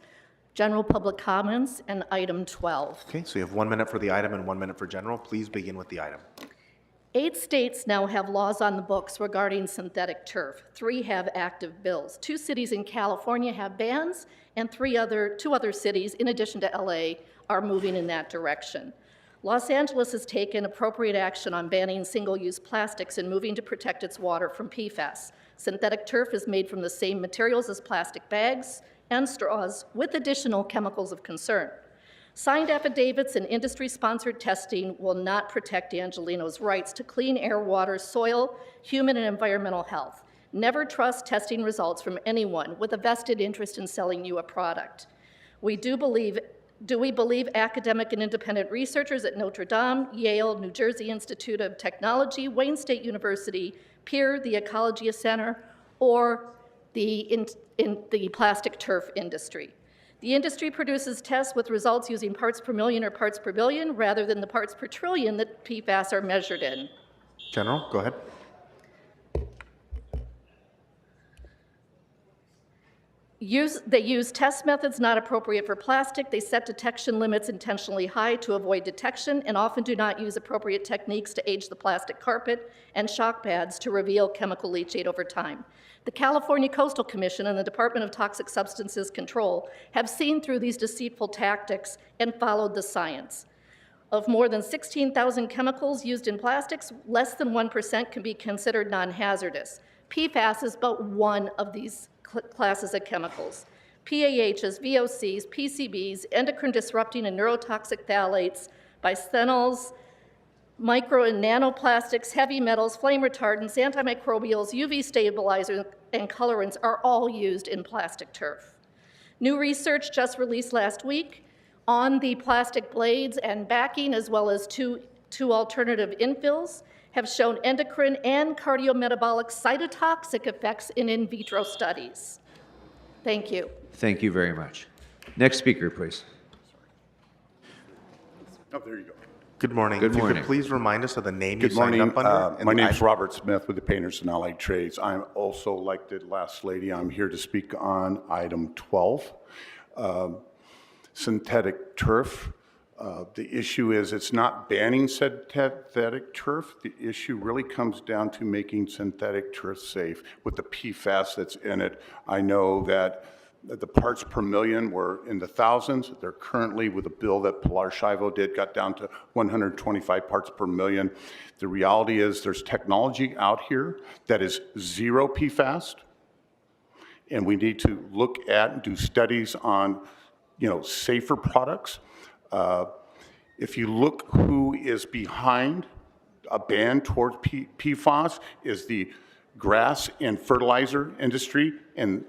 General Public Comments, and item 12. Okay, so you have 1 minute for the item and 1 minute for general. Please begin with the item. 8 states now have laws on the books regarding synthetic turf. 3 have active bills. 2 cities in California have bans, and 2 other cities, in addition to LA, are moving in that direction. Los Angeles has taken appropriate action on banning single-use plastics and moving to protect its water from PFAS. Synthetic turf is made from the same materials as plastic bags and straws, with additional chemicals of concern. Signed affidavits and industry-sponsored testing will not protect Angelino's rights to clean air, water, soil, human and environmental health. Never trust testing results from anyone with a vested interest in selling you a product. Do we believe academic and independent researchers at Notre Dame, Yale, New Jersey Institute of Technology, Wayne State University, PEER, the Ecologia Center, or the plastic turf industry? The industry produces tests with results using parts per million or parts per billion rather than the parts per trillion that PFAS are measured in. General, go ahead. They use test methods not appropriate for plastic. They set detection limits intentionally high to avoid detection and often do not use appropriate techniques to age the plastic carpet and shock pads to reveal chemical leachate over time. The California Coastal Commission and the Department of Toxic Substances Control have seen through these deceitful tactics and followed the science. Of more than 16,000 chemicals used in plastics, less than 1% can be considered non-hazardous. PFAS is but one of these classes of chemicals. PAHs, VOCs, PCBs, endocrine disrupting and neurotoxic phthalates, bisphenols, micro and nanoplastics, heavy metals, flame retardants, antimicrobials, UV stabilizers, and colorants are all used in plastic turf. New research just released last week on the plastic blades and backing, as well as two alternative infills, have shown endocrine and cardiometabolic cytotoxic effects in vitro studies. Thank you. Thank you very much. Next speaker, please. Oh, there you go. Good morning. Good If you morning. could please remind us of the name you Good signed morning. up under. and My the name's item. Robert Smith with the Painters and Allied Trades. I'm also, like the last lady, I'm here to speak on item 12, synthetic turf. The issue is it's not banning synthetic turf. The issue really comes down to making synthetic turf safe with the PFAS that's in it. I know that the parts per million were in the thousands. They're currently, with a bill that Pilar Shivo did, got down to 125 parts per million. The reality is there's technology out here that is zero PFAS, and we need to look at and do studies on, safer products. If you look who is behind a ban towards PFAS is the grass and fertilizer industry, and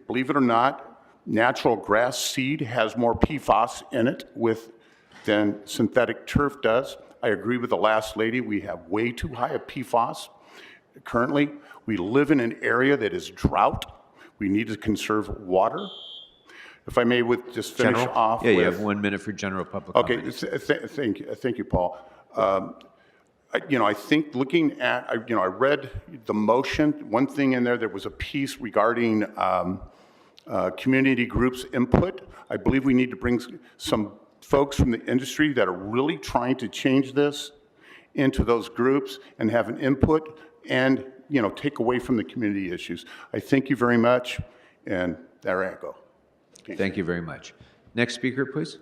believe it or not, natural grass seed has more PFAS in it than synthetic turf does. I agree with the last lady, we have way too high a PFAS. Currently, we live in an area that is drought. We need to conserve water. If I may, just finish General? off Yeah, with... you have 1 minute for general public Okay, comments. thank you, Paul. I think looking at, I read the motion, one thing in there was a piece regarding community groups' input. I believe we need to bring some folks from the industry that are really trying to change this into those groups and have an input and, take away from the community issues. I thank you very much, and there I go. Thank you very much. Next speaker, please.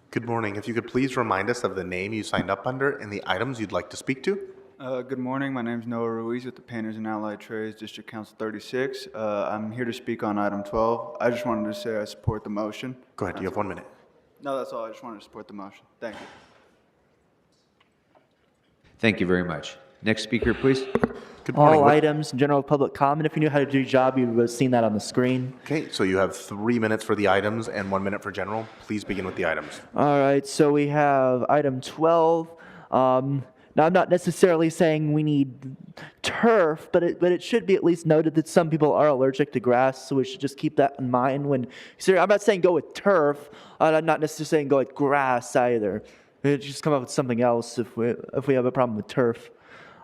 Good morning. If you could please remind us of the name you signed up under and the items you'd like to speak to. Good morning. My name is Noah Ruiz with the Painters and Allied Trades, District Council 36. I'm here to speak on item 12. I just wanted to say I support the motion. Go ahead. You have 1 minute. No, that's all. I just wanted to support the motion. Thank you. Thank you very much. Next speaker, please. Good morning. All items, general public comment. If you knew how to do your job, you would have seen that on the screen. Okay, so you have 3 minutes for the items and 1 minute for general. Please begin with the items. All right, so we have item 12. Now, I'm not necessarily saying we need turf, but it should be at least noted that some people are allergic to grass, so we should just keep that in mind when. I'm not saying go with turf. I'm not necessarily saying go with grass either. Just come up with something else if we have a problem with turf.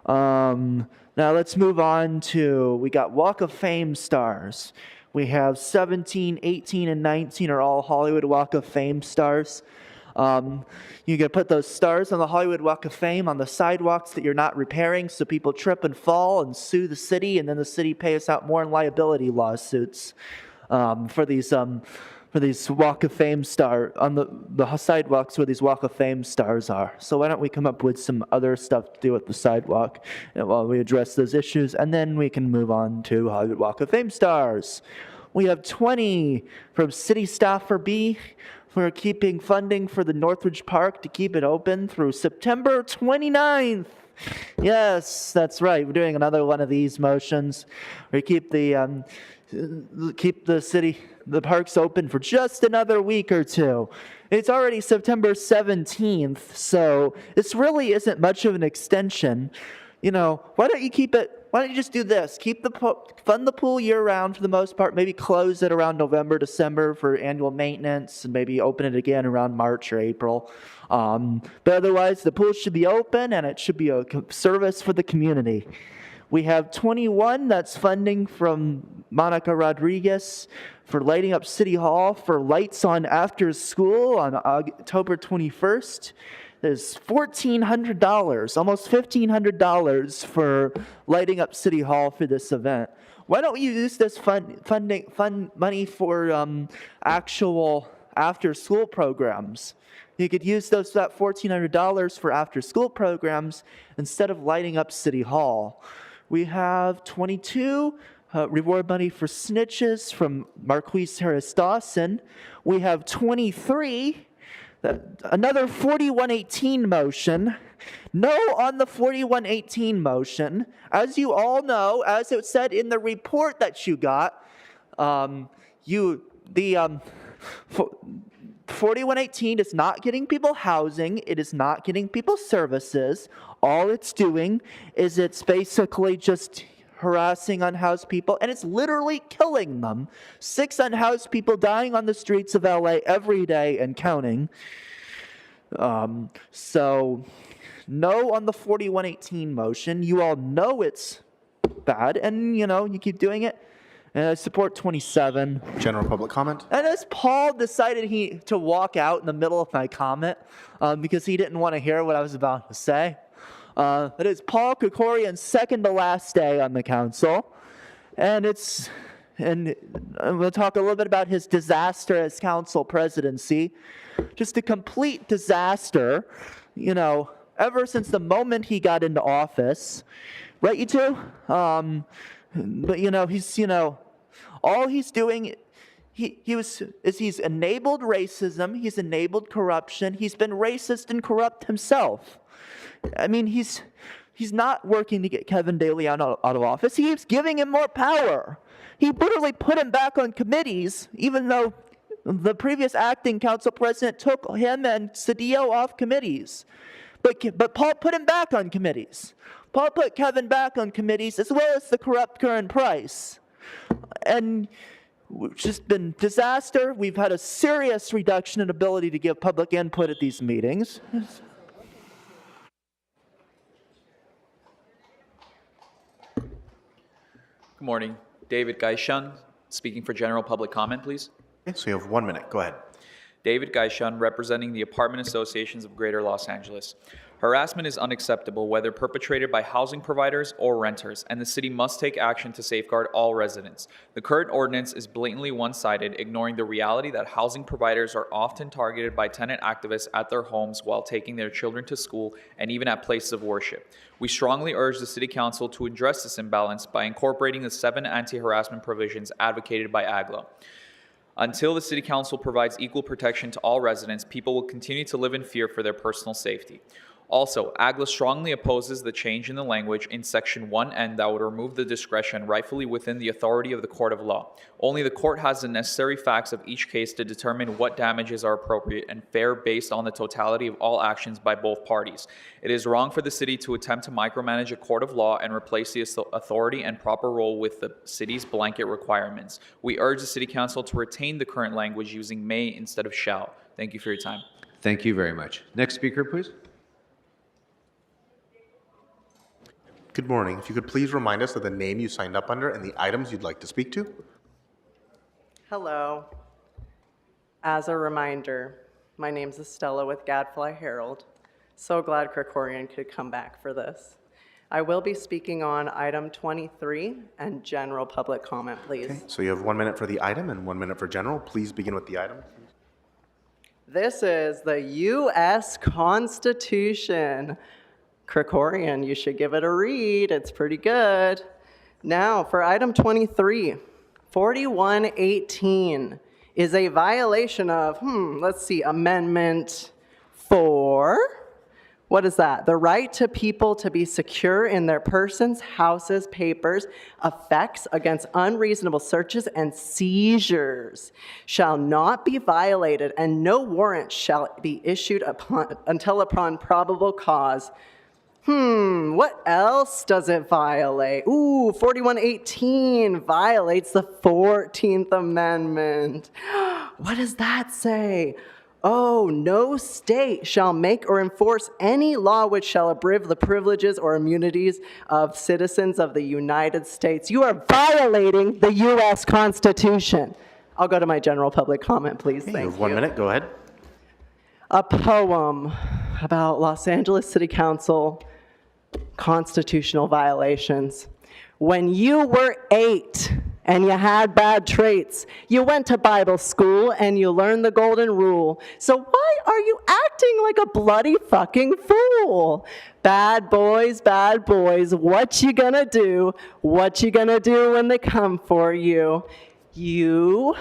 Now let's move on to, we got Walk of Fame stars. We have 17, 18, and 19 are all Hollywood Walk of Fame stars. You can put those stars on the Hollywood Walk of Fame on the sidewalks that you're not repairing, so people trip and fall and sue the city, and then the city pays out more in liability lawsuits for these Walk of Fame on the sidewalks where these Walk of Fame stars are. So why don't we come up with some other stuff to do with the sidewalk while we address those issues, and then we can move on to Hollywood Walk of Fame stars. We have 20 from City Staffer B for keeping funding for the Northridge Park to keep it open through September 29th. Yes, that's right. We're doing another one of these motions. We keep the parks open for just another week or two. It's already September 17th, so this really isn't much of an extension. You know, why don't you just do this? Fund the pool year-round for the most part, maybe close it around November, December for annual maintenance, and maybe open it again around March or April. But otherwise, the pool should be open, and it should be a service for the community. We have 21, that's funding from Monica Rodriguez for lighting up City Hall for lights on after school on October 21st. There's $1,400, almost $1,500 for lighting up City Hall for this event. Why don't you use this fund money for actual after-school programs? You could use that $1,400 for after-school programs instead of lighting up City Hall. We have 22 reward money for snitches from Marquise Harris Dawson. We have 23. Another 4118 motion. No on the 4118 motion. As you all know, as it said in the report that you got, 4118 is not getting people housing. It is not getting people services. All it's doing is it's basically just harassing unhoused people, and it's literally killing them. 6 unhoused people dying on the streets of LA every day and counting. So no on the 4118 motion. You all know it's bad, and you keep doing it. And I support 27. General public comment? And as Paul decided to walk out in the middle of my comment because he didn't want to hear what I was about to say. It is Paul Krikorian's second to last day on the council. And we'll talk a little bit about his disastrous council presidency. Just a complete disaster, ever since the moment he got into office. Right, you two? But all he's doing, he's enabled racism, he's enabled corruption, he's been racist and corrupt himself. I mean, he's not working to get Kevin De Leon out of office. He keeps giving him more power. He brutally put him back on committees, even though the previous acting council president took him and Cedillo off committees. But Paul put him back on committees. Paul put Kevin back on committees, as well as the corrupt Curran Price. And it's just been disaster. We've had a serious reduction in ability to give public input at these meetings. Good morning. David Gaishan, speaking for general public comment, please. Okay, so you have 1 minute. Go ahead. David Gaishan, representing the Apartment Associations of Greater Los Angeles. Harassment is unacceptable, whether perpetrated by housing providers or renters, and the city must take action to safeguard all residents. The current ordinance is blatantly one-sided, ignoring the reality that housing providers are often targeted by tenant activists at their homes while taking their children to school and even at places of worship. We strongly urge the City Council to address this imbalance by incorporating the 7 anti-harassment provisions advocated by AGLO. Until the City Council provides equal protection to all residents, people will continue to live in fear for their personal safety. Also, AGLA strongly opposes the change in the language in Section 1N that would remove the discretion rightfully within the authority of the court of law. Only the court has the necessary facts of each case to determine what damages are appropriate and fair based on the totality of all actions by both parties. It is wrong for the city to attempt to micromanage a court of law and replace the authority and proper role with the city's blanket requirements. We urge the City Council to retain the current language using may instead of shall. Thank you for your time. Thank you very much. Next speaker, please. Good morning. If you could please remind us of the name you signed up under and the items you'd like to speak to. Hello. As a reminder, my name's Estella with Gadfly Herald. So glad Krikorian could come back for this. I will be speaking on item 23 and general public comment, please. Okay, so you have 1 minute for the item and 1 minute for general. Please begin with the item. This is the U.S. Constitution. Krikorian, you should give it a read. It's pretty good. Now, for item 23, 4118 is a violation of, let's see, Amendment 4. What is that? The right to people to be secure in their persons, houses, papers, effects against unreasonable searches and seizures shall not be violated, and no warrant shall be issued until upon probable cause. What else does it violate? 4118 violates the 14th Amendment. What does that say? No state shall make or enforce any law which shall abridge the privileges or immunities of citizens of the United States. You are violating the U.S. Constitution. I'll go to my general public comment, please. Okay, Thank you have 1 minute. Go ahead. A poem about Los Angeles City Council constitutional violations. When you were 8 and you had bad traits, you went to Bible school and you learned the golden rule. So why are you acting like a bloody fucking fool? Bad boys, what you gonna do? What you gonna do when they come for you? You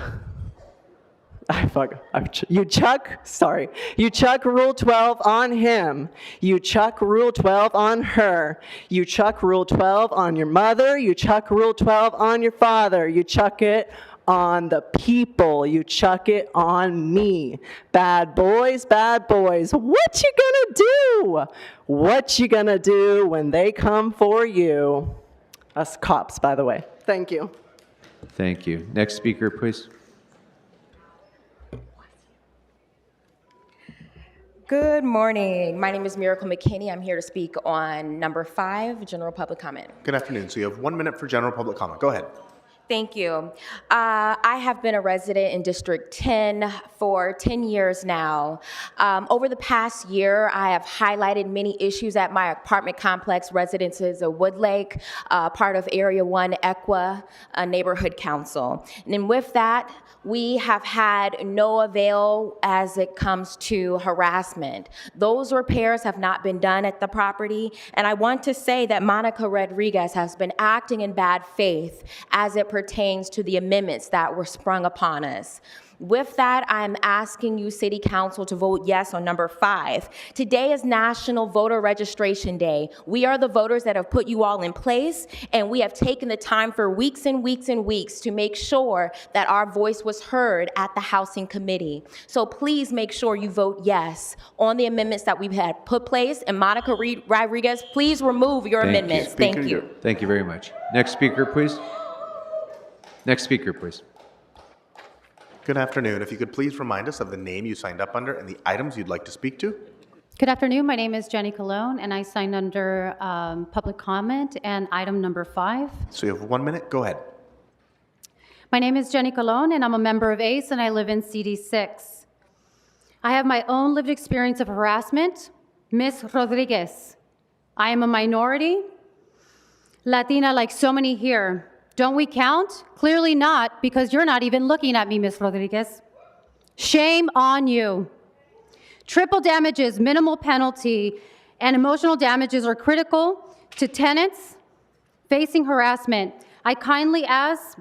chuck Rule 12 on him. You chuck Rule 12 on her. You chuck Rule 12 on your mother. You chuck Rule 12 on your father. You chuck it on the people. You chuck it on me. Bad boys, what you gonna do? What you gonna do when they come for you? Us cops, by the way. Thank you. Thank you. Next speaker, please. Good morning. My name is Miracle McKinney. I'm here to speak on number 5, general public comment. Good afternoon. So you have 1 minute for general public comment. Go ahead. Thank you. I have been a resident in District 10 for 10 years now. Over the past year, I have highlighted many issues at my apartment complex, Residences of Woodlake, part of Area 1 EQUA Neighborhood Council. And with that, we have had no avail as it comes to harassment. Those repairs have not been done at the property, and I want to say that Monica Rodriguez has been acting in bad faith as it pertains to the amendments that were sprung upon us. With that, I'm asking you, City Council, to vote yes on number 5. Today is National Voter Registration Day. We are the voters that have put you all in place, and we have taken the time for weeks and weeks and weeks to make sure that our voice was heard at the Housing Committee. So please make sure you vote yes on the amendments that we've had put place. And Monica Rodriguez, please remove your amendments. Thank you. Thank you very much. Next speaker, please. Next speaker, please. Good afternoon. If you could please remind us of the name you signed up under and the items you'd like to speak to. Good afternoon. My name is Jenny Colon, and I signed under public comment and item number 5. So you have 1 minute. Go ahead. My name is Jenny Colon, and I'm a member of ACE, and I live in CD6. I have my own lived experience of harassment. Ms. Rodriguez, I am a minority, Latina like so many here. Don't we count? Clearly not, because you're not even looking at me, Ms. Rodriguez. Shame on you. Triple damages, minimal penalty, and emotional damages are critical to tenants facing harassment. I kindly ask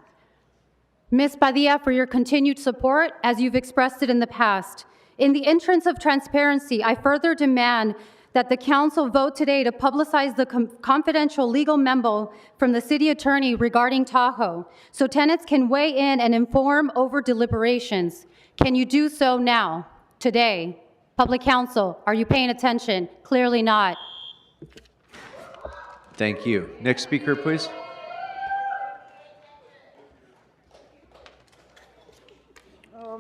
Ms. Padilla for your continued support as you've expressed it in the past. In the interest of transparency, I further demand that the council vote today to publicize the confidential legal memo from the city attorney regarding Tahoe, so tenants can weigh in and inform over deliberations. Can you do so now, today? Public council, are you paying attention? Clearly not. Thank you. Next speaker, please.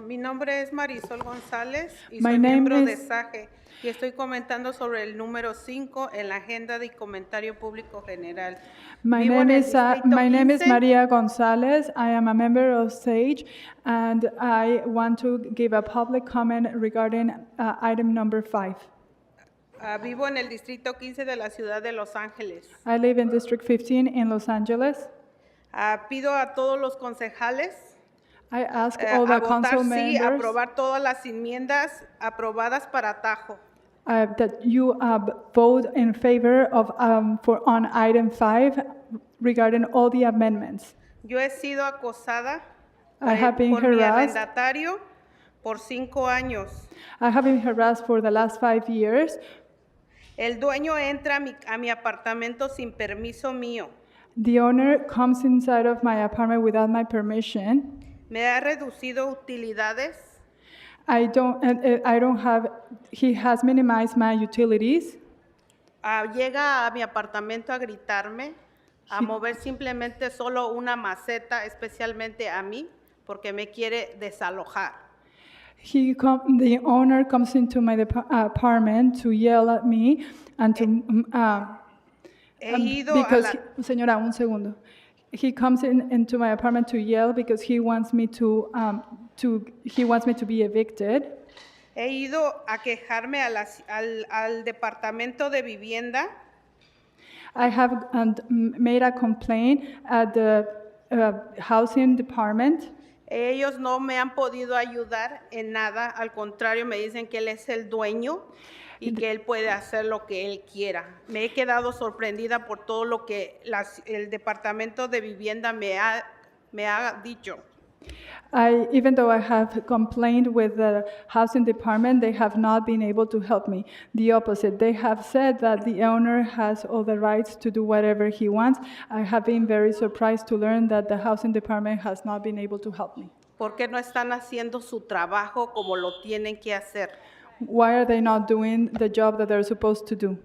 Mi nombre es Marisol González y My soy name miembro de is- SAGE y estoy comentando sobre el número 5 en la agenda de comentario público general. My Vivo en name el is distrito my name is 15. Maria Gonzalez. I am a member of SAGE, and I want to give a public comment regarding item number 5. Vivo en el distrito 15 de la ciudad de Los Ángeles. I live in District 15 in Los Angeles. Pido a todos los concejales I ask all the a votar council sí, members aprobar todas las enmiendas aprobadas para Tajo. that you vote in favor of on item 5 regarding all the amendments. Yo he sido acosada I have been por mi harassed. arrendatario por 5 años. I have been harassed for the last 5 years. El dueño entra a mi apartamento sin permiso mío. The owner comes inside of my apartment without my permission. Me ha reducido utilidades. I don't have, he has minimized my utilities. Llega a mi apartamento a gritarme, a mover simplemente solo una maceta, especialmente a mí, porque me quiere desalojar. The owner comes into my apartment to yell at me and to, He ido because, a señora, un segundo. He comes into my apartment to yell because he wants me to be evicted. He ido a quejarme al departamento de vivienda. I have made a complaint at the housing department. Ellos no me han podido ayudar en nada, al contrario, me dicen que él es el dueño y que él puede hacer lo que él quiera. Me he quedado sorprendida por todo lo que el departamento de vivienda me ha dicho. Even though I have complained with the housing department, they have not been able to help me. The opposite, they have said that the owner has all the rights to do whatever he wants. I have been very surprised to learn that the housing department has not been able to help me. ¿Por qué no están haciendo su trabajo como lo tienen que hacer? Why are they not doing the job that they're supposed to do?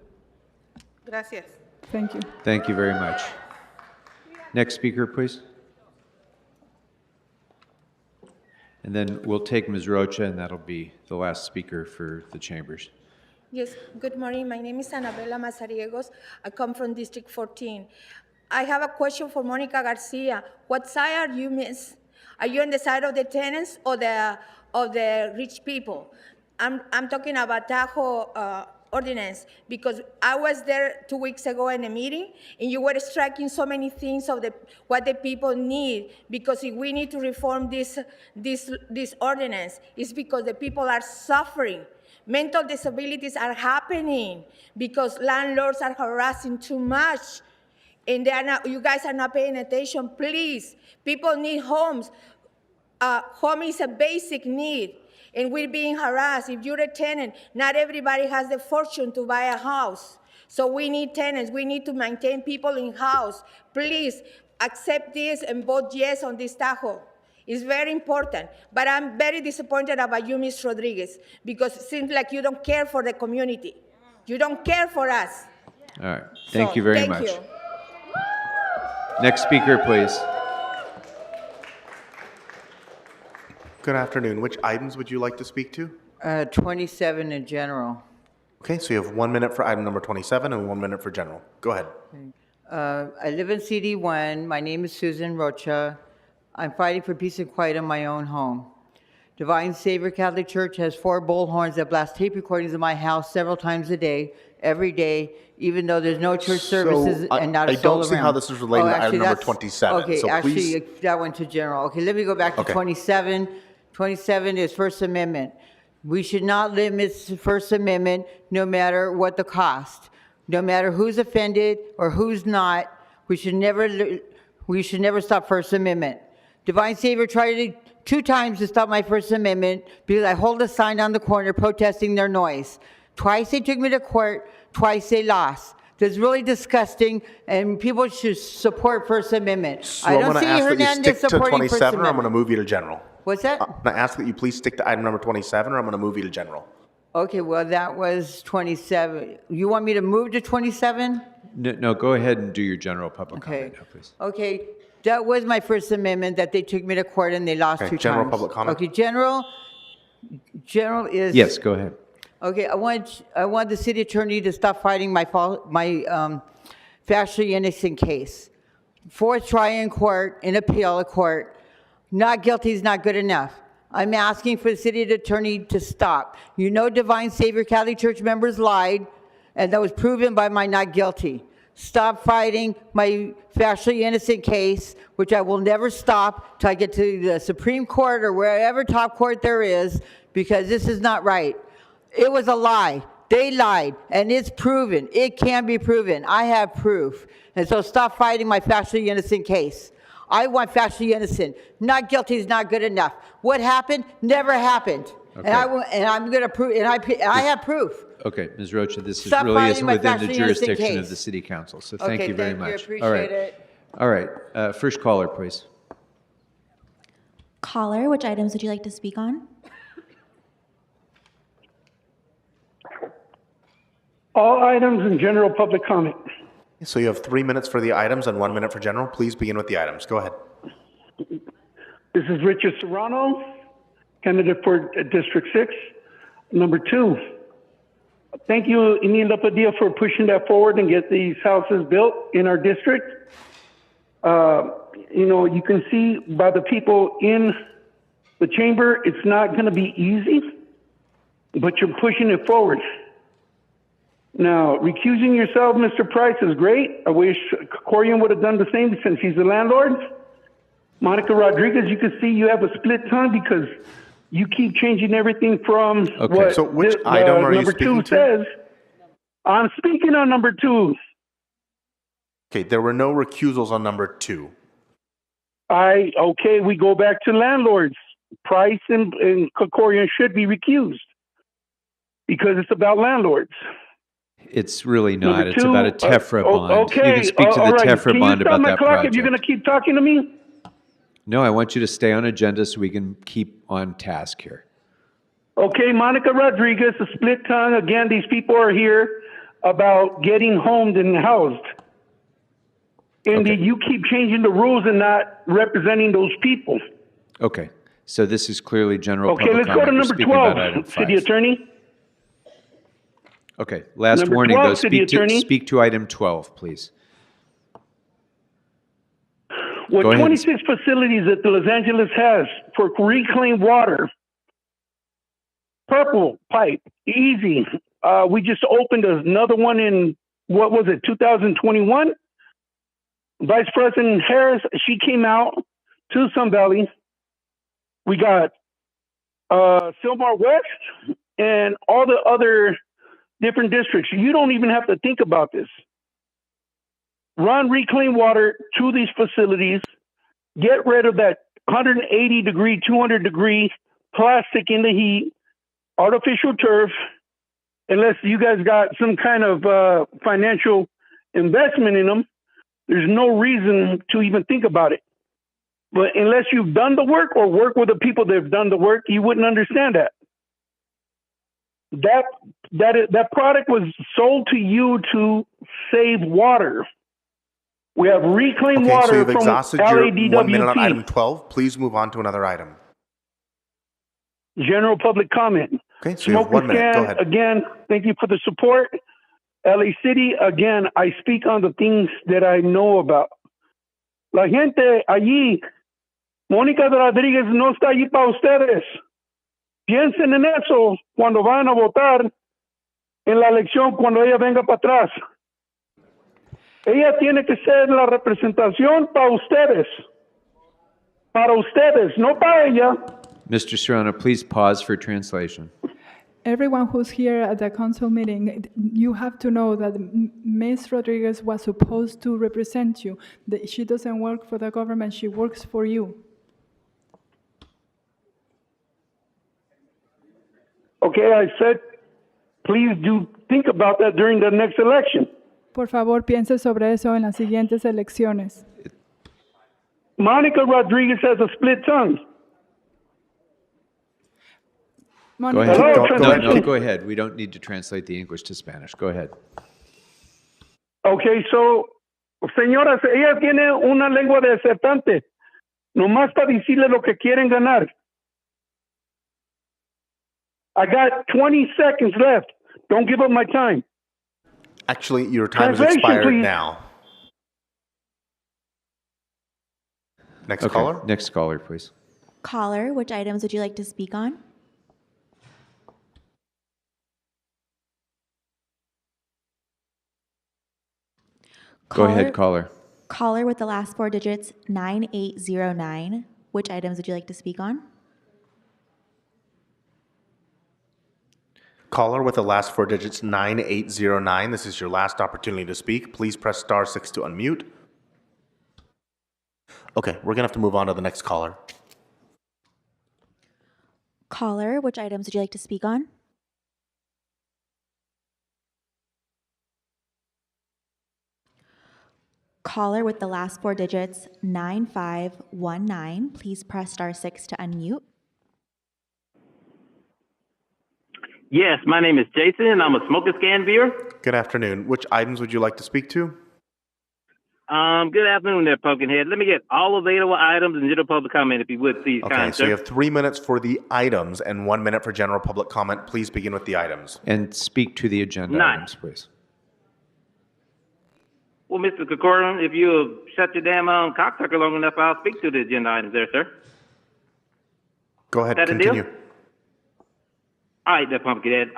Gracias. Thank you. Thank you very much. Next speaker, please. And then we'll take Ms. Rocha, and that'll be the last speaker for the chambers. Yes, good morning. My name is Anabela Mazariegos. I come from District 14. I have a question for Monica Garcia. What side are you, miss? Are you on the side of the tenants or the rich people? I'm talking about Tahoe ordinance, because I was there 2 weeks ago in a meeting, and you were striking so many things of what the people need, because if we need to reform this ordinance, it's because the people are suffering. Mental disabilities are happening because landlords are harassing too much, and you guys are not paying attention. Please, people need homes. Home is a basic need. And we're being harassed. If you're a tenant, not everybody has the fortune to buy a house. So we need tenants. We need to maintain people in house. Please accept this and vote yes on this Tahoe. It's very important. But I'm very disappointed about you, Ms. Rodriguez, because it seems like you don't care for the community. You don't care for us. All right. Thank you very much. Thank you. Next speaker, please. Good afternoon. Which items would you like to speak to? 27 in general. Okay, so you have 1 minute for item number 27 and 1 minute for general. Go ahead. I live in CD1. My name is Susan Rocha. I'm fighting for peace and quiet in my own home. Divine Savior Catholic Church has 4 bullhorns that blast tape recordings of my house several times a day, every day, even though there's no church services and not a soul I don't see around. how this is related to item number that's- 27. Okay, So actually, please, that went to general. Okay, let me go back to Okay. 27. 27 is First Amendment. We should not limit First Amendment no matter what the cost. No matter who's offended or who's not, we should never stop First Amendment. Divine Savior tried 2 times to stop my First Amendment because I hold a sign on the corner protesting their noise. Twice they took me to court, twice they lost. That's really disgusting, and people should support First Amendment. so I I'm don't going see to ask that you Hernandez stick to supporting First 27, or I'm going to Amendment. move you to general. What's that? I'm going to ask that you please stick to item number 27, or I'm going to move you to general. Okay, well, that was 27. You want me to move to 27? No, go ahead and do your general public Okay. comment now, please. Okay, That was my First Amendment that they took me to court and they lost Okay, 2 general times. public comment. Okay, general is. Yes, go ahead. Okay, I want the city attorney to stop fighting my factually innocent case. 4th try in court, in appeal court, not guilty is not good enough. I'm asking for the city attorney to stop. You know Divine Savior Catholic Church members lied, and that was proven by my not guilty. Stop fighting my factually innocent case, which I will never stop till I get to the Supreme Court or wherever top court there is, because this is not right. It was a lie. They lied, and it's proven. It can be proven. I have proof. And so stop fighting my factually innocent case. I want factually innocent. Not guilty is not good enough. What happened never happened. Okay. And I'm going to prove, and I have proof. Okay, Ms. Rocha, this Stop really fighting isn't my within the factually innocent jurisdiction of case. the city council, so thank Okay, you very thank you. much. Appreciate All right. it. All right, first caller, please. Caller, which items would you like to speak on? All items in general public comment. So you have 3 minutes for the items and 1 minute for general. Please begin with the items. Go ahead. This is Richard Serrano, candidate for District 6. Number 2, thank you, Emilio Padilla, for pushing that forward and get these houses built in our district. You know, you can see by the people in the chamber, it's not going to be easy, but you're pushing it forward. Now, recusing yourself, Mr. Price, is great. I wish Corian would have done the same since he's the landlord. Monica Rodriguez, you can see you have a split tongue because you keep changing everything from Okay, what so which item are you number speaking 2 to? says. I'm speaking on number 2. Okay, there were no recusals on number 2. Okay, we go back to landlords. Price and Corian should be recused because it's about landlords. It's really not. Number It's 2, about a TEFRA bond. Okay, You can speak to the all right. TEFRA bond about Can you stop my that clock project. if you're going to keep talking to me? No, I want you to stay on agenda so we can keep on task here. Okay, Monica Rodriguez, a split tongue. Again, these people are here about getting homed and housed. And you keep changing the rules and not representing those people. Okay, so this is clearly general Okay, public let's go to comment. We're number speaking about 12, item City 5. Attorney. Okay, last Number warning 12, though, City Attorney. speak to item 12, please. What Go ahead. 26 facilities that Los Angeles has for reclaimed water, Purple Pipe, easy. We just opened another one in, what was it, 2021? Vice President Harris, she came out to Sun Valley. We got Sylmar West and all the other different districts. You don't even have to think about this. Run reclaimed water to these facilities. Get rid of that 180 degree, 200 degree plastic in the heat, artificial turf, unless you guys got some kind of financial investment in them. There's no reason to even think about it. But unless you've done the work or work with the people that have done the work, you wouldn't understand that. That product was sold to you to save water. We have reclaimed Okay, water so you've from exhausted your 1 minute on LADWP. item 12. Please move on to another item. General public comment. Okay, so you have Smoke 1 minute. Go Scan, ahead. again, thank you for the support. LA City, again, I speak on the things that I know about. La gente allí, Mónica Rodríguez no está allí para ustedes. Piensen en eso cuando van a votar en la elección, cuando ella venga para atrás. Ella tiene que ser la representación para ustedes. Para ustedes, no para ella. Mr. Serrano, please pause for translation. Everyone who's here at the council meeting, you have to know that Ms. Rodriguez was supposed to represent you. That she doesn't work for the government, she works for you. Okay, I said, please do think about that during the next election. Por favor, piense sobre eso en las siguientes elecciones. Monica Rodriguez has a split tongue. Go Monica. ahead. Hello, No, go ahead. We don't need to translate the English to Spanish. Go ahead. Okay, so Señoras, ella tiene una lengua de desertante, nomás para decirle lo que quieren ganar. I got 20 seconds left. Don't give up my time. Actually, your time has Translation, expired please. now. Next Okay, caller. next caller, please. Caller, which items would you like to speak on? Go ahead, caller. Caller with the last four digits 9809. Which items would you like to speak on? Caller with the last four digits 9809. This is your last opportunity to speak. Please press star 6 to unmute. Okay, we're gonna have to move on to the next caller. Caller, which items would you like to speak on? Caller with the last four digits 9519. Please press star 6 to unmute. Yes, my name is Jason, and I'm a smoker scan viewer. Good afternoon. Which items would you like to speak to? Good afternoon there, Pumpkinhead. Let me get all available items and general public comment, if you would, please, Okay, kind so you sir. have 3 minutes for the items and 1 minute for general public comment. Please begin with the items. And speak to the agenda Nice. items, please. Well, Mr. Kokorin, if you'll shut your damn cocksucker long enough, I'll speak to the agenda items there, sir. Go ahead, That a deal? continue. All right, there, Pumpkinhead.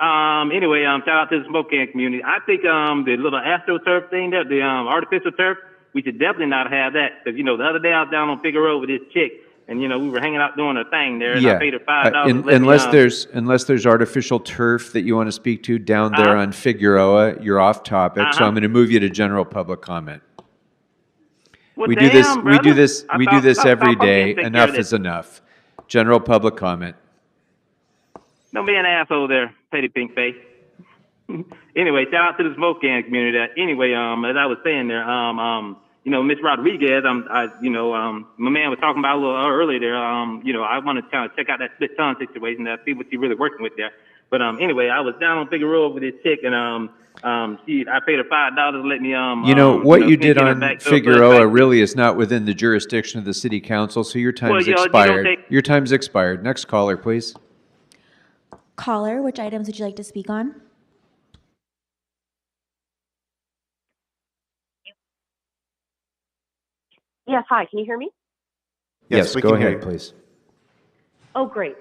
Anyway, shout out to the smoke can community. I think the little AstroTurf thing there, the artificial turf, we should definitely not have that. Because, the other day I was down on Figueroa with this chick, and, we were hanging out doing her thing there, and I paid her $5. to let me, unless there's artificial turf that you want to speak to down there on Figueroa, you're off topic. So I'm going to move you to general public comment. Well, We do this. damn, We do brother. this. I We thought- do this I thought every Pumpkin day. take care of Enough this. is enough. General public comment. Don't be an asshole there, petty pink face. Anyway, shout out to the smoke can community. Anyway, as I was saying there, Miss Rodriguez, my man was talking about a little earlier there. I want to kind of check out that split tongue situation, to see what she's really working with there. But anyway, I was down on Figueroa with this chick, and I paid her $5 to let me What you did get her on back to her Figueroa place. really is not within the jurisdiction of the city council. So your time's Well, you don't expired. take- Your time's expired. Next caller, please. Caller, which items would you like to speak on? Yes, hi, can you hear me? Yes, we go can hear ahead, you. please. Oh, great.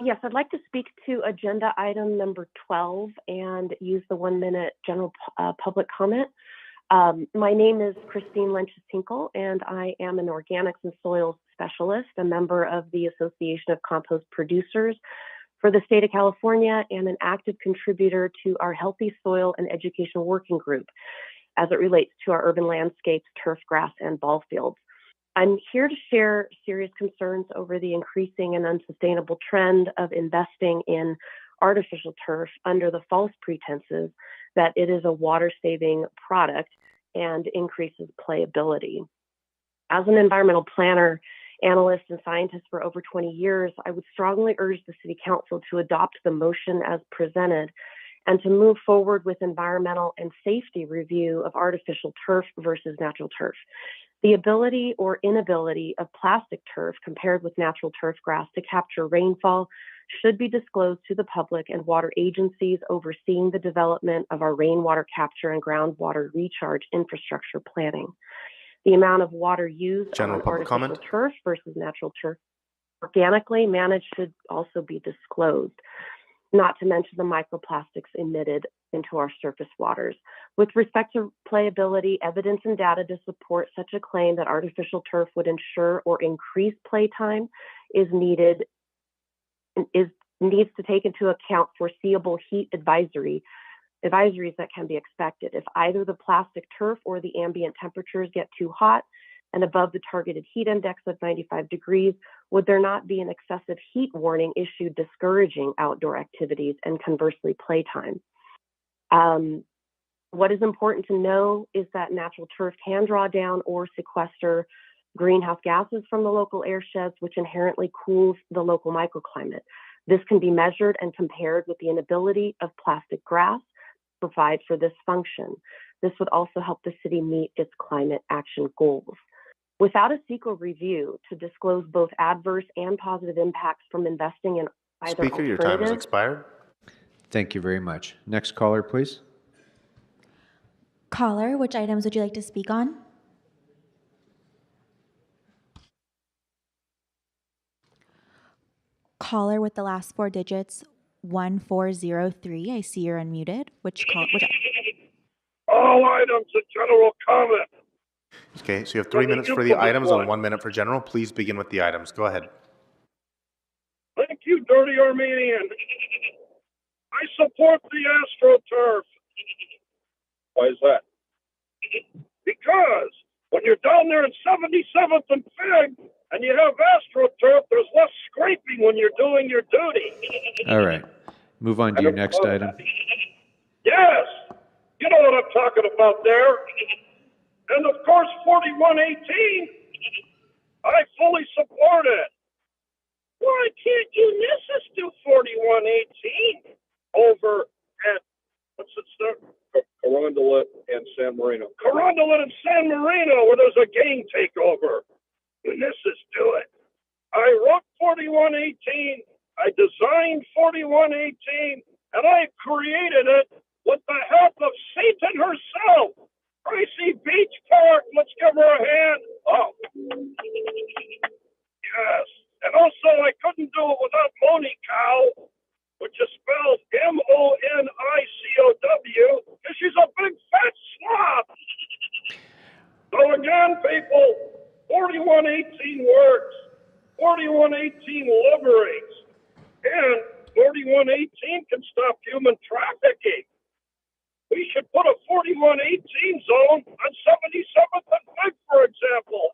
Yes, I'd like to speak to agenda item number 12 and use the 1 minute general public comment. My name is Christine Lenches-Tinkle, and I am an organics and soils specialist, a member of the Association of Compost Producers for the state of California, and an active contributor to our Healthy Soil and Education Working Group as it relates to our urban landscapes, turf grass, and ball fields. I'm here to share serious concerns over the increasing and unsustainable trend of investing in artificial turf under the false pretenses that it is a water-saving product and increases playability. As an environmental planner, analyst, and scientist for over 20 years, I would strongly urge the City Council to adopt the motion as presented and to move forward with environmental and safety review of artificial turf versus natural turf. The ability or inability of plastic turf compared with natural turf grass to capture rainfall should be disclosed to the public and water agencies overseeing the development of our rainwater capture and groundwater recharge infrastructure planning. The amount of water used General on public artificial comment. turf versus natural turf organically managed should also be disclosed, not to mention the microplastics emitted into our surface waters. With respect to playability, evidence and data to support such a claim that artificial turf would ensure or increase playtime needs to take into account foreseeable heat advisories that can be expected. If either the plastic turf or the ambient temperatures get too hot and above the targeted heat index of 95 degrees, would there not be an excessive heat warning issued discouraging outdoor activities and conversely playtime? What is important to know is that natural turf can draw down or sequester greenhouse gases from the local air sheds, which inherently cools the local microclimate. This can be measured and compared with the inability of plastic grass to provide for this function. This would also help the city meet its climate action goals. Without a CEQA review to disclose both adverse and positive impacts from investing in either Speaker, your time has alternative, expired. Thank you very much. Next caller, please. Caller, which items would you like to speak on? Caller with the last four digits, 1403. I see you're unmuted. Which All items of general comment. Okay, so you have 3 minutes for the items and 1 minute for general. Please begin with the items. Go ahead. Thank you, Dirty Armenian. I support the AstroTurf. Why is that? Because when you're down there in 77th and Fig and you have AstroTurf, there's less scraping when you're doing your duty. All right. Move on to your next item. Yes, you know what I'm talking about there. And of course, 4118, I fully support it. Why can't UNISIS do 4118 over at, what's it start? Carondelet and San Marino. Carondelet and San Marino, where there's a gang takeover. UNISIS do it. I wrote 4118, I designed 4118, and I created it with the help of Satan herself. Gracie Beach Park, let's give her a hand. Oh. Yes. And also, I couldn't do it without Moni Cow, which is spelled MONICOW, because she's a big fat slob. So again, people, 4118 works. 4118 liberates. And 4118 can stop human trafficking. We should put a 4118 zone on 77th and Fig, for example.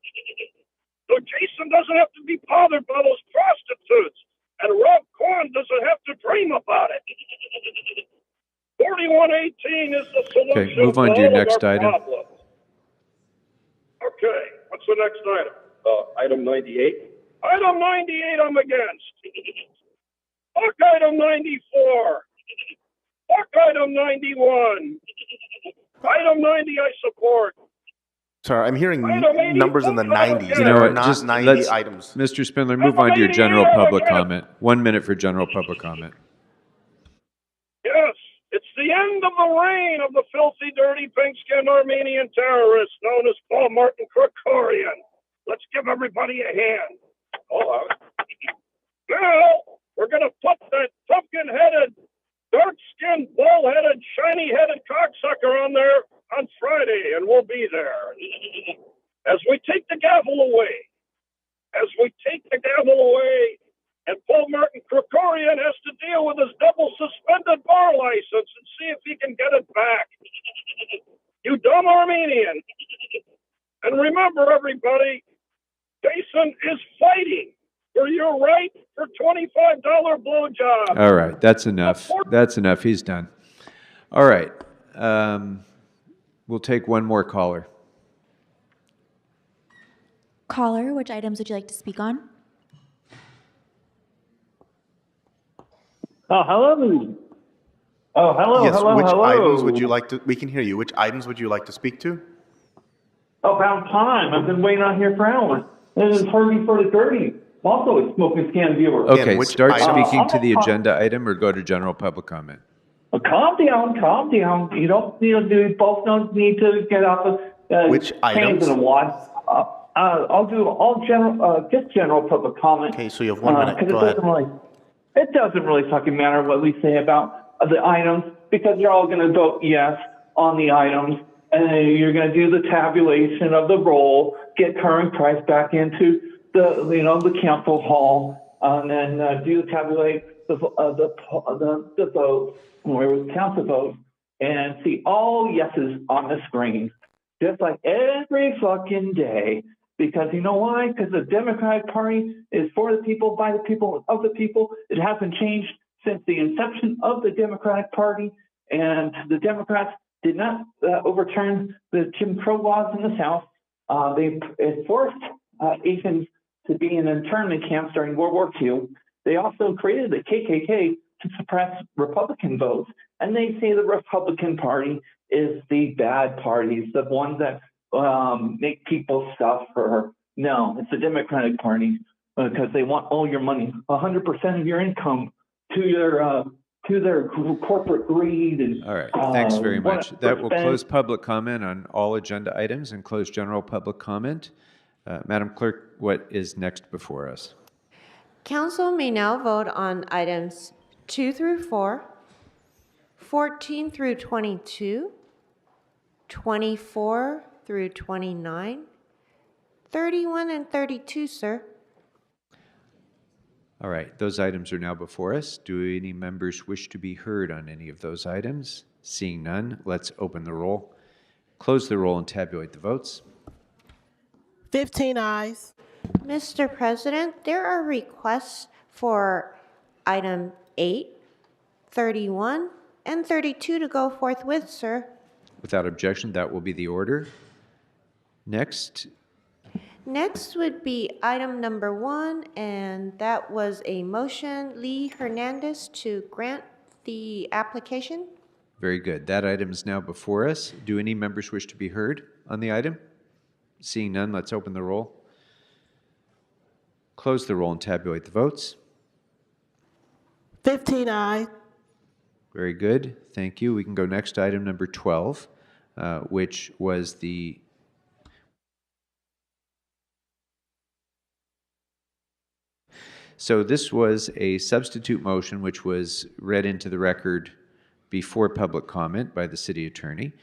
So Jason doesn't have to be bothered by those prostitutes, and Rob Corn doesn't have to dream about it. 4118 is the solution. Okay, move on to your next item. Problems. Okay, what's the next item? Item 98. Item 98 I'm against. Fuck item 94. Fuck item 91. Item 90 I support. Sorry, I'm hearing numbers in the 90s. You know what? Not Just 90 items. Mr. Spindler, move on to your general public comment. 1 minute for general public comment. Yes, it's the end of the reign of the filthy, dirty, pink-skinned Armenian terrorist known as Paul Martin Krikorian. Let's give everybody a hand. Oh, now, we're going to put that pumpkin-headed, dark-skinned, bull-headed, shiny-headed cocksucker on there on Friday, and we'll be there. As we take the gavel away, and Paul Martin Krikorian has to deal with his double suspended bar license and see if he can get it back. You dumb Armenian. And remember, everybody, Jason is fighting for your right for $25 blowjob. All right, that's enough. That's enough. He's done. All right. We'll take one more caller. Caller, which items would you like to speak on? Oh, hello. Oh, hello, Yes, hello, which hello. items would you like to, we can hear you. Which items would you like to speak to? About time. I've been waiting out here for hours. This is Herbie for the Dirty. Also a smoking scan viewer. Okay, start speaking to the agenda item or go to general public comment. Calm down, calm down. You don't need to do, both don't need to get off of Which pains items? in a wad. I'll do all general, just general public comment. Okay, so you have 1 minute. 'cause Go ahead. It doesn't really fucking matter what we say about the items because you're all going to vote yes on the items, and then you're going to do the tabulation of the roll, get current price back into the council hall, and then do tabulate the votes where it was council votes, and see all yeses on the screen, just like every fucking day. Because you know why? Because the Democratic Party is for the people, by the people, of the people. It hasn't changed since the inception of the Democratic Party. And the Democrats did not overturn the Jim Crow laws in the South. They forced Asians to be in internment camps during World War II. They also created the KKK to suppress Republican votes. And they say the Republican Party is the bad parties, the ones that make people suffer. No, it's the Democratic Party because they want all your money, 100% of your income to their corporate greed. And, All right, thanks very much. That will spend- close public comment on all agenda items and close general public comment. Madam Clerk, what is next before us? Council may now vote on items 2 through 4, 14 through 22, 24 through 29, 31 and 32, sir. All right, those items are now before us. Do any members wish to be heard on any of those items? Seeing none, let's open the roll, close the roll, and tabulate the votes. 15 ayes. Mr. President, there are requests for item 8, 31, and 32 to go forthwith, sir. Without objection, that will be the order. Next, Next would be item number 1, and that was a motion, Lee Hernandez, to grant the application. very good. That item is now before us. Do any members wish to be heard on the item? Seeing none, let's open the roll, close the roll, and tabulate the votes. 15 ayes. Very good. Thank you. We can go next to item number 12, which was the So this was a substitute motion which was read into the record before public comment by the city attorney.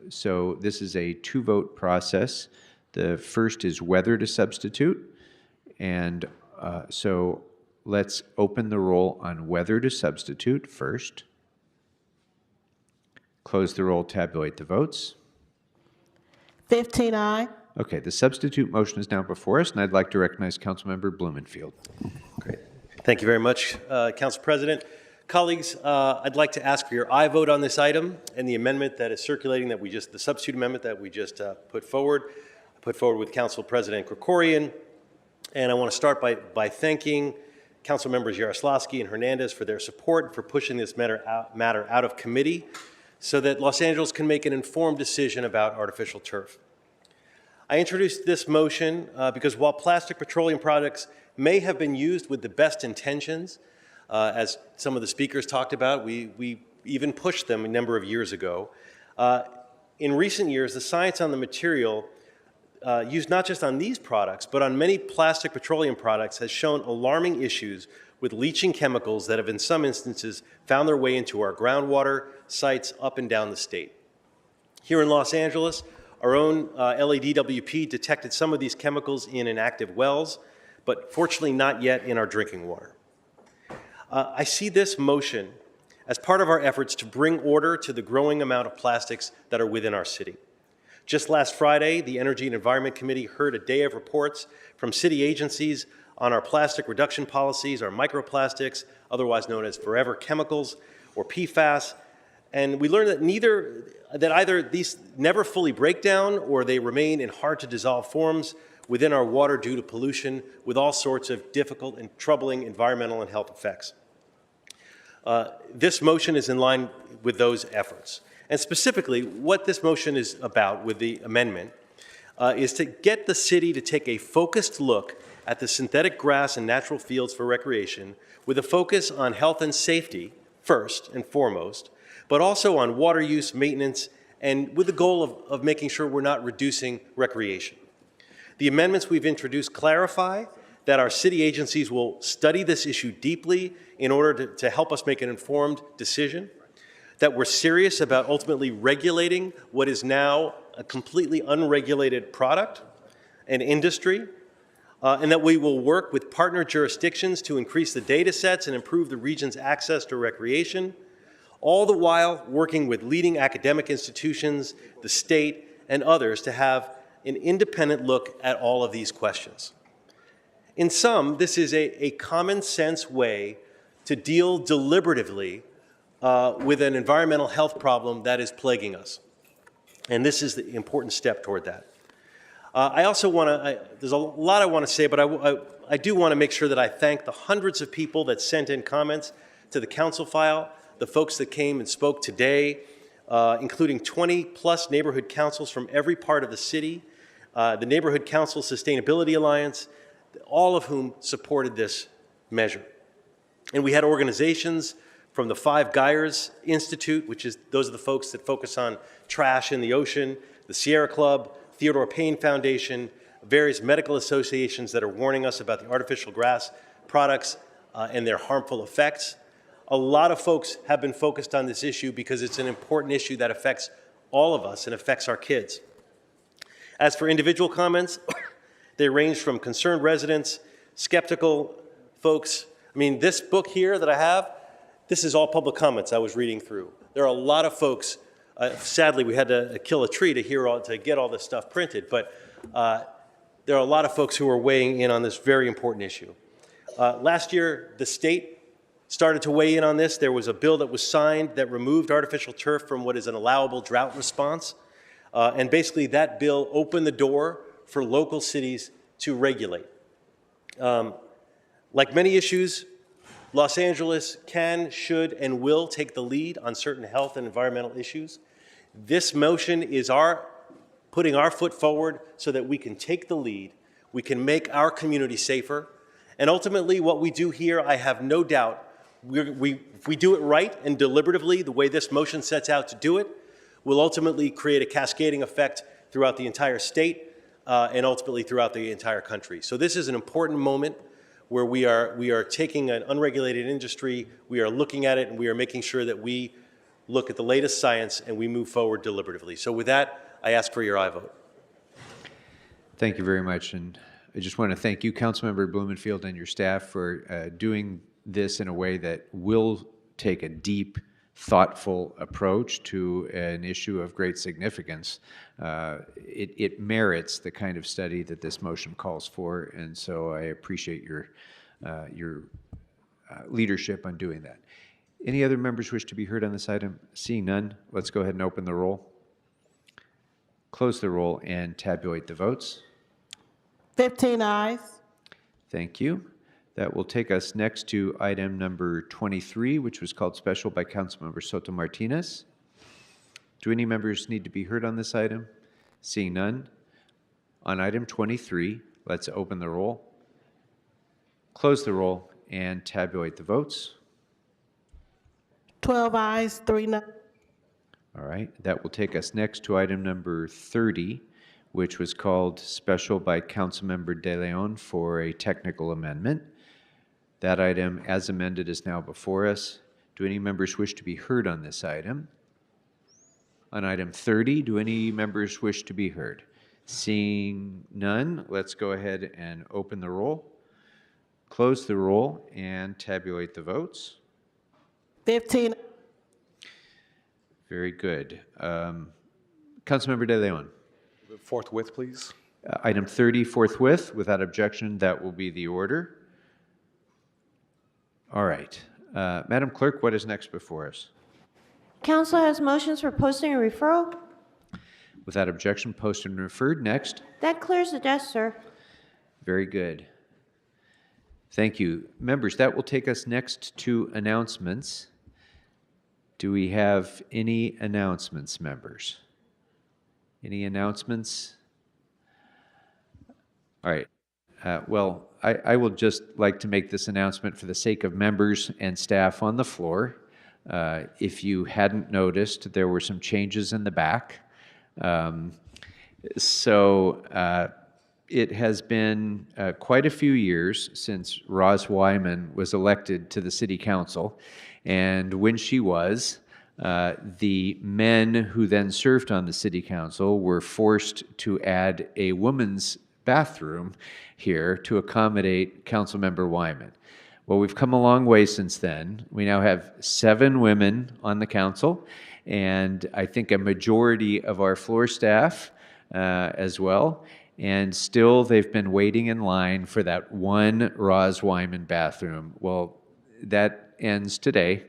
So this is a two-vote process. The first is whether to substitute, and so let's open the roll on whether to substitute first. Close the roll, tabulate the votes. 15 ayes. Okay, the substitute motion is now before us, and I'd like to recognize Councilmember Blumenfield. Great. Thank you very much, Council President. Colleagues, I'd like to ask for your aye vote on this item and the amendment that is circulating the substitute amendment that we just put forward with Council President Krikorian. And I want to start by thanking Council members Yaroslavsky and Hernandez for their support for pushing this matter out of committee so that Los Angeles can make an informed decision about artificial turf. I introduced this motion because while plastic petroleum products may have been used with the best intentions, as some of the speakers talked about, we even pushed them a number of years ago. In recent years, the science on the material used not just on these products, but on many plastic petroleum products has shown alarming issues with leaching chemicals that have in some instances found their way into our groundwater sites up and down the state. Here in Los Angeles, our own LADWP detected some of these chemicals in inactive wells, but fortunately not yet in our drinking water. I see this motion as part of our efforts to bring order to the growing amount of plastics that are within our city. Just last Friday, the Energy and Environment Committee heard a day of reports from city agencies on our plastic reduction policies, our microplastics, otherwise known as forever chemicals, or PFAS, and we learned that either these never fully break down or they remain in hard to dissolve forms within our water due to pollution with all sorts of difficult and troubling environmental and health effects. This motion is in line with those efforts. And specifically, what this motion is about with the amendment is to get the city to take a focused look at the synthetic grass and natural fields for recreation with a focus on health and safety first and foremost, but also on water use, maintenance, and with the goal of making sure we're not reducing recreation. The amendments we've introduced clarify that our city agencies will study this issue deeply in order to help us make an informed decision, that we're serious about ultimately regulating what is now a completely unregulated product and industry, and that we will work with partner jurisdictions to increase the data sets and improve the region's access to recreation, all the while working with leading academic institutions, the state, and others to have an independent look at all of these questions. In sum, this is a common sense way to deal deliberatively with an environmental health problem that is plaguing us. And this is the important step toward that. I also want to, there's a lot I want to say, but I do want to make sure that I thank the hundreds of people that sent in comments to the council file, the folks that came and spoke today, including 20-plus neighborhood councils from every part of the city, the Neighborhood Council Sustainability Alliance, all of whom supported this measure. And we had organizations from the Five Gyres Institute, those are the folks that focus on trash in the ocean, the Sierra Club, Theodore Payne Foundation, various medical associations that are warning us about the artificial grass products and their harmful effects. A lot of folks have been focused on this issue because it's an important issue that affects all of us and affects our kids. As for individual comments, they range from concerned residents, skeptical folks. I mean, this book here that I have, this is all public comments I was reading through. There are a lot of folks, sadly we had to kill a tree to get all this stuff printed, but there are a lot of folks who are weighing in on this very important issue. Last year, the state started to weigh in on this. There was a bill that was signed that removed artificial turf from what is an allowable drought response. And basically that bill opened the door for local cities to regulate. Like many issues, Los Angeles can, should, and will take the lead on certain health and environmental issues. This motion is putting our foot forward so that we can take the lead, we can make our community safer, and ultimately what we do here, I have no doubt, if we do it right and deliberatively, the way this motion sets out to do it, will ultimately create a cascading effect throughout the entire state and ultimately throughout the entire country. So this is an important moment where we are taking an unregulated industry, we are looking at it, and we are making sure that we look at the latest science and we move forward deliberatively. So with that, I ask for your aye vote. Thank you very much. And I just want to thank you, Councilmember Blumenfield, and your staff for doing this in a way that will take a deep, thoughtful approach to an issue of great significance. It merits the kind of study that this motion calls for, and so I appreciate your leadership on doing that. Any other members wish to be heard on this item? Seeing none, let's go ahead and open the roll, close the roll, and tabulate the votes. 15 ayes. Thank you. That will take us next to item number 23, which was called special by Councilmember Soto Martinez. Do any members need to be heard on this item? Seeing none. On item 23, let's open the roll, close the roll, and tabulate the votes. 12 ayes, 3 no. All right. That will take us next to item number 30, which was called special by Councilmember De Leon for a technical amendment. That item, as amended, is now before us. Do any members wish to be heard on this item? On item 30, do any members wish to be heard? Seeing none, let's go ahead and open the roll, close the roll, and tabulate the votes. 15. Very good. Councilmember De Leon. Forthwith, please. Item 30, forthwith. Without objection, that will be the order. All right. Madam Clerk, what is next before us? Council has motions for posting and referral. Without objection, posted and referred. Next. That clears the desk, sir. Very good. Thank you. Members, that will take us next to announcements. Do we have any announcements, members? Any announcements? All right. Well, I will just like to make this announcement for the sake of members and staff on the floor. If you hadn't noticed, there were some changes in the back. It has been quite a few years since Roz Wyman was elected to the City Council, and when she was, the men who then served on the City Council were forced to add a woman's bathroom here to accommodate Councilmember Wyman. Well, we've come a long way since then. We now have 7 women on the council, and I think a majority of our floor staff as well. And still, they've been waiting in line for that one Roz Wyman bathroom. Well, that ends today.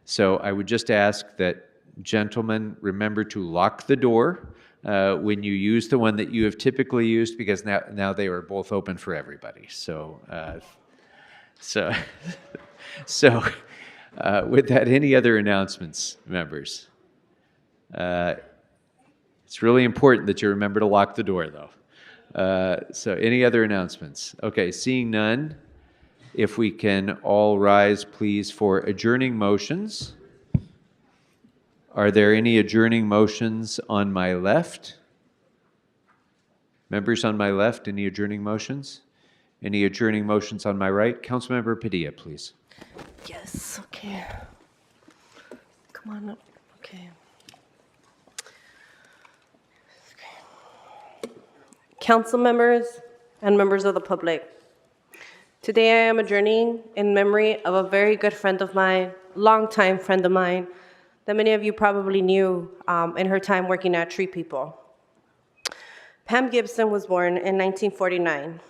So I would just ask that gentlemen remember to lock the door when you use the one that you have typically used, because now they are both open for everybody. So with that, any other announcements, members? It's really important that you remember to lock the door, though. So any other announcements? Okay, seeing none, if we can all rise, please, for adjourning motions. Are there any adjourning motions on my left? Members on my left, any adjourning motions? Any adjourning motions on my right? Councilmember Padilla, please. Yes, okay. Come on up, okay. Council members and members of the public, today I am adjourning in memory of a very good friend of mine, longtime friend of mine, that many of you probably knew in her time working at Tree People. Pam Gibson was born in 1949.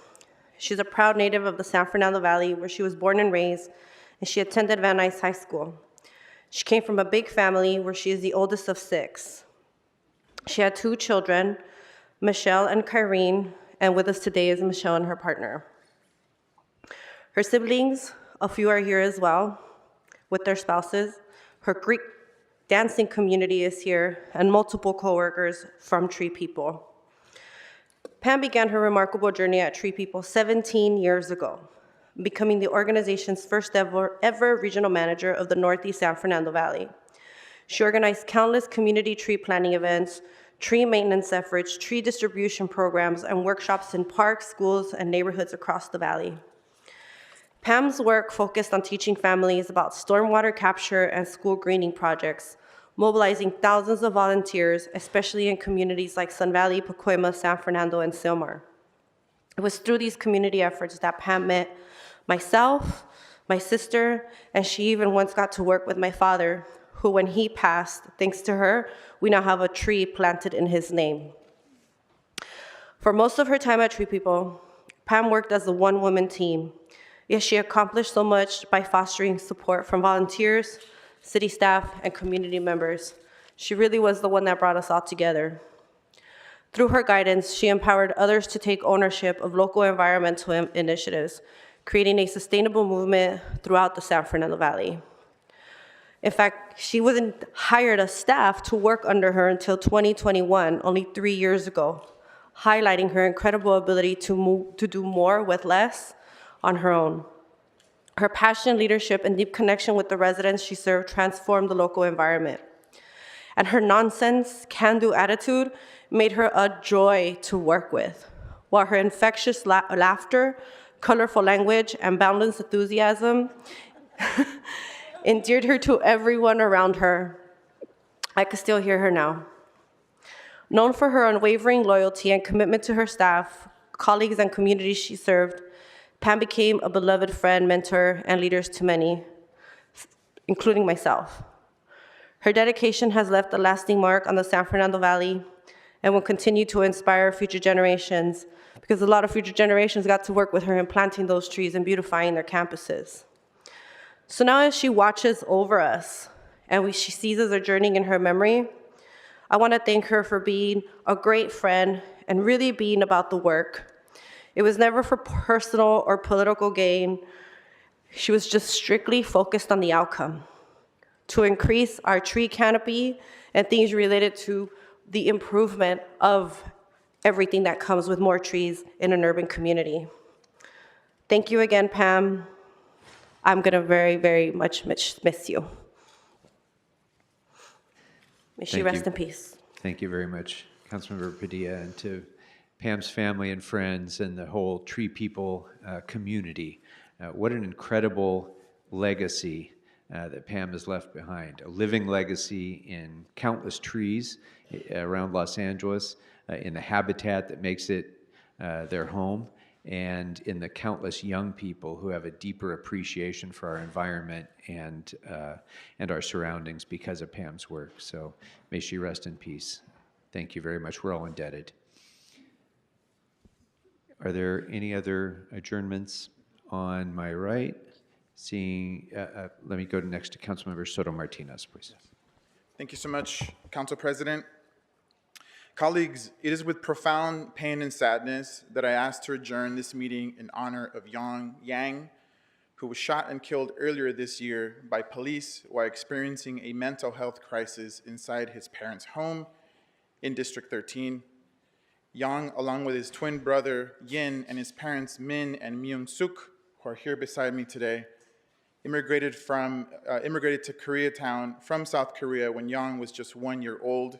She's a proud native of the San Fernando Valley, where she was born and raised, and she attended Van Nuys High School. She came from a big family where she is the oldest of 6. She had 2 children, Michelle and Kyrene, and with us today is Michelle and her partner. Her siblings, a few are here as well, with their spouses. Her Greek dancing community is here, and multiple coworkers from Tree People. Pam began her remarkable journey at Tree People 17 years ago, becoming the organization's first ever regional manager of the Northeast San Fernando Valley. She organized countless community tree planting events, tree maintenance efforts, tree distribution programs, and workshops in parks, schools, and neighborhoods across the valley. Pam's work focused on teaching families about stormwater capture and school greening projects, mobilizing thousands of volunteers, especially in communities like Sun Valley, Pacoima, San Fernando, and Sylmar. It was through these community efforts that Pam met myself, my sister, and she even once got to work with my father, who, when he passed, thanks to her, we now have a tree planted in his name. For most of her time at Tree People, Pam worked as a one-woman team, yet she accomplished so much by fostering support from volunteers, city staff, and community members. She really was the one that brought us all together. Through her guidance, she empowered others to take ownership of local environmental initiatives, creating a sustainable movement throughout the San Fernando Valley. In fact, she wasn't hired a staff to work under her until 2021, only 3 years ago, highlighting her incredible ability to do more with less on her own. Her passion, leadership, and deep connection with the residents she served transformed the local environment. And her nonsense, can-do attitude made her a joy to work with, while her infectious laughter, colorful language, and boundless enthusiasm endeared her to everyone around her. I could still hear her now. Known for her unwavering loyalty and commitment to her staff, colleagues, and communities she served, Pam became a beloved friend, mentor, and leader to many, including myself. Her dedication has left a lasting mark on the San Fernando Valley and will continue to inspire future generations, because a lot of future generations got to work with her in planting those trees and beautifying their campuses. So now as she watches over us and she sees us journeying in her memory, I want to thank her for being a great friend and really being about the work. It was never for personal or political gain. She was just strictly focused on the outcome, to increase our tree canopy and things related to the improvement of everything that comes with more trees in an urban community. Thank you again, Pam. I'm gonna very, very much miss you. May she rest in peace. Thank you very much, Councilmember Padilla, and to Pam's family and friends and the whole Tree People community. What an incredible legacy that Pam has left behind. A living legacy in countless trees around Los Angeles, in the habitat that makes it their home, and in the countless young people who have a deeper appreciation for our environment and our surroundings because of Pam's work. So may she rest in peace. Thank you very much. We're all indebted. Are there any other adjournments on my right? Seeing, let me go next to Councilmember Soto Martinez, please. Thank you so much, Council President. Colleagues, it is with profound pain and sadness that I ask to adjourn this meeting in honor of Yang, who was shot and killed earlier this year by police while experiencing a mental health crisis inside his parents' home in District 13. Yang, along with his twin brother Yin and his parents Min and Myung Suk, who are here beside me today, immigrated to Koreatown from South Korea when Yang was just 1 year old.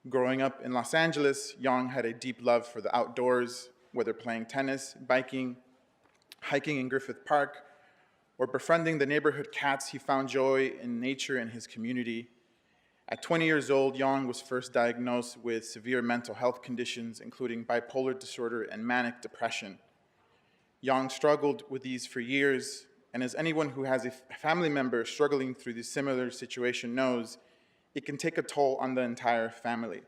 Growing up in Los Angeles, Yang had a deep love for the outdoors, whether playing tennis, biking, hiking in Griffith Park, or befriending the neighborhood cats. He found joy in nature and his community. At 20 years old, Yang was first diagnosed with severe mental health conditions, including bipolar disorder and manic depression. Yang struggled with these for years, and as anyone who has a family member struggling through this similar situation knows, it can take a toll on the entire family.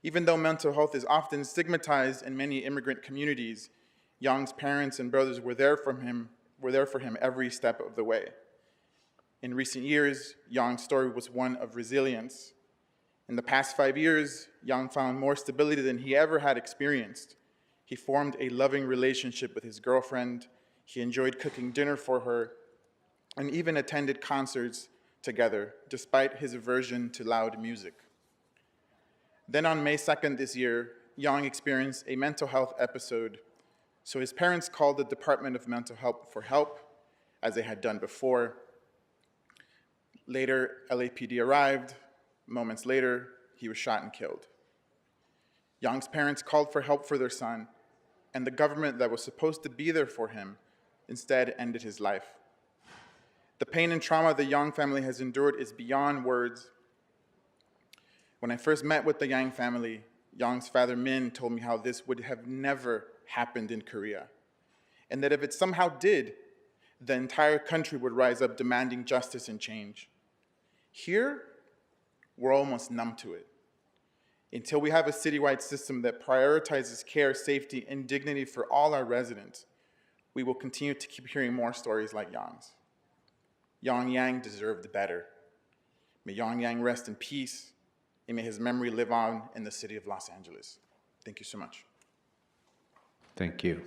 Even though mental health is often stigmatized in many immigrant communities, Yang's parents and brothers were there for him every step of the way. In recent years, Yang's story was one of resilience. In the past 5 years, Yang found more stability than he ever had experienced. He formed a loving relationship with his girlfriend. He enjoyed cooking dinner for her and even attended concerts together, despite his aversion to loud music. Then on May 2nd this year, Yang experienced a mental health episode, so his parents called the Department of Mental Health for help, as they had done before. Later, LAPD arrived. Moments later, he was shot and killed. Yang's parents called for help for their son, and the government that was supposed to be there for him instead ended his life. The pain and trauma the Yang family has endured is beyond words. When I first met with the Yang family, Yang's father Min told me how this would have never happened in Korea, and that if it somehow did, the entire country would rise up demanding justice and change. Here, we're almost numb to it. Until we have a citywide system that prioritizes care, safety, and dignity for all our residents, we will continue to keep hearing more stories like Yang's. Yang Yang deserved better. May Yang Yang rest in peace, and may his memory live on in the city of Los Angeles. Thank you so much. Thank you.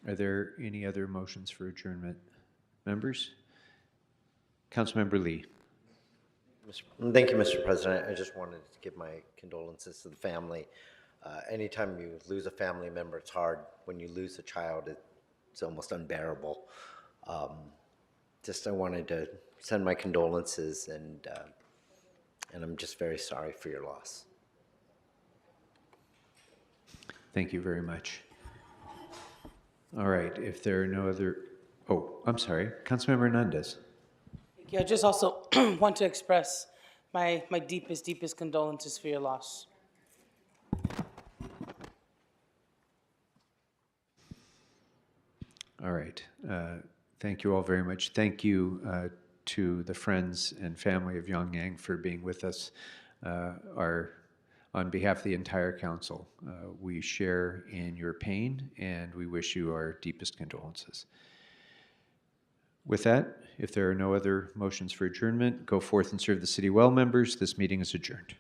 Are there any other motions for adjournment? Members? Councilmember Lee. Thank you, Mr. President. I just wanted to give my condolences to the family. Anytime you lose a family member, it's hard. When you lose a child, it's almost unbearable. I wanted to send my condolences, and I'm just very sorry for your loss. Thank you very much. All right, if there are no other, I'm sorry, Councilmember Hernandez. Yeah, I just also want to express my deepest condolences for your loss. All right, thank you all very much. Thank you to the friends and family of Yang Yang for being with us. On behalf of the entire council, we share in your pain, and we wish you our deepest condolences. With that, if there are no other motions for adjournment, go forth and serve the city well, members. This meeting is adjourned.